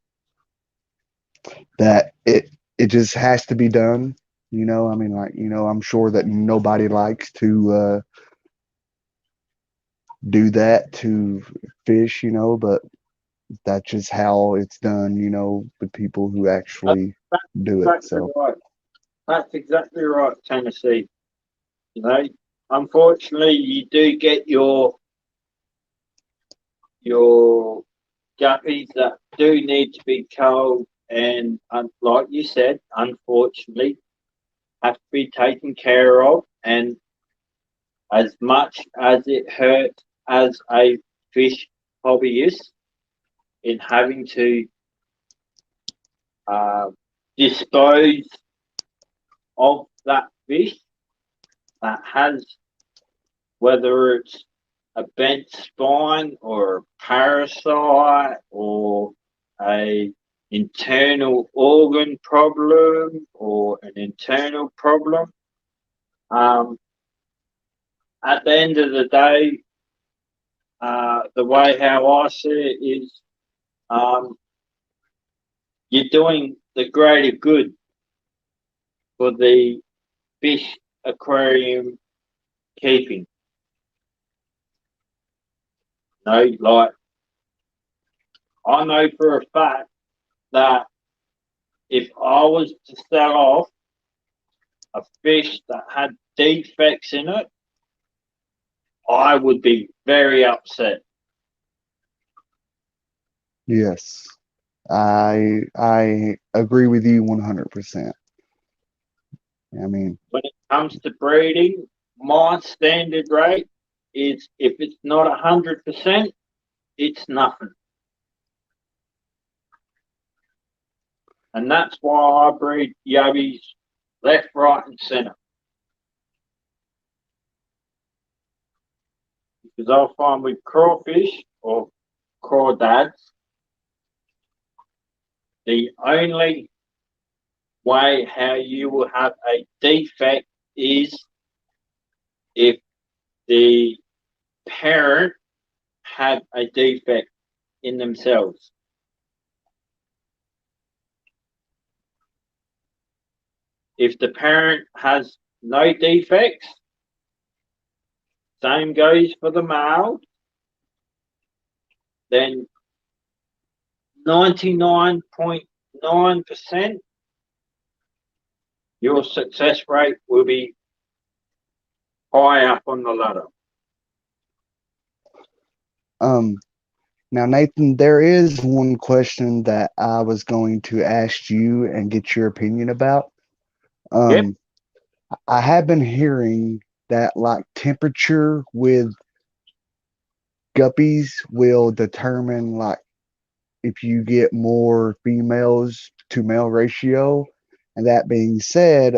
that it just has to be done. You know, I mean, like, you know, I'm sure that nobody likes to do that to fish, you know, but that's just how it's done, the people who actually do it. Exactly So, right. That's exactly right, Tennessee. You know, unfortunately, you do get your guppies that do need to be culled, and like you said, unfortunately, have to be taken care of. And as much as it hurts as a fish hobbyist in having to uh, dispose of that fish that has, whether it's a bent spine or a parasite or a internal organ problem or an internal problem. At the end of the day, the way how I see it is, you're doing the greater good for the fish aquarium keeping. Like I know for a fact that if I was to sell off a fish that had defects in it, I would be very upset. yes, I agree with you 100%. I mean, When it comes to breeding, my standard rate is if it's not 100%, it's nothing. And that's why I breed yabbies left, right, and centre. Because I find with crawfish or crawdads, the only way how you will have a defect is if the parent had a defect in themselves. If the parent has no defects, same goes for the male, then 99.9% your success rate will be high up on the ladder. Now, Nathan, there is one question that I was going to ask you and get your opinion about. Yep. I have been hearing that like temperature with guppies will determine like if you get more females to male ratio. And that being said,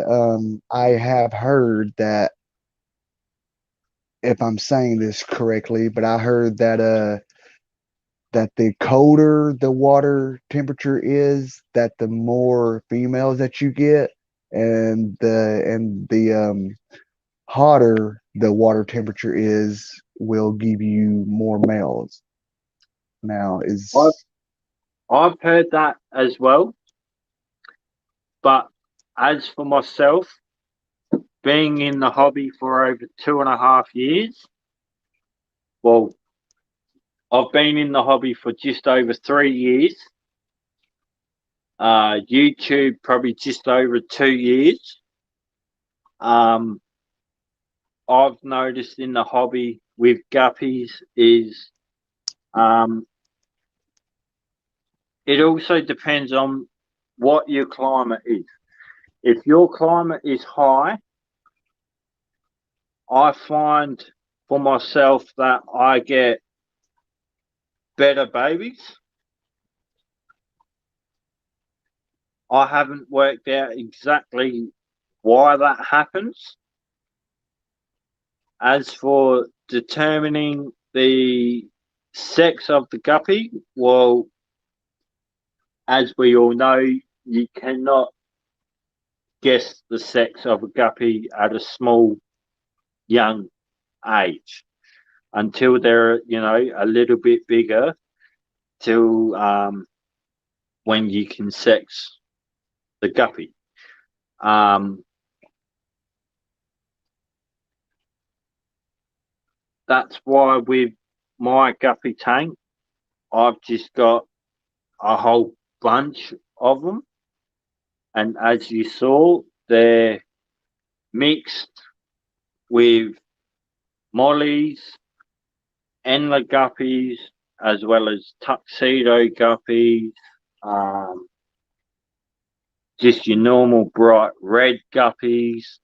I have heard that, if I'm saying this correctly, but I heard that the colder the water temperature is, that the more females that you get, and the hotter the water temperature is, will give you more males. Now, I've heard that as well. But as for myself, being in the hobby for over 2.5 years, well, I've been in the hobby for just over 3 years. YouTube probably just over 2 years. I've noticed in the hobby with guppies is it also depends on what your climate is. If your climate is high, I find for myself that I get better babies. I haven't worked out exactly why that happens. As for determining the sex of the guppy, well, as we all know, you cannot guess the sex of a guppy at a small, young age until they're, a little bit bigger, till when you can sex the guppy. That's why with my guppy tank, I've just got a whole bunch of them, and as you saw, they're mixed with mollies, Endler guppies, as well as tuxedo guppies, just your normal bright red guppies.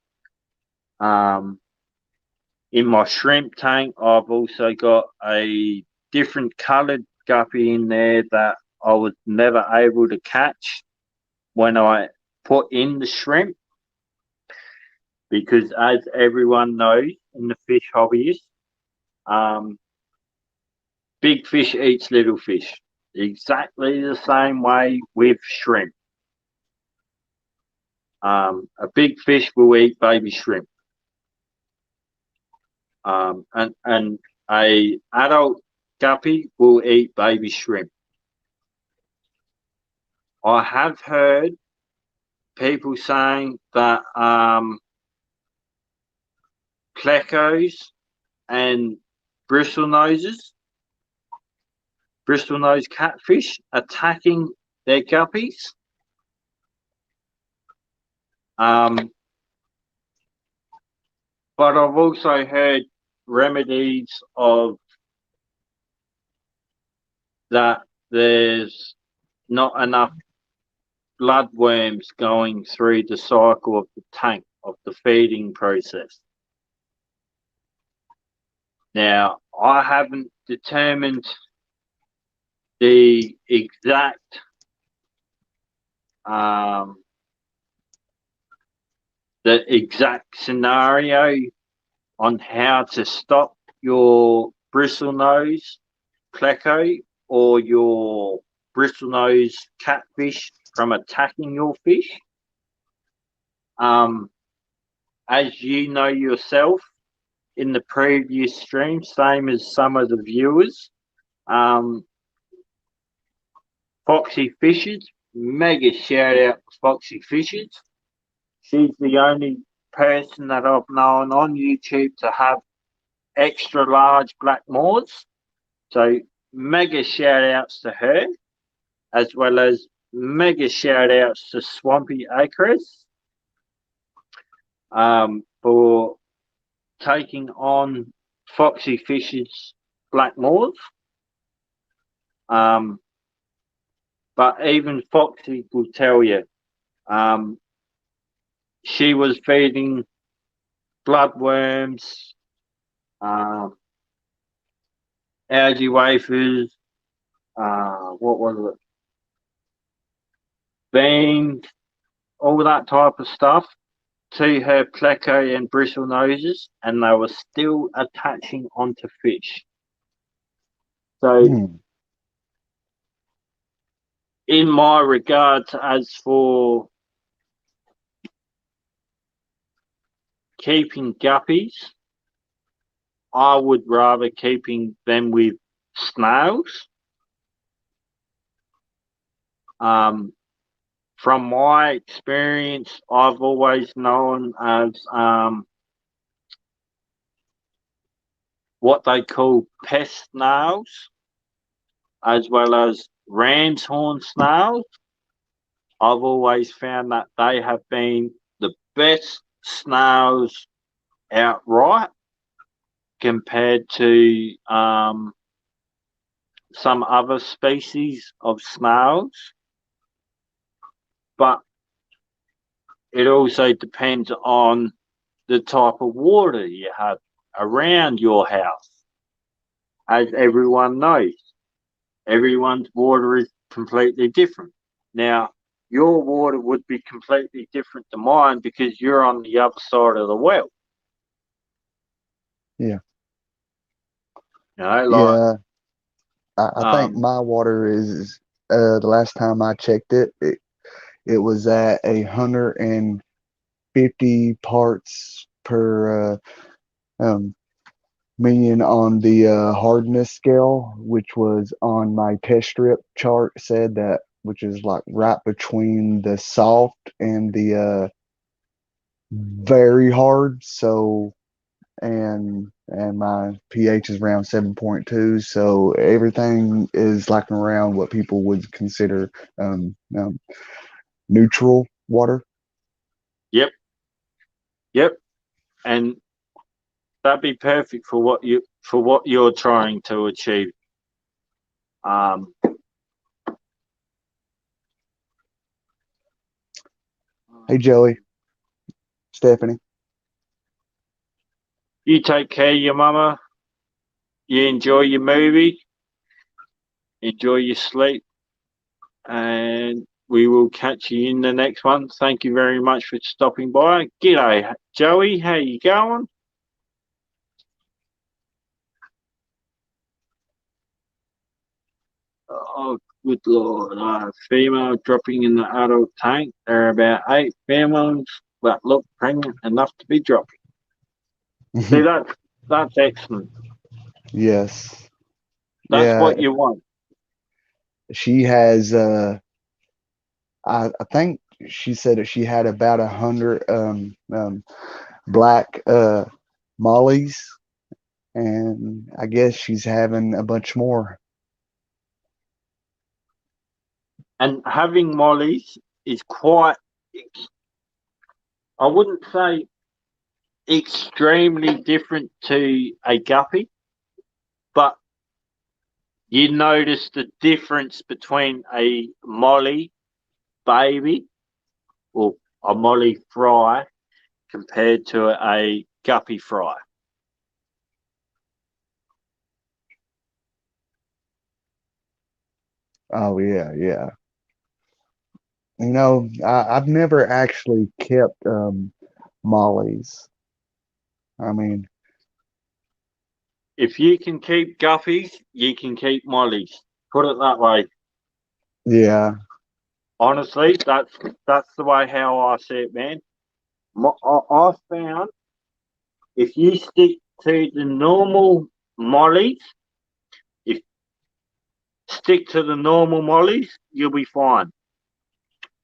In my shrimp tank, I've also got a different coloured guppy in there that I was never able to catch when I put in the shrimp, because as everyone knows in the fish hobbyist, big fish eats little fish, exactly the same way with shrimp. A big fish will eat baby shrimp. And a adult guppy will eat baby shrimp. I have heard people saying that plecos and bristlenose catfish attacking their guppies. But I've also heard remedies of that there's not enough bloodworms going through the cycle of the tank, of the feeding process. Now, I haven't determined the exact scenario on how to stop your bristlenose pleco or your bristlenose catfish from attacking your fish. As you know yourself, in the previous stream, same as some of the viewers, Foxy Fishes, mega shout out to Foxy Fishes. She's the only person that I've known on YouTube to have extra large black moors. So mega shout outs to her, as well as mega shout outs to Swampy Acres for taking on Foxy Fish's black moors. But even Foxy will tell you, she was feeding bloodworms, algae wafers, what was it? Beans, all that type of stuff to her pleco and bristlenoses, and they were still attaching onto fish. So, in my regards, as for keeping guppies, I would rather keeping them with snails. From my experience, I've always known as what they call pest snails, as well as ram's horn snails. I've always found that they have been the best snails outright compared to some other species of snails. But it also depends on the type of water you have around your house. As everyone knows, everyone's water is completely different. Now, your water would be completely different to mine because you're on the other side of the well. Yeah. You know, like, Yeah. I think my water is, the last time I checked it was at 150 parts per million on the hardness scale, which was on my test strip chart, said that, which is like right between the soft and the very hard. So, and and my pH is around 7.2. So everything is like around what people would consider neutral water. Yep. And that'd be perfect for what you're trying to achieve. Hey, Joey, Stephanie. You take care of your mama. You enjoy your movie. Enjoy your sleep. And we will catch you in the next one. Thank you very much for stopping by. G'day, Joey. How you going? Oh, good Lord. Female dropping in the adult tank. There are about 8 females that look pregnant enough to be dropping. See, that's excellent. Yes. That's Yeah, what you want. she has I think she said that she had about 100 black mollies, and I guess she's having a bunch more. And having mollies is quite, I wouldn't say extremely different to a guppy, but you notice the difference between a molly baby or a molly fry compared to a guppy fry. Oh yeah, yeah. I've never actually kept mollies. I mean, If you can keep guppies, you can keep mollies. Put it that way. yeah. Honestly, that's the way how I see it, man. I found if you stick to the normal mollies, if stick to the normal mollies, you'll be fine.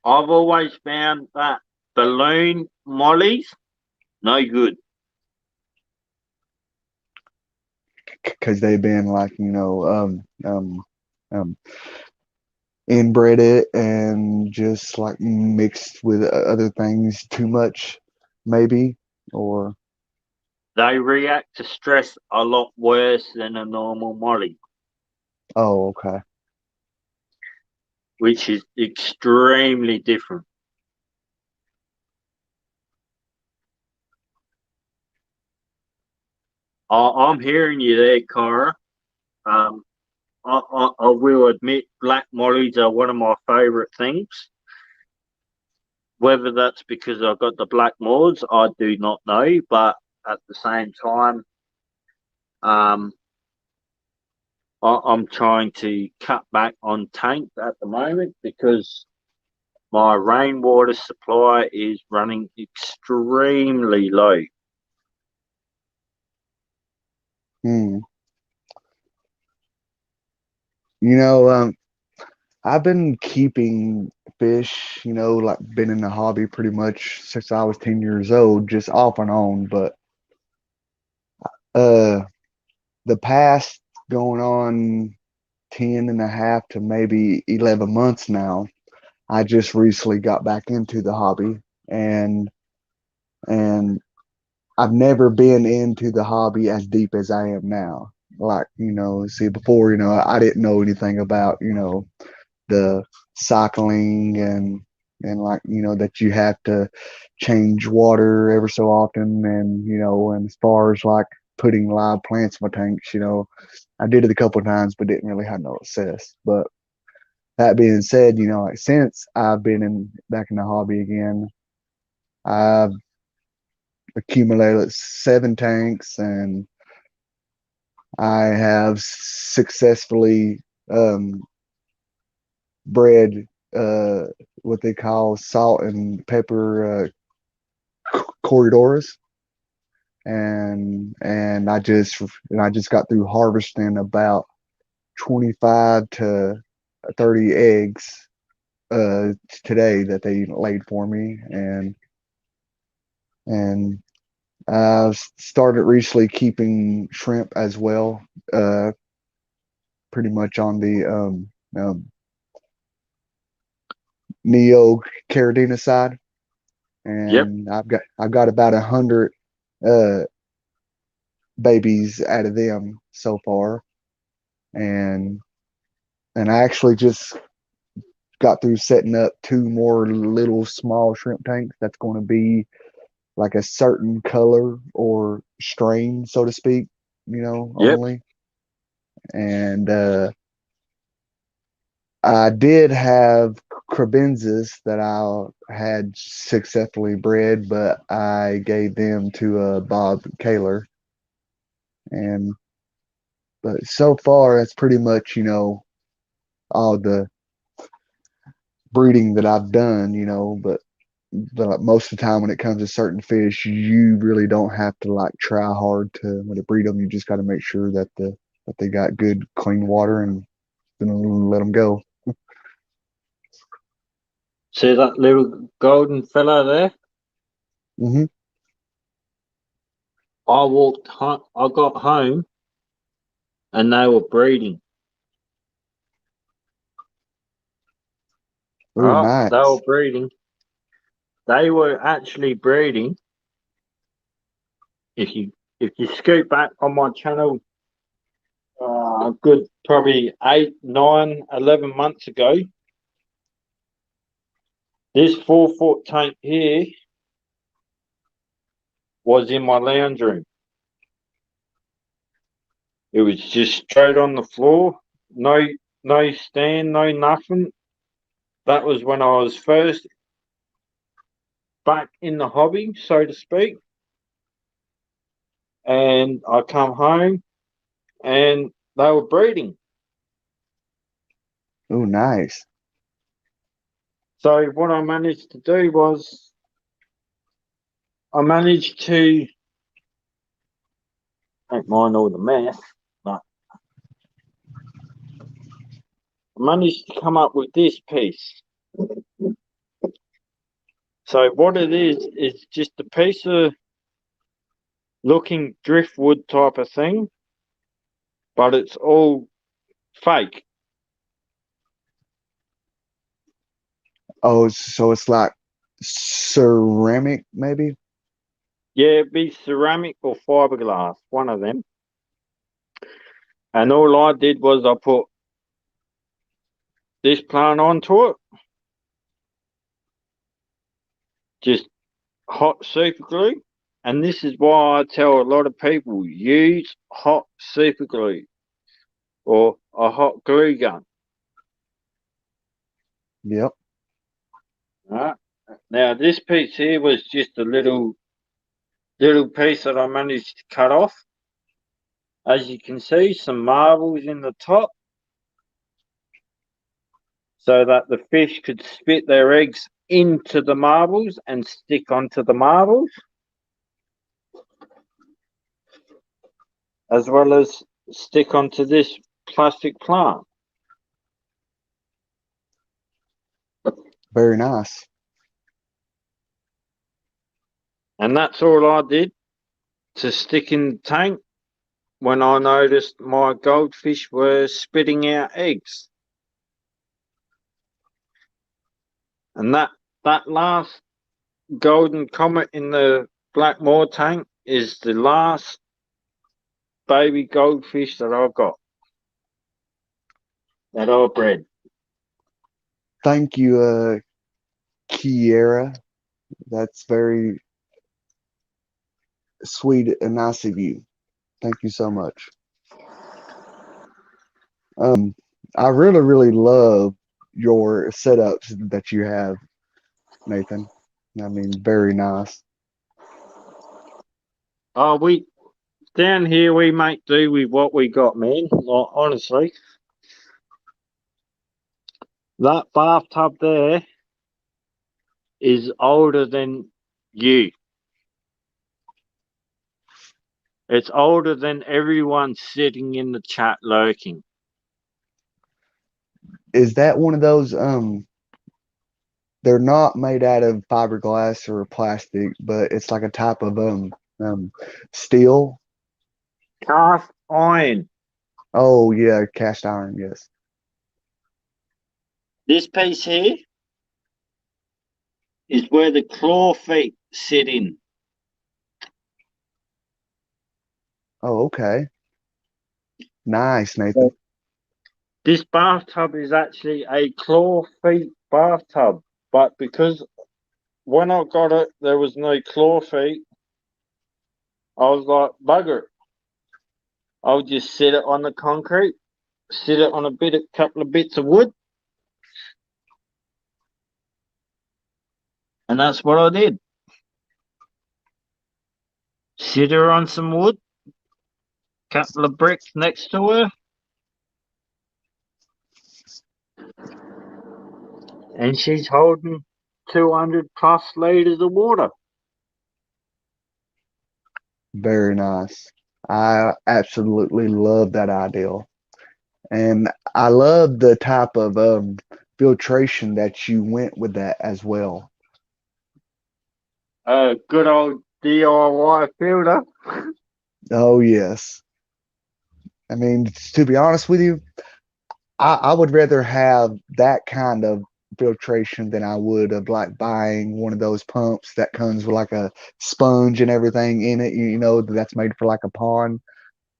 I've always found that balloon mollies, no good. Because they've been like inbred it and just like mixed with other things too much, maybe, or They react to stress a lot worse than a normal molly, oh, okay. which is extremely different. I'm hearing you there, Cara. I will admit black mollies are one of my favourite things. Whether that's because I've got the black moors, I do not know. But at the same time, I'm trying to cut back on tank at the moment because my rainwater supply is running extremely low. Hmm. You know, I've been keeping fish, like been in the hobby pretty much since I was 10 years old, just off and on. But uh, the past going on 10 and a half to maybe 11 months now, I just recently got back into the hobby, and and I've never been into the hobby as deep as I am now. Like, see before, I didn't know anything about, the cycling and like, that you have to change water ever so often, and as far as like putting live plants in my tanks, I did it a couple of times but didn't really have no success. But that being said, like since I've been back in the hobby again, I've accumulated 7 tanks, and I have successfully bred what they call salt and pepper corridoras, and I just got through harvesting about 25 to 30 eggs today that they laid for me, and I've started recently keeping shrimp as well, pretty much on the Neo-Caridina side, Yep. and I've got about 100 uh, babies out of them so far, and I actually just got through setting up 2 more little small shrimp tanks. That's going to be like a certain color or strain, so to speak, Yep. only. And I did have crebensis that I had successfully bred, but I gave them to Bob Kaler. And but so far, that's pretty much all the breeding that I've done. But most of the time when it comes to certain fish, you really don't have to like try hard to breed them. You just got to make sure that they got good clean water and then let them go. See that little golden fella there? Hmm. I walked home, I got home and they were breeding. Oh, Oh, nice. they were breeding. They were actually breeding. If you scoot back on my channel, good probably 8, 9, 11 months ago, this 4-foot tank here was in my lounge room. It was just straight on the floor, no stand, no nothing. That was when I was first back in the hobby, so to speak. And I come home and they were breeding. Oh, nice. So what I managed to do was I managed to, don't mind all the mess, but I managed to come up with this piece. So what it is just a piece of looking driftwood type of thing, but it's all fake. Oh, so it's like ceramic, maybe? Yeah, it'd be ceramic or fiberglass, one of them. And all I did was I put this plant onto it, just hot super glue. And this is why I tell a lot of people, use hot super glue or a hot glue gun. Yep. Right. Now this piece here was just a little piece that I managed to cut off. As you can see, some marbles in the top so that the fish could spit their eggs into the marbles and stick onto the marbles, as well as stick onto this plastic plant. Very nice. And that's all I did to stick in the tank when I noticed my goldfish were spitting out eggs. And that last golden comet in the Blackmore tank is the last baby goldfish that I've got, that I bred. Thank you, Kiera. That's very sweet and nice of you. Thank you so much. I really, really love your setups that you have, Nathan. I mean, very nice. Oh, we down here we make do with what we got, man. Like, honestly, that bathtub there is older than you. It's older than everyone sitting in the chat lurking. Is that one of those they're not made out of fiberglass or plastic, but it's like a type of Steel. Cast iron. Oh yeah, cast iron. Yes. This piece here is where the claw feet sit in. Oh, okay. Nice, Nathan. This bathtub is actually a claw feet bathtub, but because when I got it, there was no claw feet. I was like, bugger it. I'll just sit it on the concrete, sit it on a couple of bits of wood, and that's what I did. Sit her on some wood, couple of bricks next to her, and she's holding 200 plus litres of water. Very nice. I absolutely love that ideal. And I love the type of filtration that you went with that as well. Good old DIY filter. Oh, yes. I mean, to be honest with you, I would rather have that kind of filtration than I would of like buying one of those pumps that comes with like a sponge and everything in it, you know, that's made for like a pond.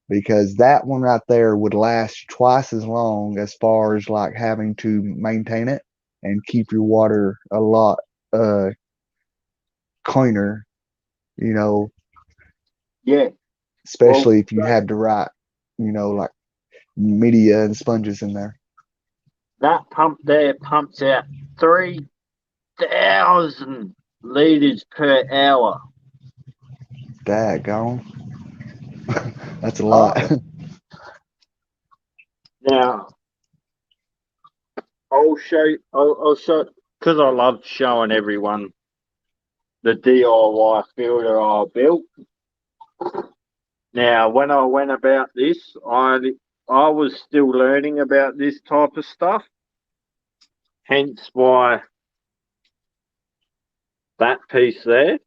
Because that one right there would last twice as long as far as like having to maintain it and keep your water a lot cleaner, you know, Yeah. especially if you had the right, you know, like media and sponges in there. That pump there pumps out 3,000 litres per hour. Daggone. That's a lot. Now, I'll show, because I love showing everyone the DIY filter I built. Now, when I went about this, I was still learning about this type of stuff. Hence why that piece there.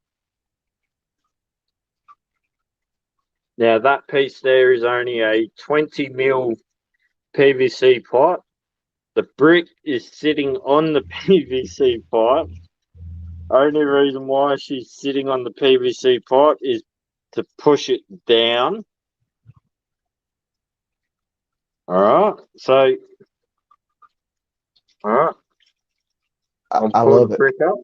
Now, that piece there is only a 20 mil PVC pipe. The brick is sitting on the PVC pipe. Only reason why she's sitting on the PVC pipe is to push it down. All right. So, all right. I love it. Brick up.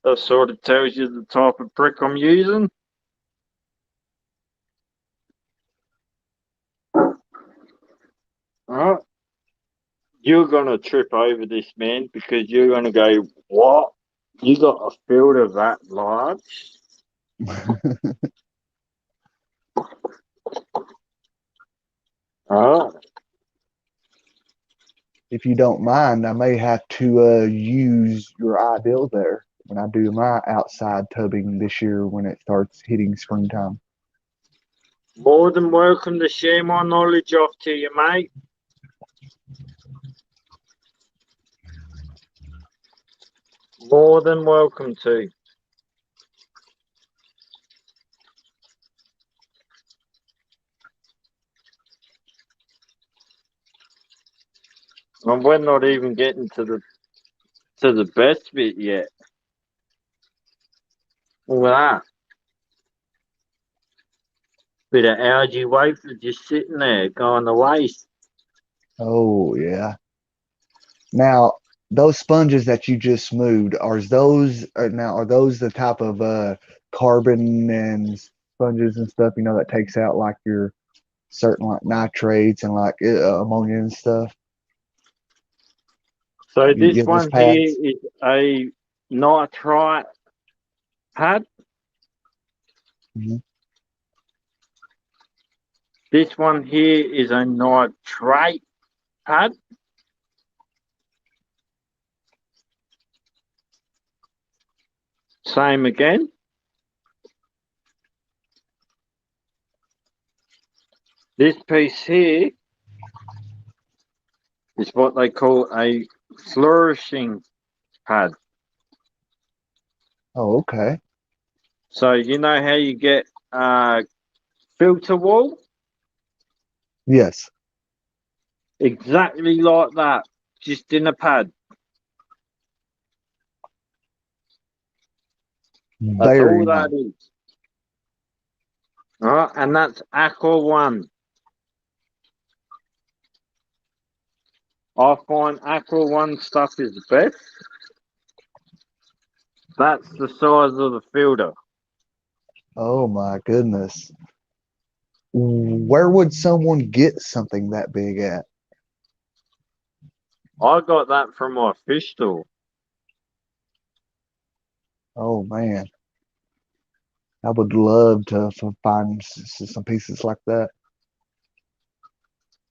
That sort of tells you the type of brick I'm using. All right. You're going to trip over this, man, because you're going to go, what? You got a filter that large? All right. If you don't mind, I may have to use your ideal there when I do my outside tubbing this year when it starts hitting springtime. More than welcome to share my knowledge off to you, mate. More than welcome to. And we're not even getting to the best bit yet. Look at that. Bit of algae wafer just sitting there going to waste. Oh yeah. Now those sponges that you just moved, are those the type of carbon and sponges and stuff, you know, that takes out like your certain like nitrates and like ammonia and stuff? So You this get those one here pads? is a nitrite pad. Mhm. This one here is a nitrate pad. Same again. This piece here is what they call a flourishing pad. Oh, okay. So you know how you get filter wall? Yes. Exactly like that, just in a pad. That's Very all nice. that is. All right, and that's Aqua One. I find Aqua One stuff is the best. That's the size of the filter. Oh my goodness. Where would someone get something that big at? I got that from my fish store. Oh man, I would love to find some pieces like that.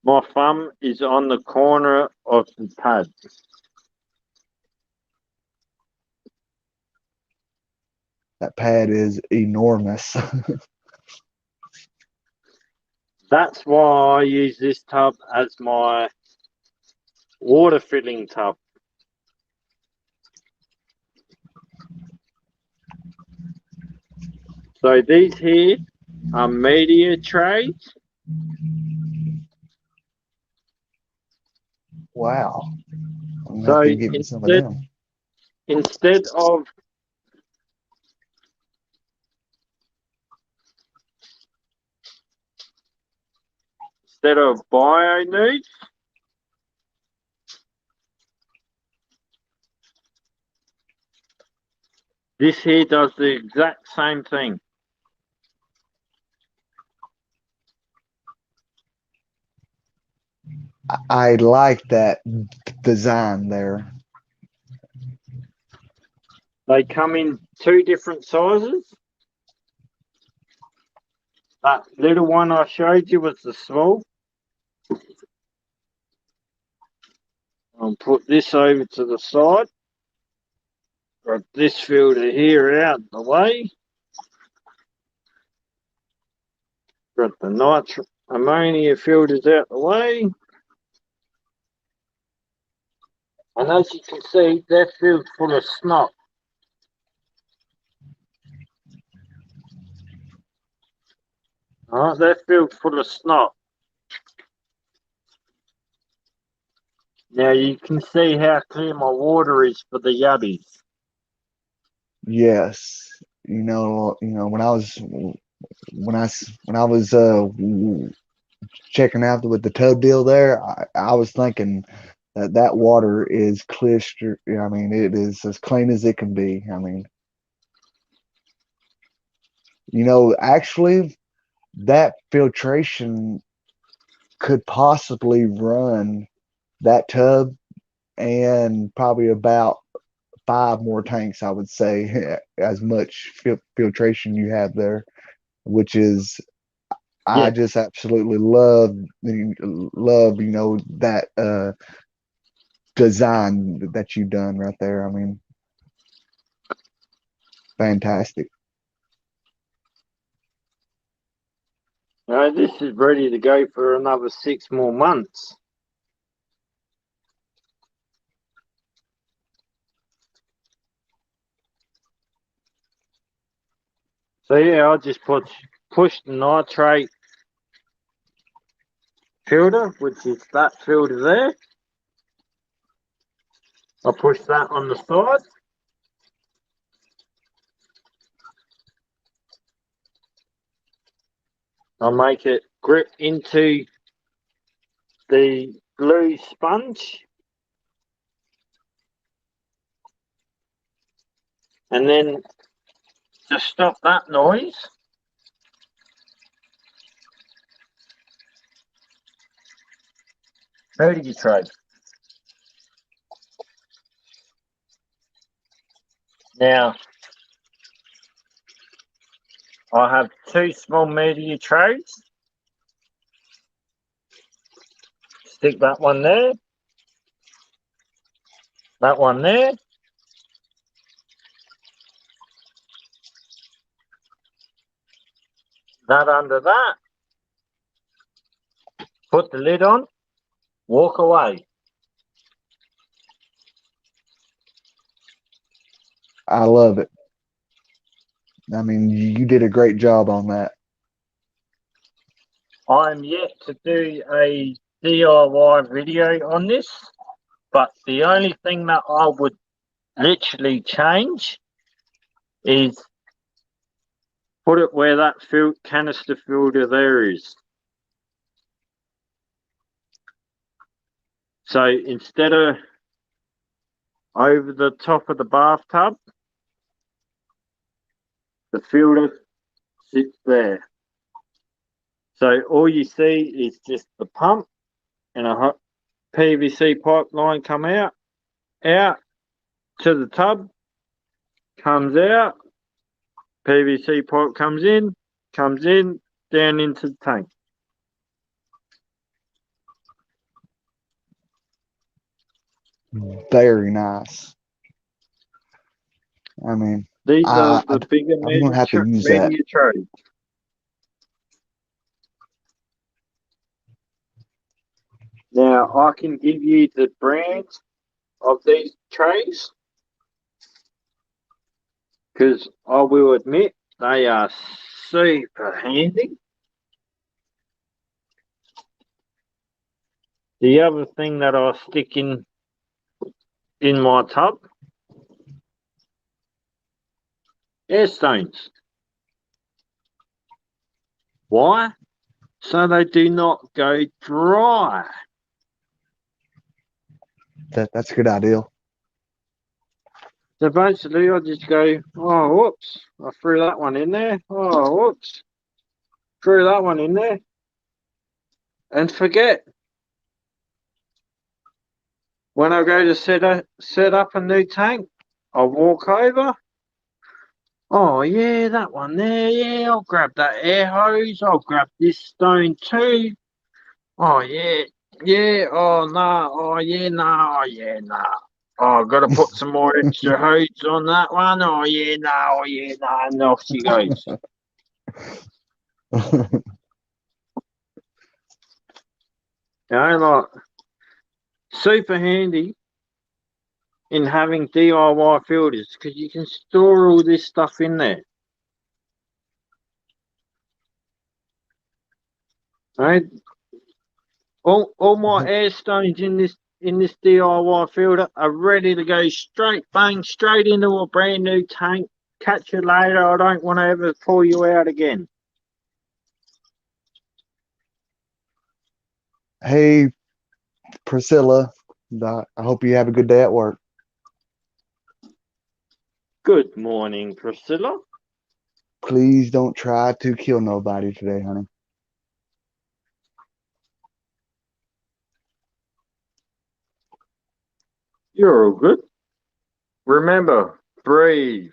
My thumb is on the corner of the pad. That pad is enormous. That's why I use this tub as my water filling tub. So these here are media trays. Wow. I'm gonna have So to get me some of them. instead of bio nude, this here does the exact same thing. I like that design there. They come in two different sizes. That little one I showed you was the small. I'll put this over to the side. Got this filter here out the way. Got the ammonia filters out the way. And as you can see, they're filled full of snot. Alright, they're filled full of snot. Now you can see how clear my water is for the yabbies. Yes. When I was checking out with the tub deal there, I was thinking that water is clear. I mean, it is as clean as it can be. I mean, actually, that filtration could possibly run that tub and probably about 5 more tanks, I would say, as much filtration you have there, which is I Yeah, just absolutely love that design that you've done right there. I mean, fantastic. this is ready to go for another 6 more months. So yeah, I'll just push the nitrate filter, which is that filter there. I'll push that on the side. I'll make it grip into the blue sponge. And then to stop that noise, media tray. Now, I have 2 small media trays. Stick that one there. That one there. That under that. Put the lid on. Walk away. I love it. I mean, you did a great job on that. I'm yet to do a DIY video on this, but the only thing that I would literally change is put it where that canister filter there is. So instead of over the top of the bathtub, the filter sits there. So all you see is just the pump and a hot PVC pipeline come out to the tub, comes out, PVC pipe comes in, down into the tank. Very nice. I mean, These are the bigger I'm gonna have to use that. media trays. Now I can give you the brands of these trays because I will admit they are super handy. The other thing that I stick in my tub, air stones. Why? So they do not go dry. That's a good idea. So basically I just go, oh, whoops, I threw that one in there. Oh, whoops, threw that one in there. And forget. When I go to set up a new tank, I walk over. Oh, yeah, that one there. Yeah, I'll grab that air hose. I'll grab this stone too. Oh, yeah. Yeah. Oh, no. Oh, yeah, no. Oh, yeah, no. Oh, I've got to put some more extra hose on that one. Oh, yeah, no. Oh, yeah, no. And off she goes. Like, super handy in having DIY filters because you can store all this stuff in there. Right? All my air stones in this DIY filter are ready to go straight into a brand new tank. Catch you later. I don't want to ever pull you out again. Hey, Priscilla, I hope you have a good day at work. Good morning, Priscilla. Please don't try to kill nobody today, honey. You're all good. Remember, breathe.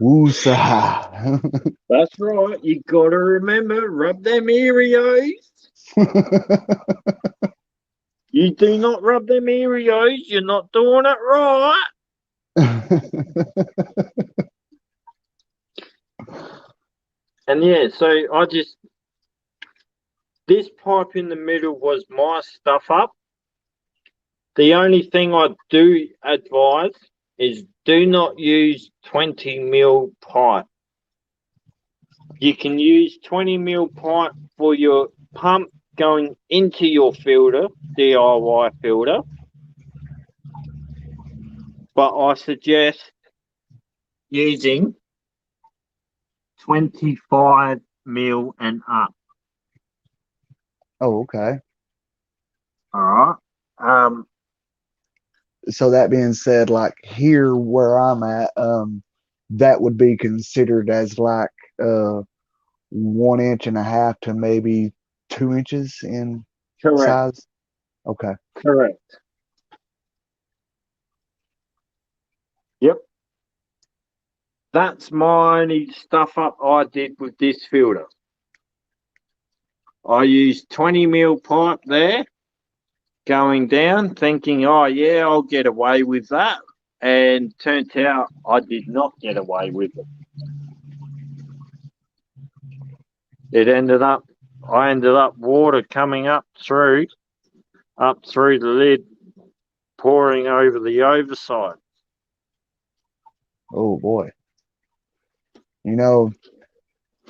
Woosah. That's right. You gotta remember, rub them Earios. You do not rub them Earios. You're not doing it right. And yeah, so this pipe in the middle was my stuff up. The only thing I do advise is do not use 20mm pipe. You can use 20mm pipe for your pump going into your filter, DIY filter. But I suggest using 25mm and up. Oh, okay. All right. So that being said, like here where I'm at, that would be considered as like 1.5 inches to maybe 2 inches in Correct. size. Okay. Correct. Yep. That's my only stuff up I did with this filter. I used 20mm pipe there going down thinking, oh yeah, I'll get away with that. And turned out I did not get away with it. I ended up water coming up through the lid, pouring over the overside. Oh boy. You know,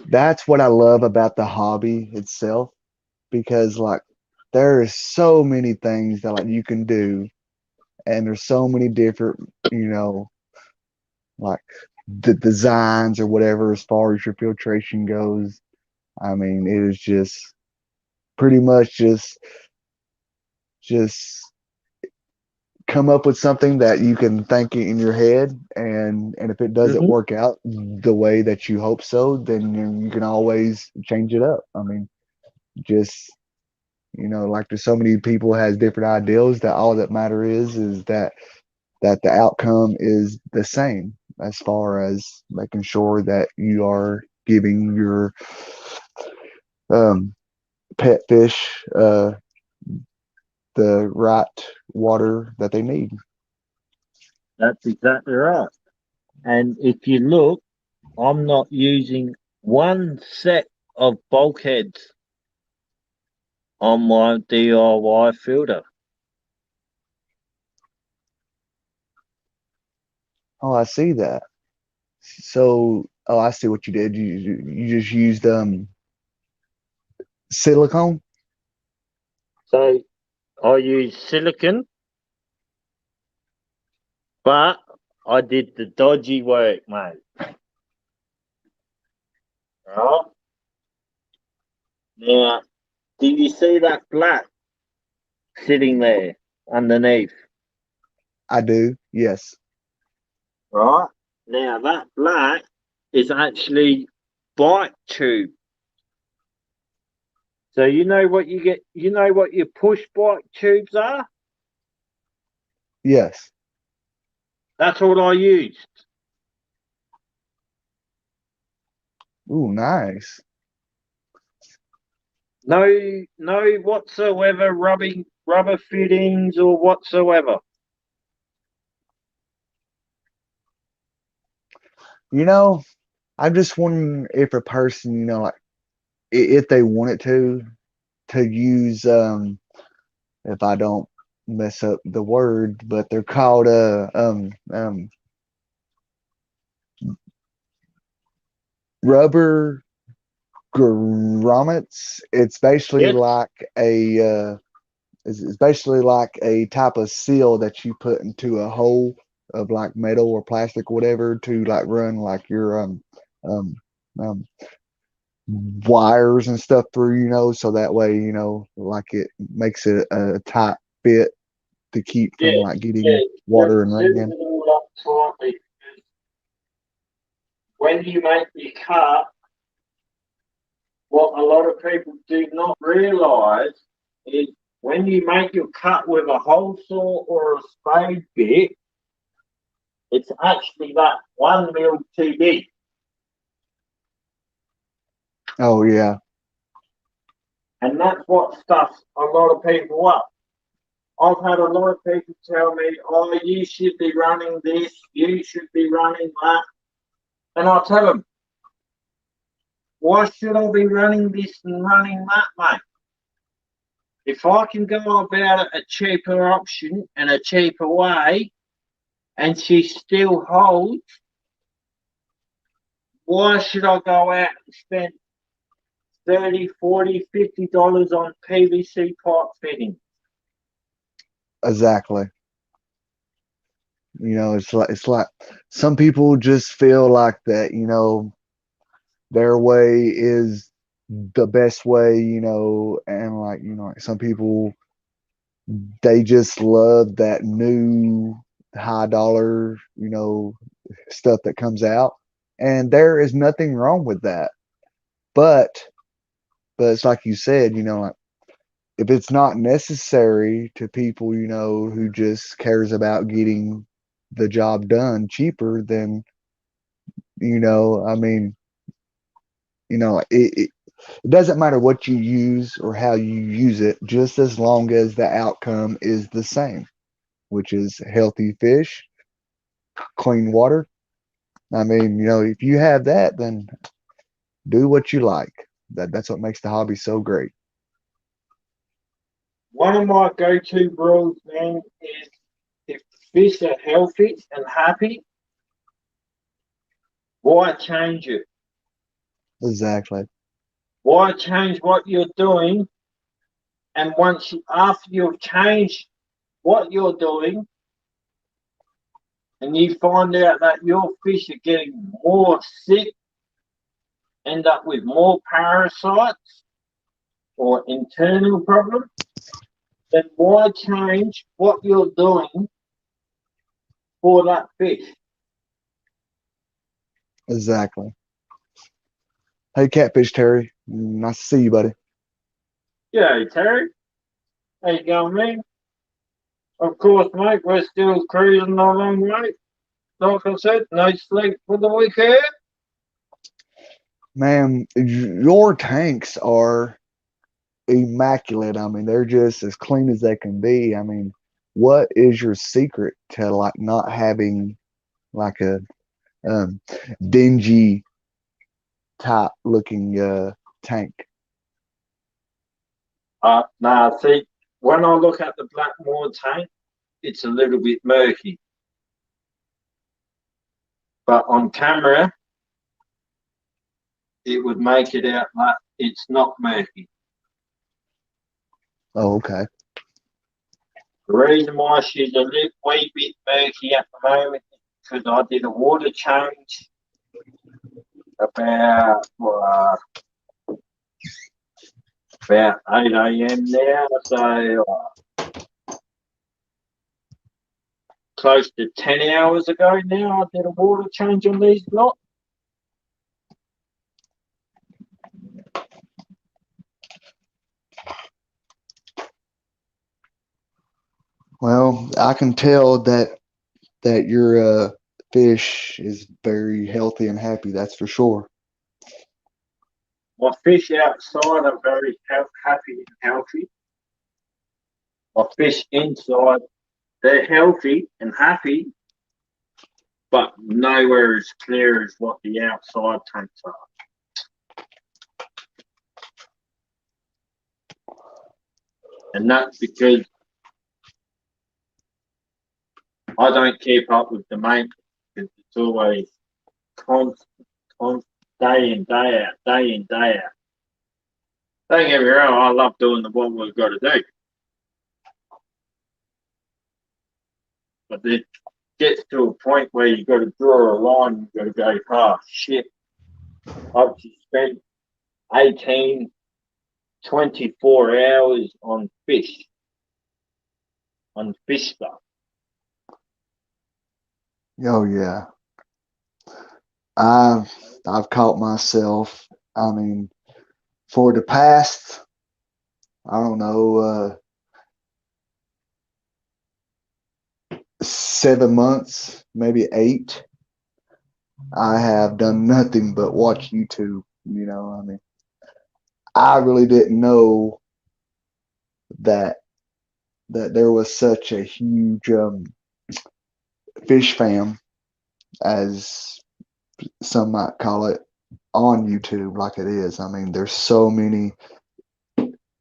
that's what I love about the hobby itself because like there is so many things that like you can do and there's so many different, you know, like the designs or whatever as far as your filtration goes. I mean, it is just pretty much just come up with something that you can think in your head and if it doesn't Mhm. work out the way that you hope so, then you can always change it up. I mean, just like there's so many people has different ideals that all that matter is that the outcome is the same as far as making sure that you are giving your um, pet fish the right water that they need. That's exactly right. And if you look, I'm not using one set of bulkheads on my DIY filter. Oh, I see that. So, oh, I see what you did. You just used silicone. So I use silicon, but I did the dodgy work, mate. Right? Now, do you see that black sitting there underneath? I do. Yes. Right? Now, that black is actually bike tube. So you know what you get, you know what your push bike tubes are? Yes. That's all I used. Ooh, nice. No whatsoever rubber fittings or whatsoever. You know, I'm just wondering if a person, like if they wanted to use if I don't mess up the word, but they're called rubber grommets. It's basically Yes. like it's basically like a type of seal that you put into a hole of like metal or plastic or whatever to like run like your um um wires and stuff through, so that way, like it makes it a tight fit to keep from Yeah, like yeah. getting You have water to and rain lube in. it all up tightly. When you make your cut, what a lot of people do not realise is when you make your cut with a hole saw or a spade bit, it's actually that 1 mil too big. Oh yeah. And that's what stuffs a lot of people up. I've had a lot of people tell me, oh, you should be running this, you should be running that. And I tell them, why should I be running this and running that, mate? If I can go about it a cheaper option and a cheaper way, and she still holds, why should I go out and spend 30, 40, $50 on PVC pipe fitting? Exactly. It's like some people just feel like that, their way is the best way, and like some people they just love that new high dollar, stuff that comes out. And there is nothing wrong with that. But it's like you said, like if it's not necessary to people, who just cares about getting the job done cheaper, then, I mean, it doesn't matter what you use or how you use it, just as long as the outcome is the same, which is healthy fish, clean water. I mean, if you have that, then do what you like. That's what makes the hobby so great. One of my go-to rules, man, is if fish are healthy and happy, Why change it? Exactly. Why change what you're doing? And after you've changed what you're doing, and you find out that your fish are getting more sick, end up with more parasites or internal problems, then why change what you're doing for that fish? Exactly. Hey, Catfish Terry. Nice to see you, buddy. Yeah, Terry, how you going, man? Of course, mate, we're still cruising along, mate. Like I said, no sleep for the weekend. Man, your tanks are immaculate. I mean, they're just as clean as they can be. I mean, what is your secret to like not having like a um, dingy type looking tank? Nah, see, when I look at the Blackmore tank, it's a little bit murky. But on camera, it would make it out like it's not murky. Oh, okay. The reason why she's a little wee bit murky at the moment is because I did a water change about 8 a.m. now, so close to 10 hours ago now, I did a water change on these lot. Well, I can tell that your fish is very healthy and happy. That's for sure. My fish outside are very happy and healthy. My fish inside, they're healthy and happy, but nowhere as clear as what the outside tanks are. And that's because I don't keep up with the maintenance, because it's always constant, day in, day out, day in, day out. Don't get me wrong, I love doing what we've got to do. But it gets to a point where you've got to draw a line, you've got to go, oh shit, I've just spent 18, 24 hours on fish stuff. Oh yeah. I've caught myself. I mean, for the past, I don't know, 7 months, maybe 8, I have done nothing but watch YouTube. You know, I mean, I really didn't know that there was such a huge fish fam, as some might call it, on YouTube like it is. I mean, there's so many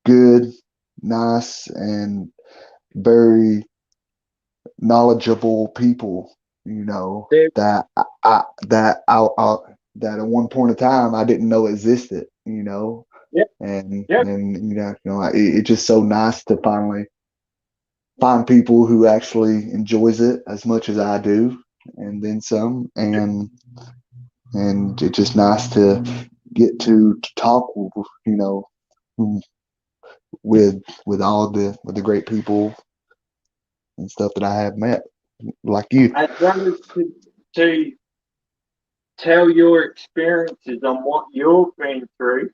good, nice, and very knowledgeable people, you know, There, that that at one point in time I didn't know existed, you know, yep, and yep. it's just so nice to finally find people who actually enjoys it as much as I do, and then some, and it's just nice to get to talk, you know, with all the great people and stuff that I have met, like you. As well as to tell your experiences on what you've been through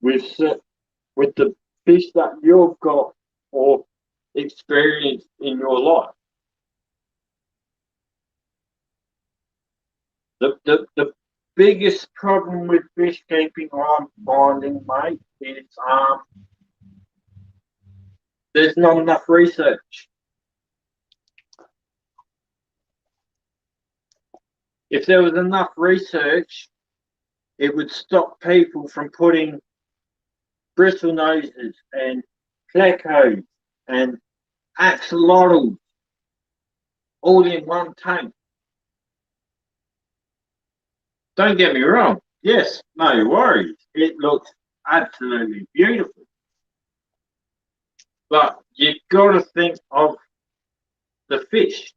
with the fish that you've got or experienced in your life. The biggest problem with fish keeping I'm finding, mate, is there's not enough research. If there was enough research, it would stop people from putting bristle noses and plecos and axolotls all in one tank. don't get me wrong. Yes, no worries. It looks absolutely beautiful. But you've got to think of the fish.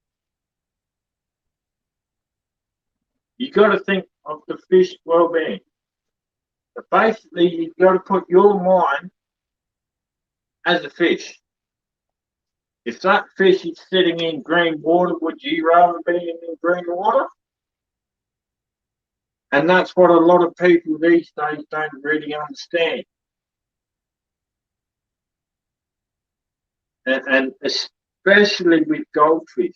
You've got to think of the fish well-being. So basically, you've got to put your mind as a fish. If that fish is sitting in green water, would you rather be in green water? And that's what a lot of people these days don't really understand. And especially with goldfish.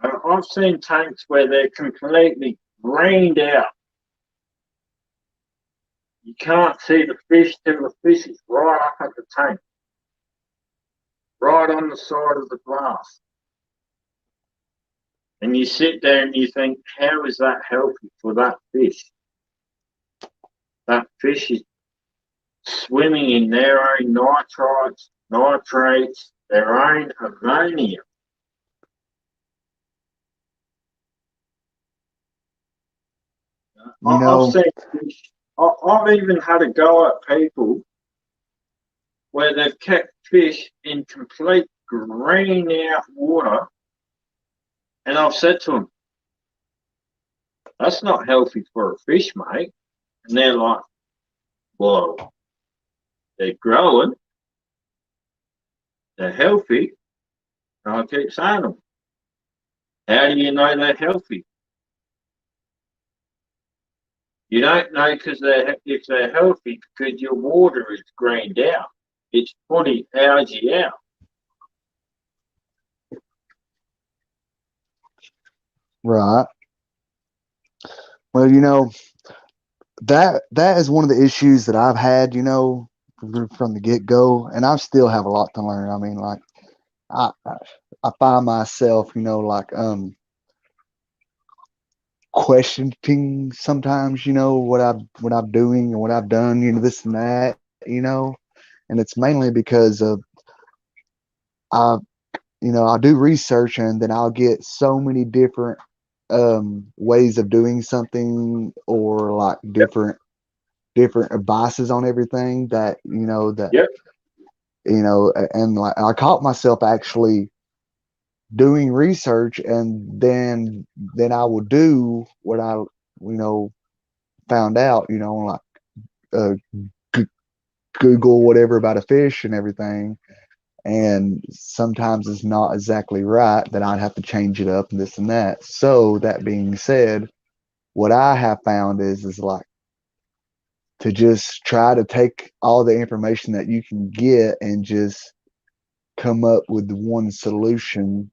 I've seen tanks where they're completely greened out. You can't see the fish till the fish is right up at the tank, right on the side of the glass. And you sit there and you think, how is that healthy for that fish? That fish is swimming in their own nitrites, nitrates, their own ammonia. You know, I've seen fish. I've even had a go at people where they've kept fish in complete green out water, and I've said to them, that's not healthy for a fish, mate. And they're like, well, they're growing, they're healthy. And I keep saying to them, how do you know they're healthy? You don't know if they're healthy because your water is greened out. It's putting algae out. right. Well, you know, that is one of the issues that I've had, you know, from the get-go, and I still have a lot to learn. I mean, like, I find myself, you know, like questioning sometimes, you know, what I'm doing and what I've done, you know, this and that, you know, and it's mainly because of I you know, I'll do research and then I'll get so many different ways of doing something, or like different advices on everything that, you know, Yep. you know, and like I caught myself actually doing research, and then I will do what I, you know, found out, you know, like uh, Google whatever about a fish and everything, and sometimes it's not exactly right, that I'd have to change it up and this and that. So that being said, what I have found is like to just try to take all the information that you can get and just come up with one solution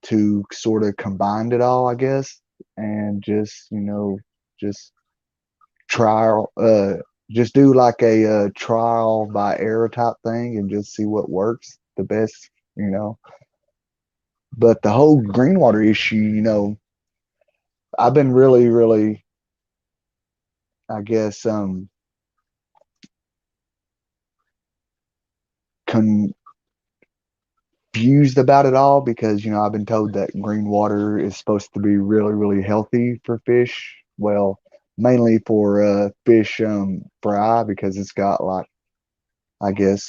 to sort of combine it all, I guess, and just, you know, just trial, just do like a trial by error type thing and just see what works the best, you know. But the whole green water issue, you know, I've been really, I guess, confused about it all, because, you know, I've been told that green water is supposed to be really healthy for fish. Well, mainly for fish fry, because it's got, like, I guess,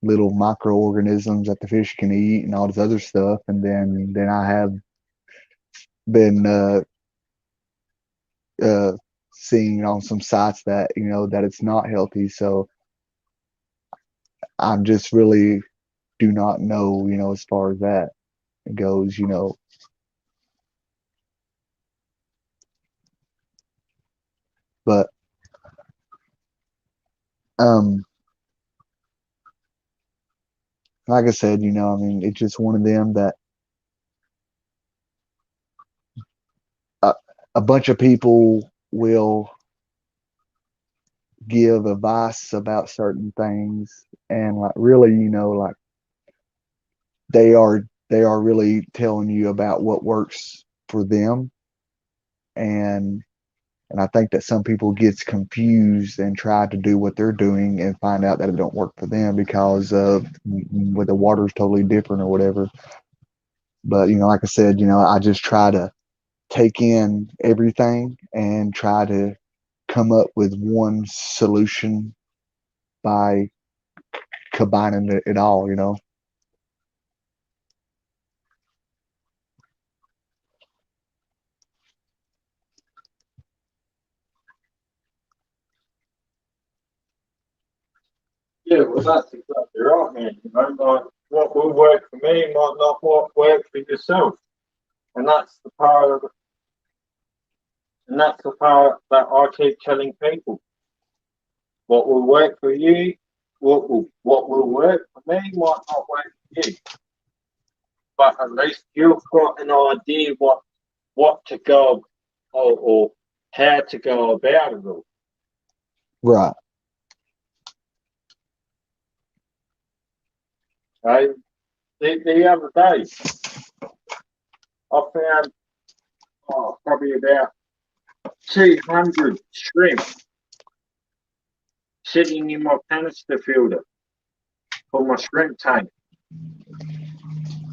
little microorganisms that the fish can eat and all this other stuff. And then I have been seeing on some sites that, you know, that it's not healthy. So I'm just really do not know, you know, as far as that goes, you know. But um like I said, you know, I mean, it's just one of them that a bunch of people will give advice about certain things, and like really, you know, like they are really telling you about what works for them. And I think that some people gets confused and try to do what they're doing and find out that it don't work for them because of where the water's totally different or whatever. But, like I said, I just try to take in everything and try to come up with one solution by combining it all. Yeah, well, that's exactly right, man. Like what will work for me might not work for yourself, and that's the part that I keep telling people. What will work for you, what will work for me might not work for you, but at least you've got an idea what to go or how to go about it all. Right. Right? The other day, I found probably about 200 shrimp sitting in my canister filter for my shrimp tank.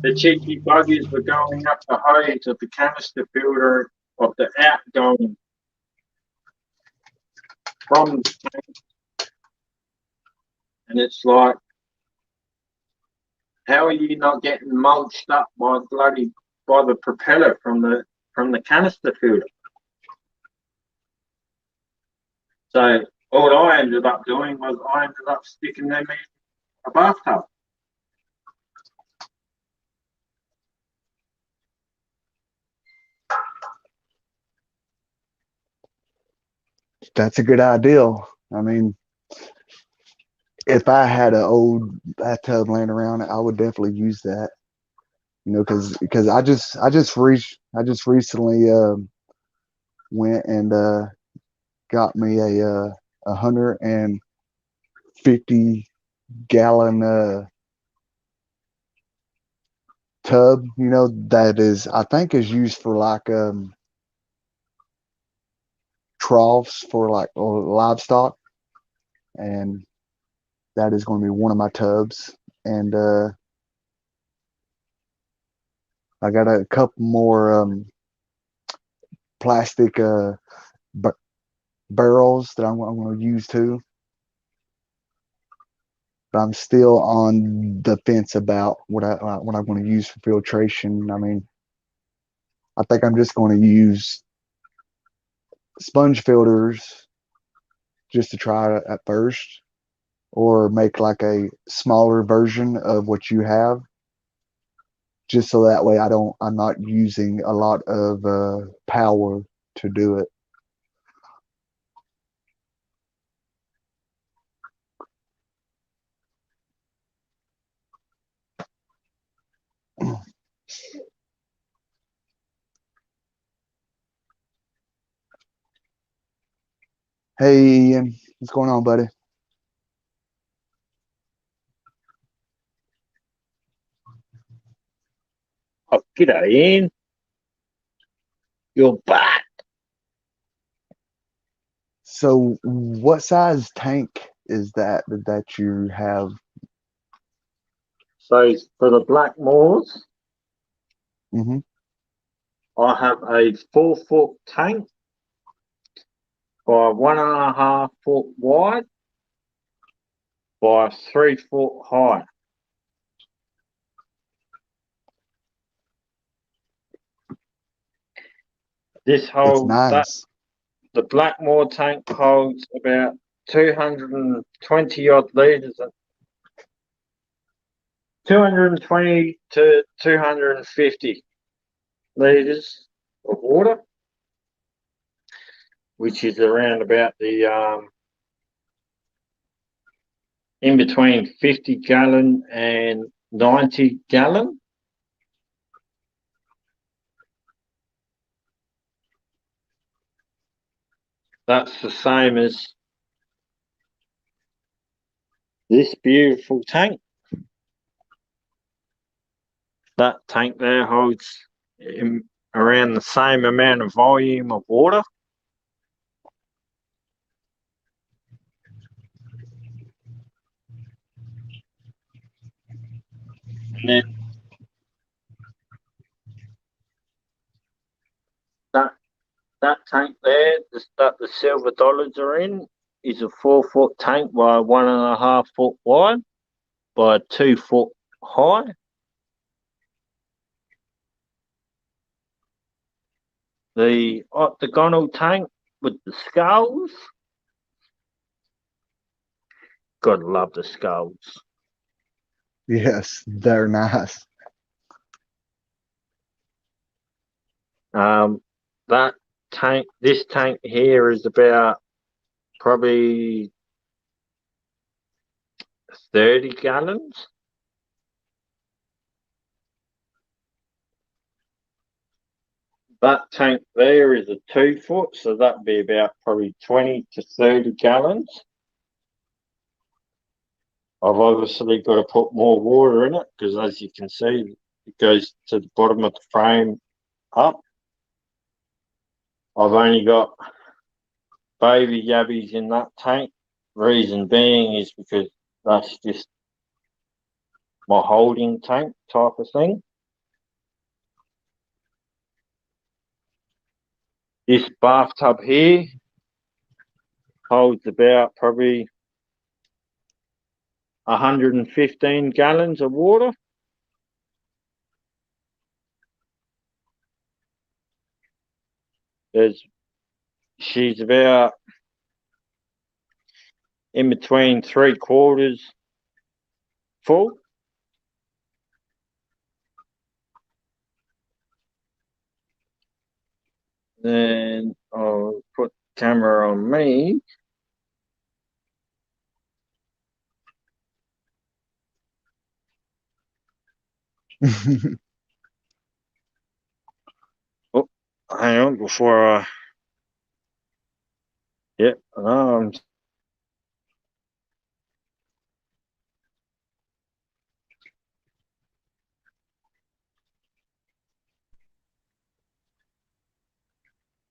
The cheeky buggies were going up the hose of the canister filter of the outgoing from the tank. And it's like, how are you not getting mulched up by the propeller from the canister filter? So all I ended up doing was I ended up sticking them in a bathtub. That's a good idea. I mean, if I had an old bathtub laying around, I would definitely use that. Because I just recently went and got me a 150-gallon tub. That is, I think, is used for like troughs for like livestock, and that is going to be one of my tubs. And I got a couple more plastic barrels that I'm going to use too. But I'm still on the fence about what I'm going to use for filtration. I mean, I think I'm just going to use sponge filters just to try it at first, or make like a smaller version of what you have, just so that way I'm not using a lot of power to do it. Hey Ian, what's going on, buddy? Oh, g'day, Ian. You're back. So what size tank is that you have? So for the Blackmores, Mm-hmm. I have a 4-foot tank by 1.5 foot wide by 3 foot high. This It's holds nice. the Blackmore tank holds about 220 odd litres, 220 to 250 litres of water, which is around about the in between 50 gallon and 90 gallon. That's the same as this beautiful tank. That tank there holds around the same amount of volume of water. And then tank there that the silver dollars are in is a 4-foot tank by 1.5 foot wide by 2 foot high. The octagonal tank with the skulls. Gotta love the skulls. Yes, they're nice. That tank, this tank here is about probably 30 gallons. That tank there is a 2 foot, so that'd be about probably 20 to 30 gallons. I've obviously got to put more water in it because, as you can see, it goes to the bottom of the frame up. I've only got baby yabbies in that tank. Reason being is because that's just my holding tank type of thing. This bathtub here holds about probably 115 gallons of water. She's about in between 3/4 full. Then I'll put the camera on me. Oh, hang on before I. Yep,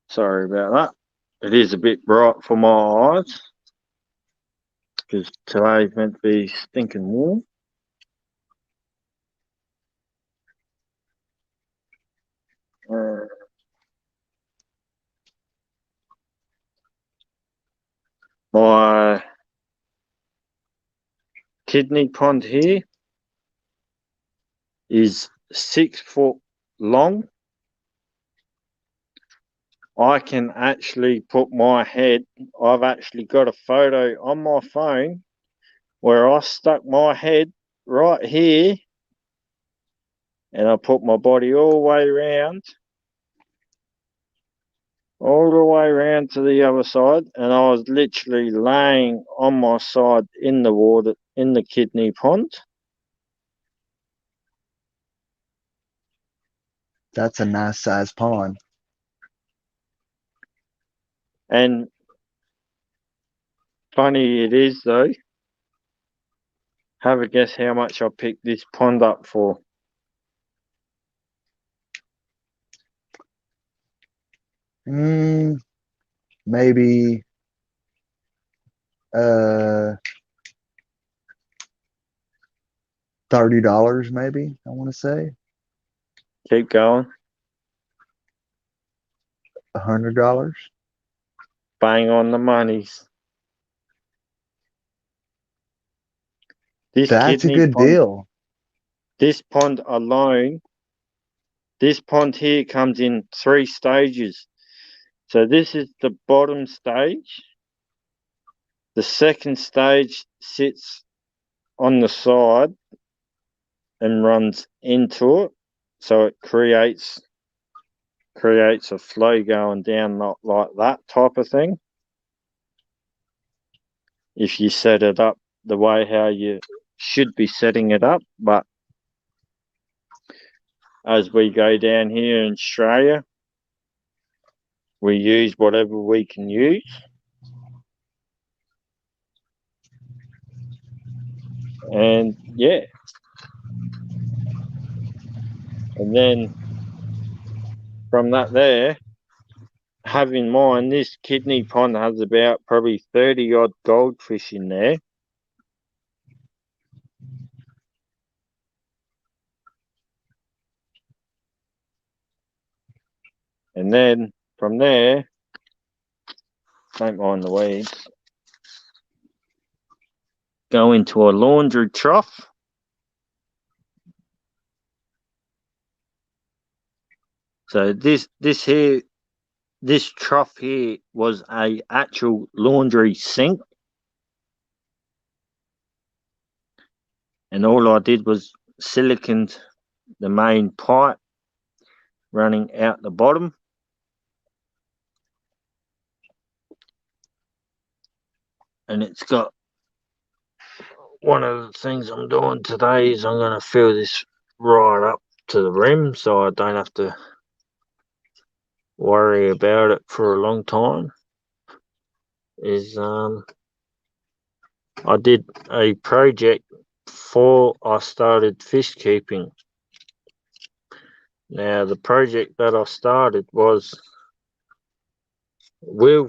sorry about that. It is a bit bright for my eyes because today's meant to be stinking warm. My kidney pond here is 6 foot long. I can actually put my head, I've actually got a photo on my phone where I stuck my head right here and I put my body all the way around to the other side, and I was literally laying on my side in the water in the kidney pond. That's a nice sized pond. And funny it is though, have a guess how much I picked this pond up for. Maybe $30, maybe, I want to say. Keep going. $100. Bang on the monies. That's a good deal. This pond alone, this pond here comes in 3 stages. So this is the bottom stage. The second stage sits on the side and runs into it. So it creates a flow going down, not like that type of thing. If you set it up the way how you should be setting it up, but as we go down here in Australia, we use whatever we can use. And yeah. And then from that there, have in mind this kidney pond has about probably 30 odd goldfish in there. And then from there, don't mind the weeds. Go into a laundry trough. So this trough here was a actual laundry sink. And all I did was siliconed the main pipe running out the bottom. And it's got, one of the things I'm doing today is I'm going to fill this right up to the rim so I don't have to worry about it for a long time. I did a project before I started fish keeping. Now the project that I started was, will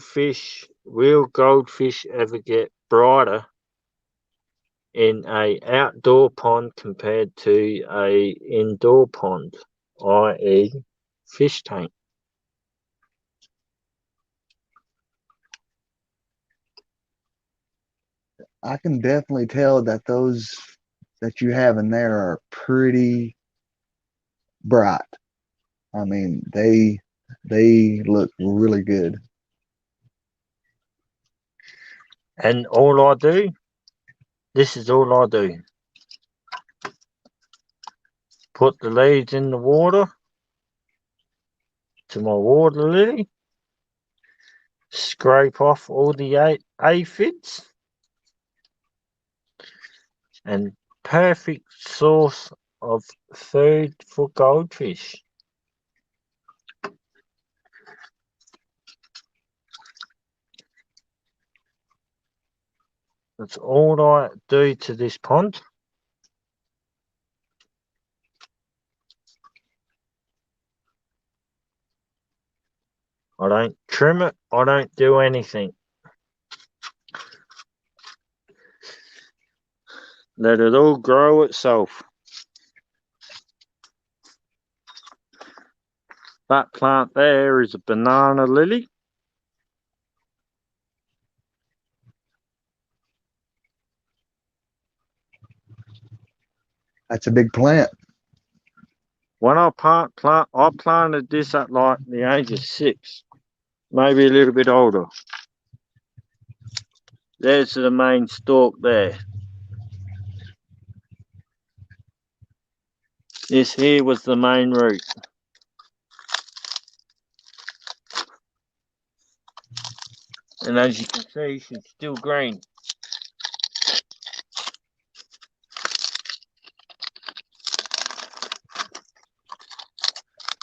goldfish ever get brighter in a outdoor pond compared to a indoor pond, i.e. fish tank? I can definitely tell that those that you have in there are pretty bright. I mean, they look really good. And all I do, this is all I do. Put the leads in the water to my water lily, scrape off all the aphids, and perfect source of food for goldfish. That's all I do to this pond. I don't trim it. I don't do anything. Let it all grow itself. That plant there is a banana lily. That's a big plant. When I planted this at like the age of 6, maybe a little bit older. There's the main stalk there. This here was the main root. And as you can see, she's still green.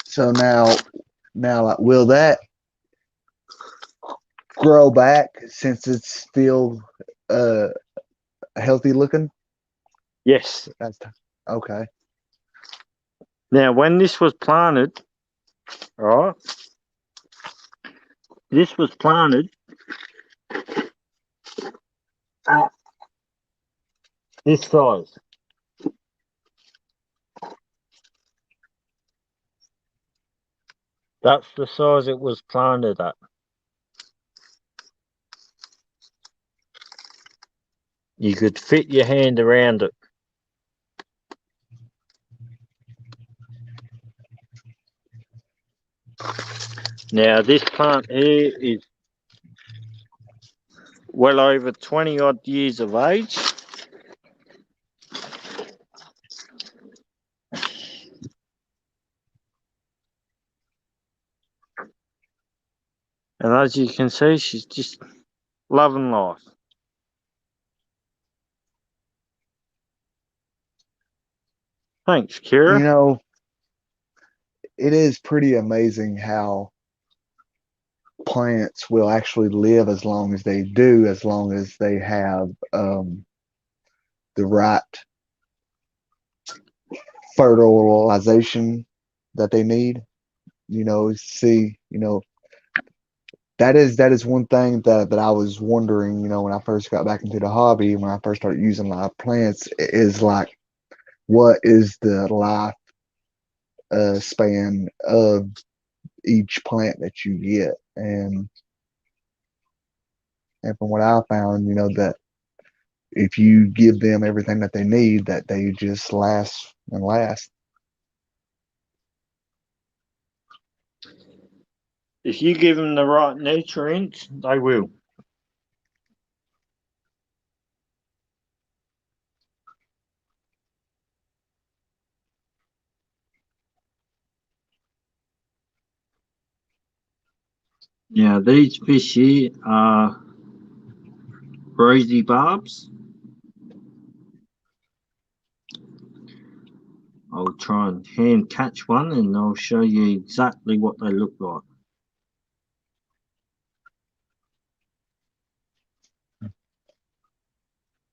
So now, like, will that grow back since it's still healthy looking? Yes. That's okay. Now, when this was planted, right? This was planted at this size. That's the size it was planted at. You could fit your hand around it. Now, this plant here is well over 20 odd years of age. And as you can see, she's just loving life. Thanks, Kira. You know, it is pretty amazing how plants will actually live as long as they do, as long as they have the right fertilization that they need. You know, that is one thing that I was wondering, you know, when I first got back into the hobby, when I first started using live plants, is like, what is the life span of each plant that you get? And And from what I found, that if you give them everything that they need, that they just last and last. If you give them the right nutrients, they will. Now, these fish here are rosy barbs. I'll try and hand catch one and I'll show you exactly what they look like.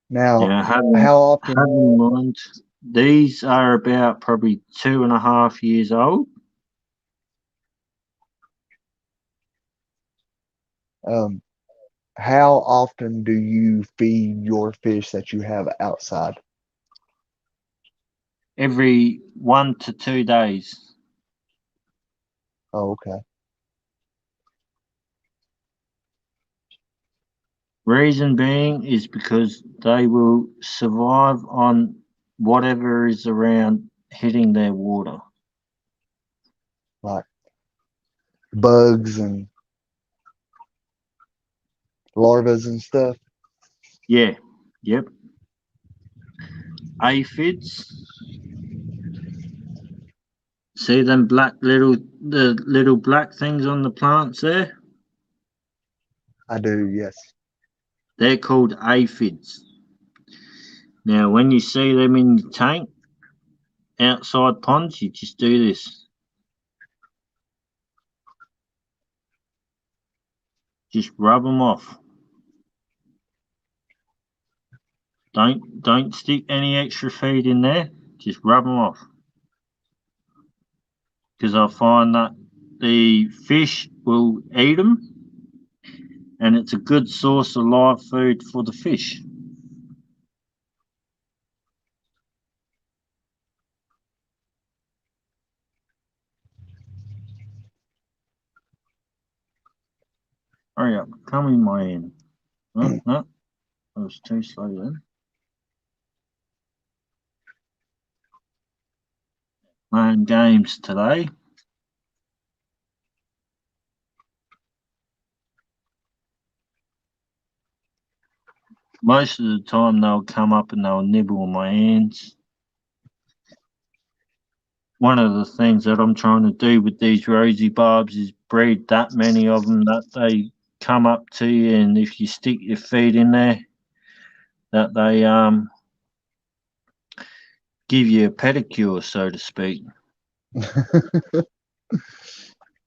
Now, Now, how have often? in mind, these are about probably 2.5 years old. Um, how often do you feed your fish that you have outside? Every 1 to 2 days. Oh, okay. Reason being is because they will survive on whatever is around hitting their water. Like bugs and larvas and stuff. Yeah, yep. Aphids. See them the little black things on the plants there? I do, yes. They're called aphids. Now, when you see them in your tank, outside ponds, you just do this. Just rub them off. Don't stick any extra feed in there. Just rub them off. Because I find that the fish will eat them, and it's a good source of live food for the fish. Hurry up, come in my hand. No, no, I was too slow then. Playing games today. Most of the time they'll come up and they'll nibble on my hands. One of the things that I'm trying to do with these rosy barbs is breed that many of them that they come up to you, and if you stick your feet in there, that they give you a pedicure, so to speak.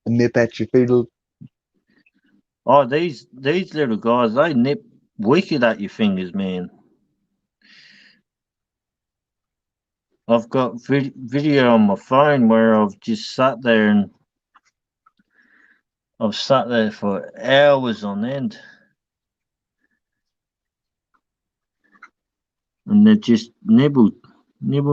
Nip at your feet. Oh, these little guys, they nip wicked at your fingers, man. I've got video on my phone where I've just sat there and I've sat there for hours on end. And they just nibble. But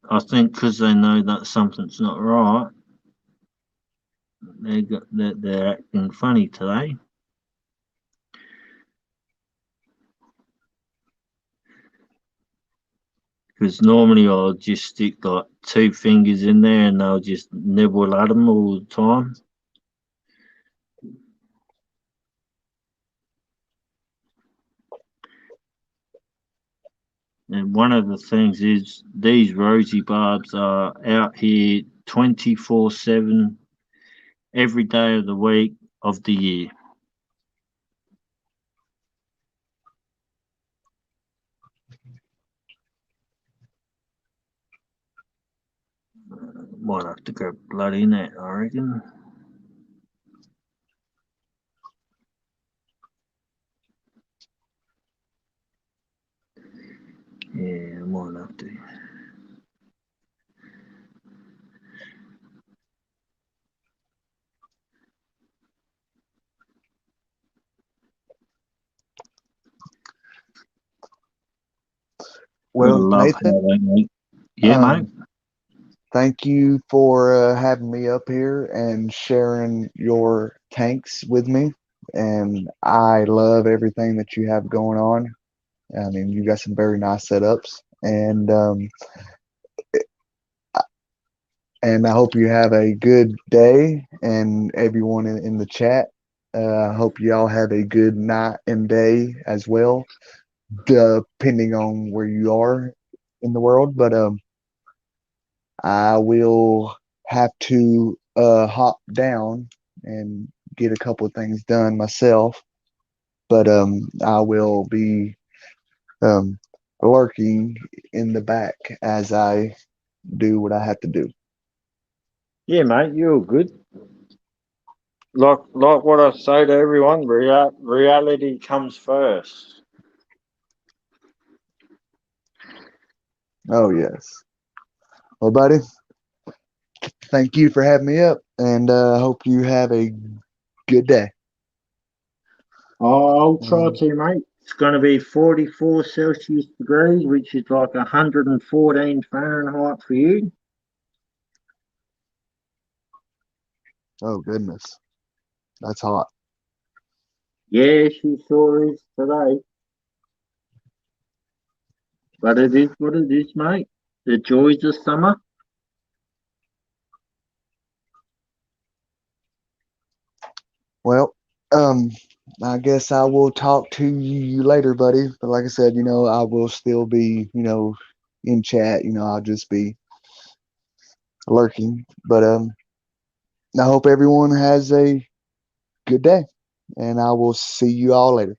I think because they know that something's not right, they're acting funny today. Because normally I'll just stick like 2 fingers in there and they'll just nibble at them all the time. And one of the things is these rosy barbs are out here 24/7, every day of the week of the year. Might have to go bloody net, I reckon. Yeah, I might have to. Well, Love how Nathan, they eat. Yeah, um, mate. thank you for having me up here and sharing your tanks with me. And I love everything that you have going on. I mean, you got some very nice setups, and I hope you have a good day. And everyone in the chat, I hope you all have a good night and day as well, depending on where you are in the world. But I will have to hop down and get a couple of things done myself. But I will be um, lurking in the back as I do what I have to do. Yeah, mate, you're good. Like what I say to everyone, reality comes first. Oh, yes. Well, buddy, thank you for having me up, and I hope you have a good day. I'll try to, mate. It's going to be 44 Celsius degrees, which is like 114 Fahrenheit for you. Oh, goodness. That's hot. Yeah, she sure is today. But it is what it is, mate. The joys of summer. Well, I guess I will talk to you later, buddy. But like I said, I will still be, in chat. I'll just be lurking. But I hope everyone has a good day, and I will see you all later.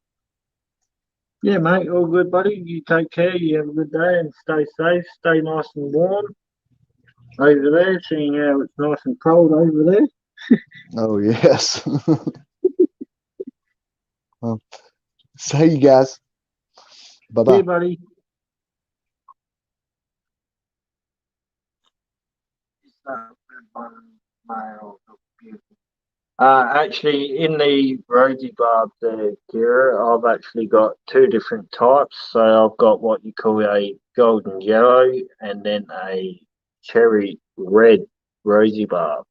Yeah, mate, all good, buddy. You take care. You have a good day and stay safe. Stay nice and warm over there, seeing how it's nice and cold over there. Oh, yes. Well, see you guys. Bye See you, bye. buddy. Actually, in the rosy barb there, Kira, I've actually got two different types. So I've got what you call a golden yellow and then a cherry red rosy barb.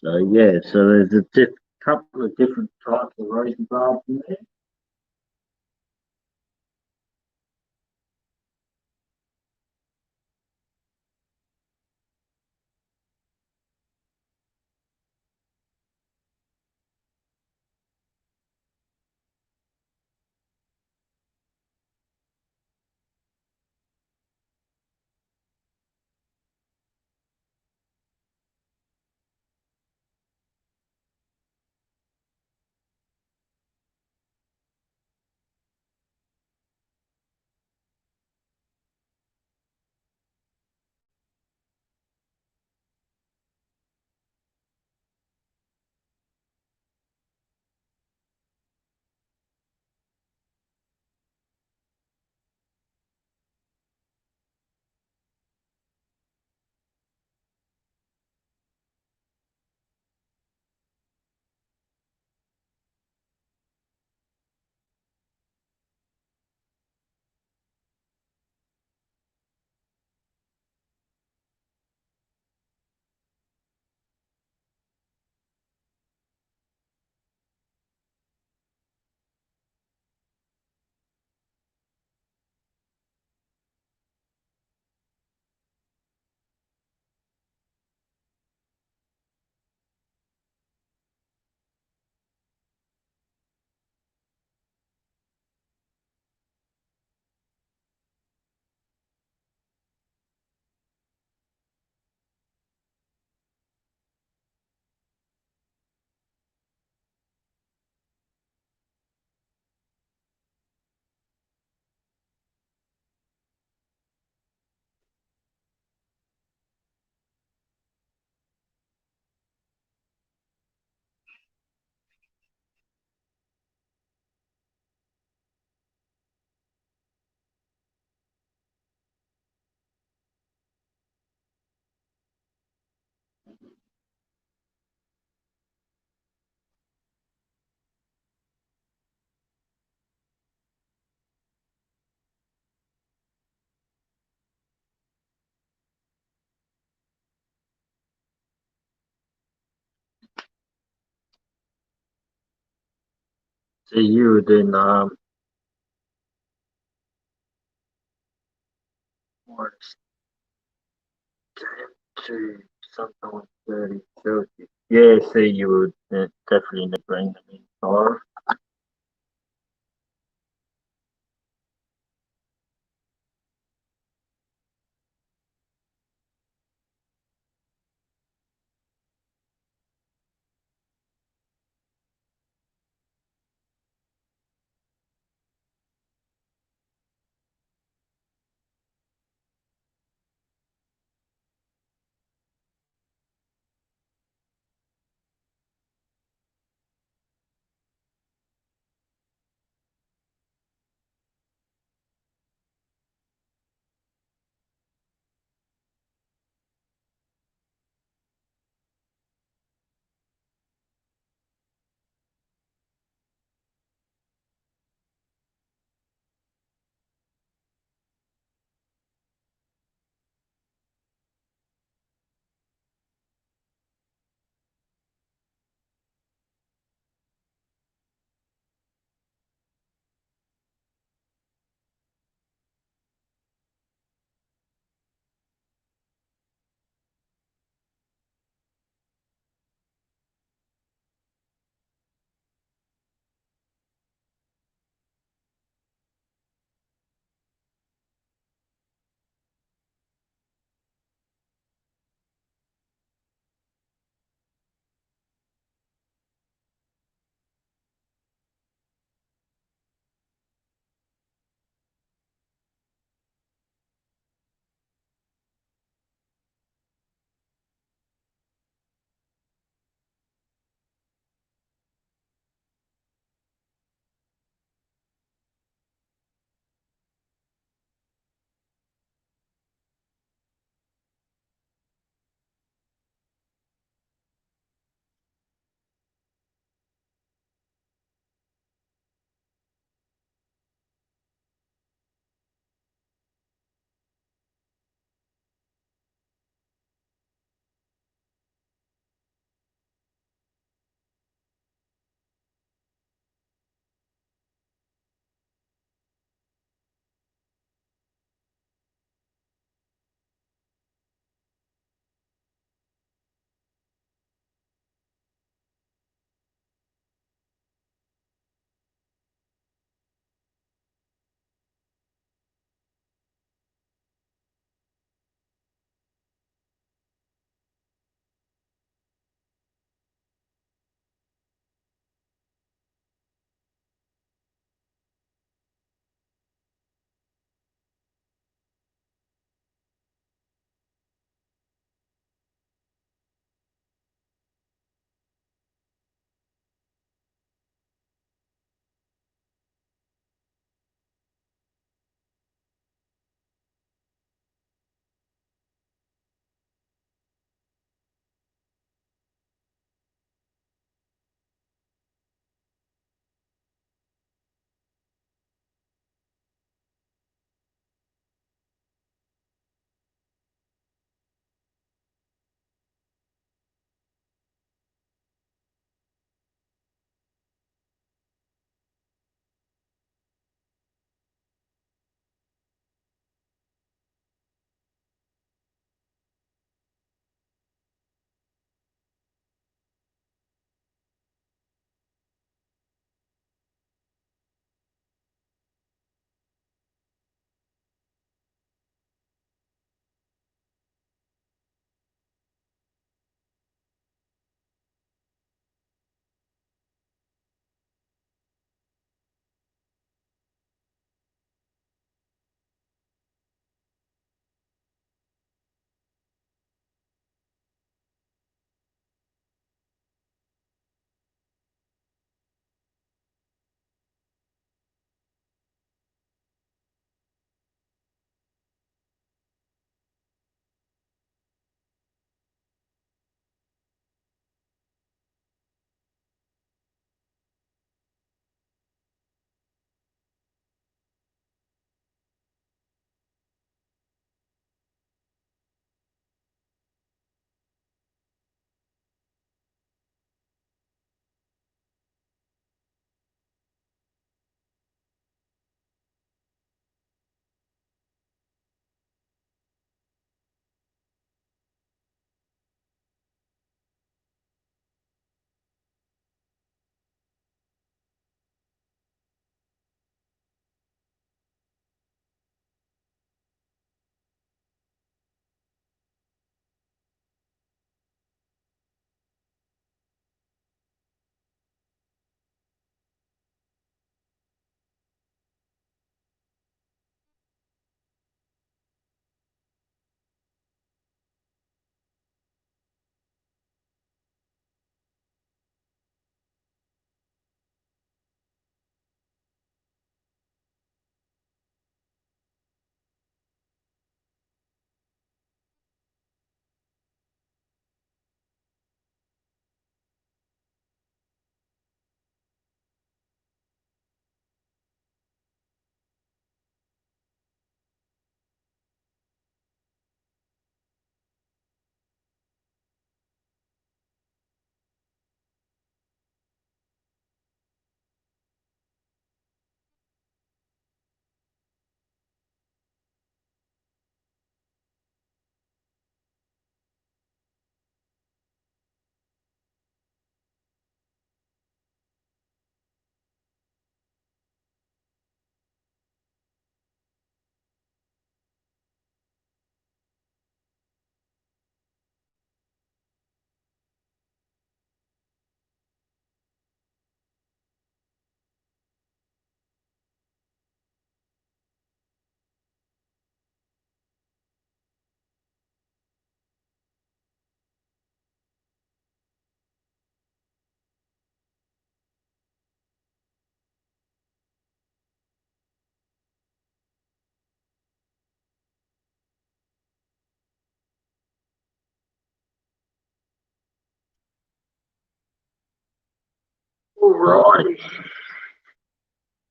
So yeah, so there's a couple of different types of rosy barbs in there. See you then, minus 10 to something like 30, 30. Yeah, see you would definitely need to bring them in tomorrow. Alright.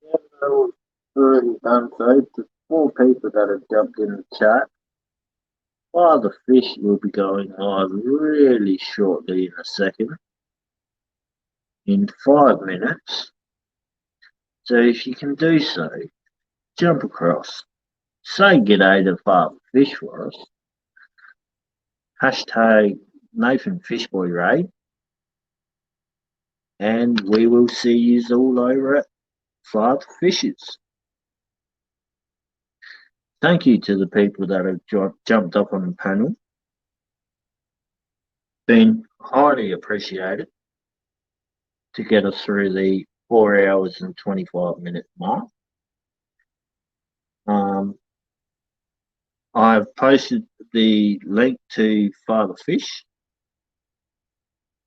Yeah, that was already done. So the 4 people that have jumped in the chat. The Fish will be going live really shortly in a second. In 5 minutes. So if you can do so, jump across. Say g'day to Father Fish for us. Hashtag Nathan Fishboy Raid. And we will see you all over at Father Fish's. Thank you to the people that have jumped up on the panel. Been highly appreciated to get us through the 4 hours and 25-minute mark. I've posted the link to Father Fish,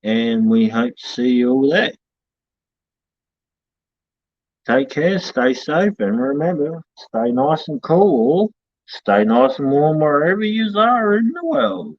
and we hope to see you all there. Take care, stay safe, and remember, stay nice and cool, or stay nice and warm wherever you are in the world.